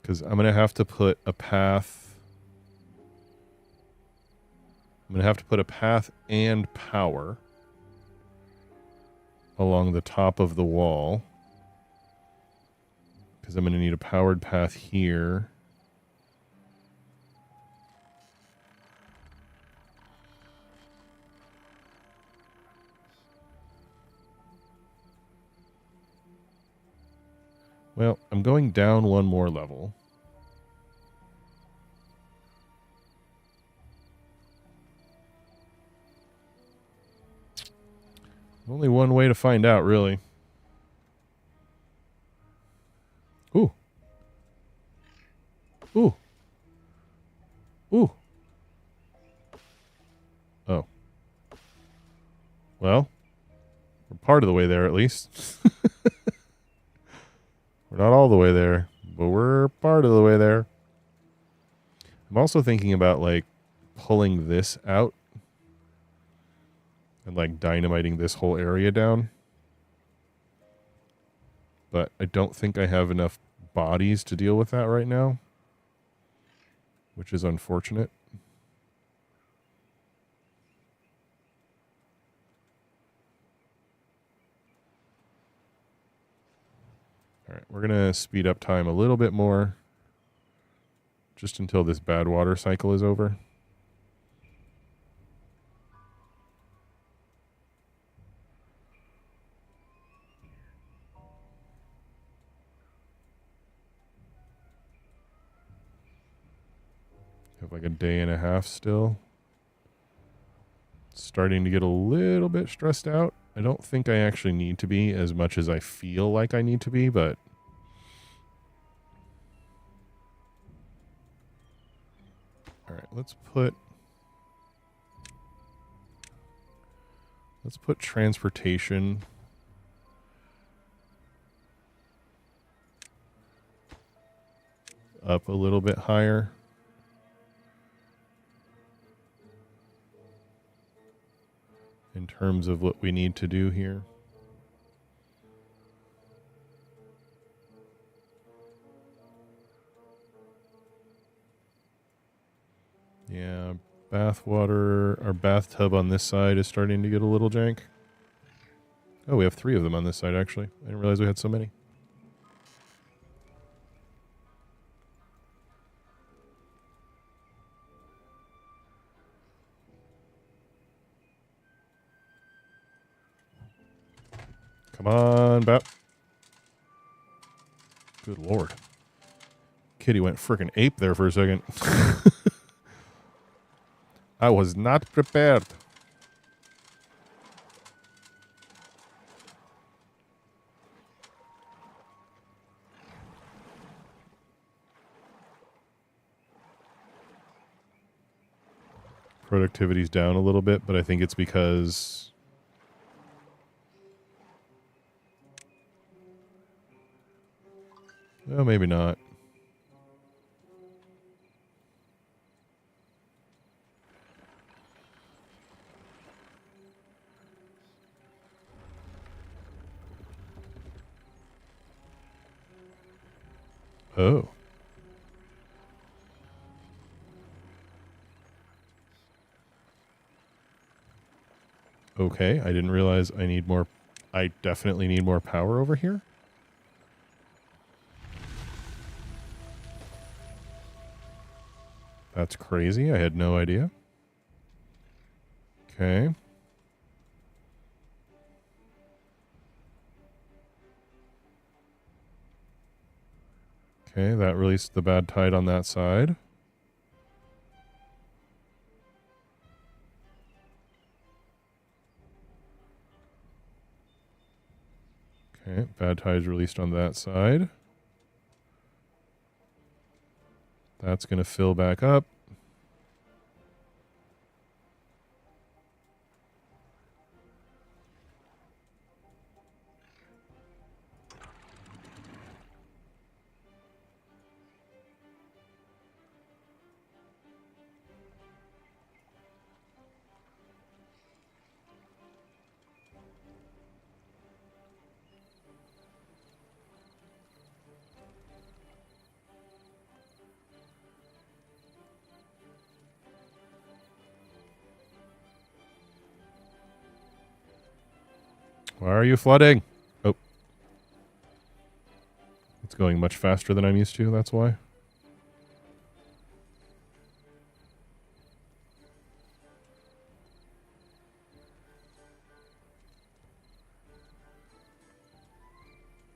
Because I'm going to have to put a path... I'm going to have to put a path and power along the top of the wall. Because I'm going to need a powered path here. Well, I'm going down one more level. Only one way to find out, really. Ooh. Ooh. Ooh. Oh. Well, we're part of the way there, at least. We're not all the way there, but we're part of the way there. I'm also thinking about, like, pulling this out and, like, dynamiting this whole area down. But I don't think I have enough bodies to deal with that right now, which is unfortunate. All right, we're going to speed up time a little bit more just until this bad water cycle is over. Have like a day and a half still. Starting to get a little bit stressed out. I don't think I actually need to be as much as I feel like I need to be, but all right, let's put transportation up a little bit higher. In terms of what we need to do here. Yeah, bathwater, our bathtub on this side is starting to get a little jank. Oh, we have 3 of them on this side, actually. I didn't realize we had so many. Come on, bat. Good lord. kitty went frickin' ape there for a second. I was not prepared. Productivity's down a little bit, but I think it's because... Well, maybe not. Oh. Okay, I didn't realize I need more... I definitely need more power over here. That's crazy. I had no idea. Okay. Okay, that released the bad tide on that side. Okay, bad tide's released on that side. That's going to fill back up. Why are you flooding? Oh. It's going much faster than I'm used to, that's why.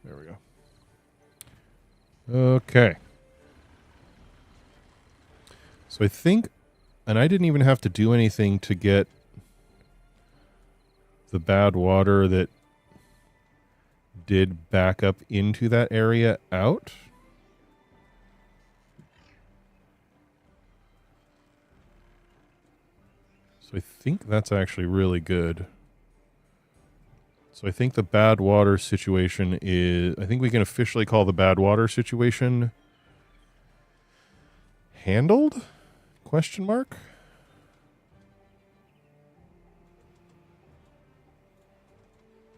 There we go. Okay. So I think, and I didn't even have to do anything to get the bad water that did back up into that area out. So I think that's actually really good. So I think the bad water situation is... I think we can officially call the bad water situation handled? Question mark?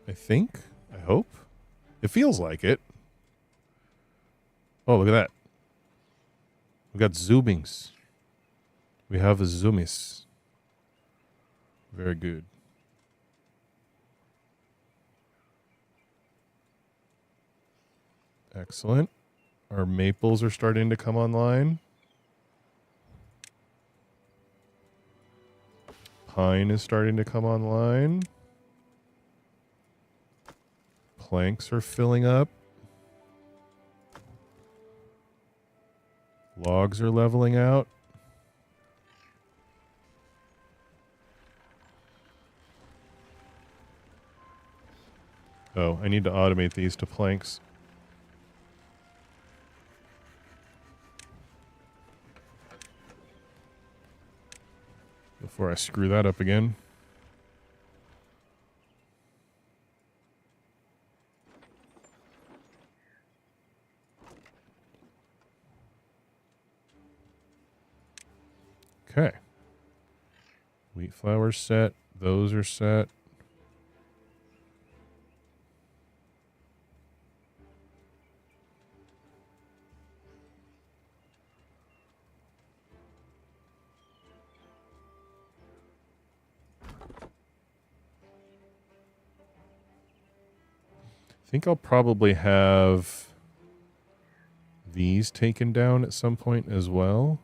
I think. I hope. It feels like it. Oh, look at that. We got zoomings. We have a zoomies. Very good. Excellent. Our maples are starting to come online. Pine is starting to come online. Planks are filling up. Logs are leveling out. Oh, I need to automate these to planks. Before I screw that up again. Okay. Wheat flour's set. Those are set. I think I'll probably have these taken down at some point as well.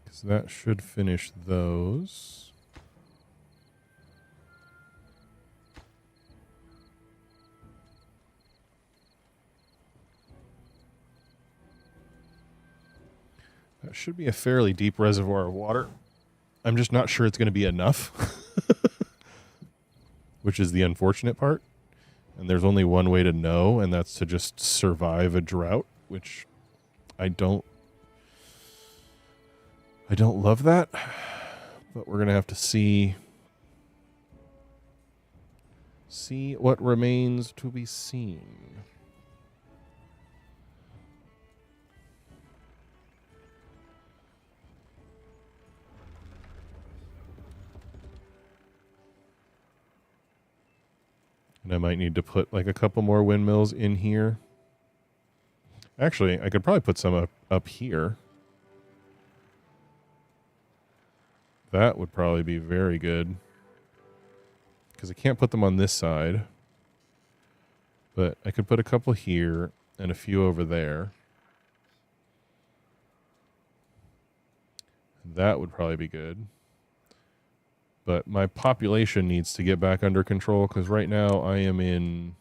because that should finish those. That should be a fairly deep reservoir of water. I'm just not sure it's going to be enough, which is the unfortunate part. And there's only one way to know, and that's to just survive a drought, which I don't love that, but we're going to have to see what remains to be seen. And I might need to put like a couple more windmills in here. Actually, I could probably put some up here. That would probably be very good. Because I can't put them on this side. But I could put a couple here and a few over there. That would probably be good. But my population needs to get back under control because right now I am in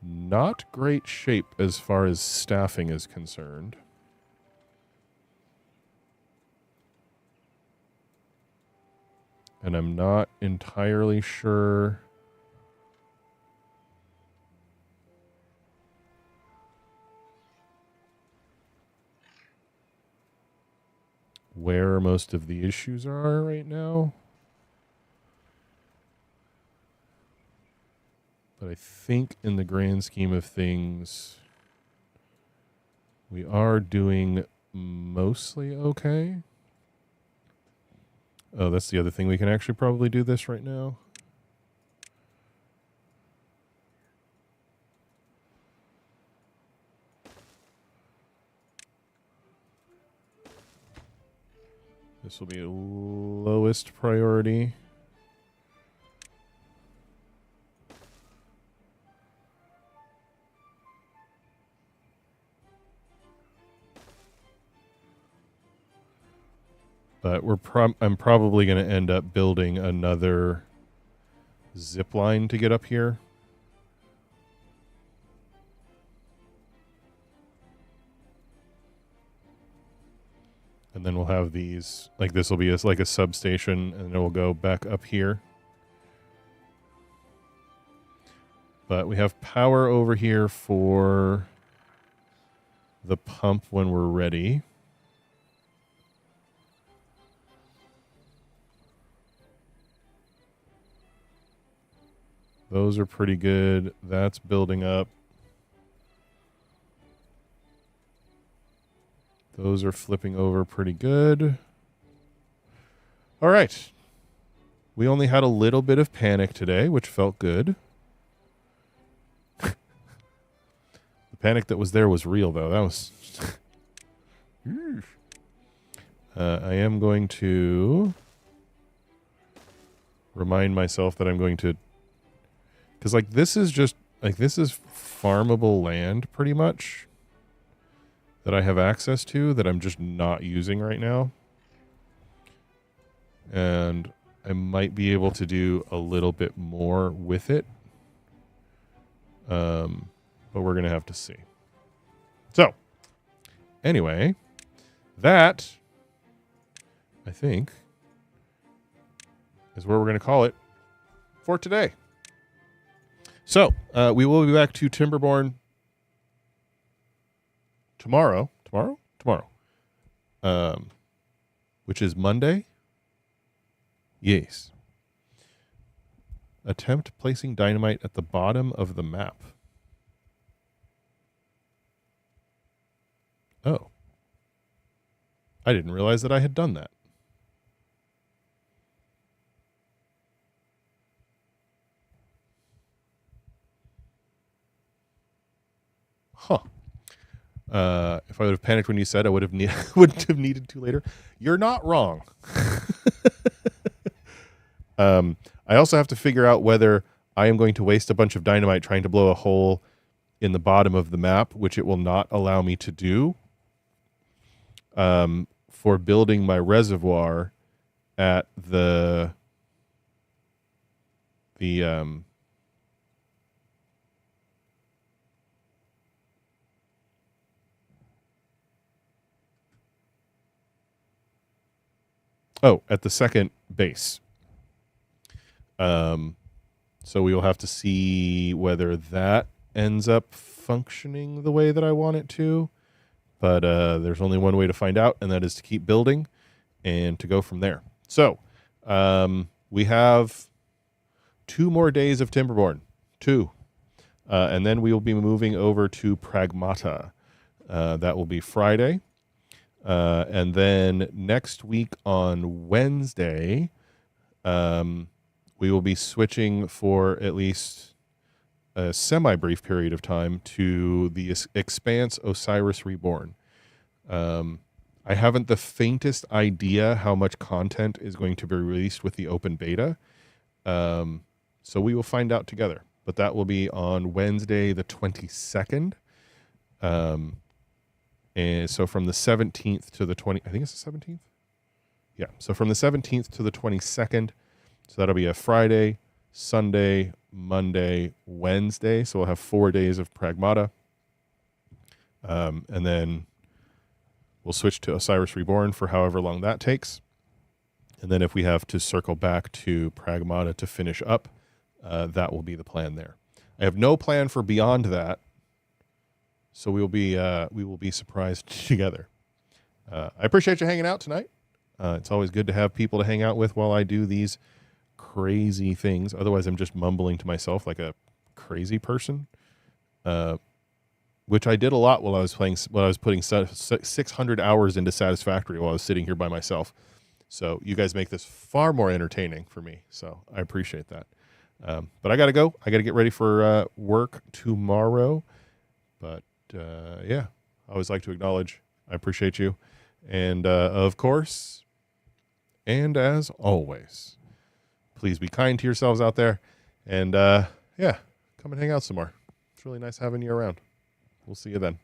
not great shape as far as staffing is concerned. And I'm not entirely sure where most of the issues are right now. But I think in the grand scheme of things, we are doing mostly okay. Oh, that's the other thing. We can actually probably do this right now. This will be lowest priority. But I'm probably going to end up building another zip line to get up here. And then we'll have these, like this will be like a substation, and it will go back up here. But we have power over here for the pump when we're ready. Those are pretty good. That's building up. Those are flipping over pretty good. All right. We only had a little bit of panic today, which felt good. The panic that was there was real, though. That was... I am going to remind myself that I'm going to... Because, like, this is just... Like, this is farmable land, pretty much, that I have access to that I'm just not using right now. And I might be able to do a little bit more with it. But we're going to have to see. So, anyway, that, I think, is where we're going to call it for today. So, we will be back to Timberborn tomorrow, which is Monday. Yes. Attempt placing dynamite at the bottom of the map. Oh. I didn't realize that I had done that. Huh. If I would have panicked when you said I would have wouldn't have needed to later. You're not wrong. I also have to figure out whether I am going to waste a bunch of dynamite trying to blow a hole in the bottom of the map, which it will not allow me to do, for building my reservoir at the at the second base. So we will have to see whether that ends up functioning the way that I want it to. But there's only one way to find out, and that is to keep building and to go from there. So we have 2 more days of Timberborn. 2. And then we will be moving over to Pragmata. That will be Friday. And then next week on Wednesday, we will be switching for at least a semi-brief period of time to the Expanse Osiris Reborn. I haven't the faintest idea how much content is going to be released with the open beta. So we will find out together. But that will be on Wednesday the 22nd. And so from the 17th to the 20th, I think it's the 17th? Yeah, so from the 17th to the 22nd. So that'll be a Friday, Sunday, Monday, Wednesday. So we'll have 4 days of Pragmata. And then we'll switch to Osiris Reborn for however long that takes. And then if we have to circle back to Pragmata to finish up, that will be the plan there. I have no plan for beyond that. So we will be surprised together. I appreciate you hanging out tonight. It's always good to have people to hang out with while I do these crazy things. Otherwise, I'm just mumbling to myself like a crazy person, which I did a lot while I was playing. While I was putting 600 hours into Satisfactory while I was sitting here by myself. So you guys make this far more entertaining for me. So I appreciate that. But I got to go. I got to get ready for work tomorrow. But yeah, I always like to acknowledge I appreciate you. And of course, and as always, please be kind to yourselves out there. And yeah, come and hang out some more. It's really nice having you around. We'll see you then.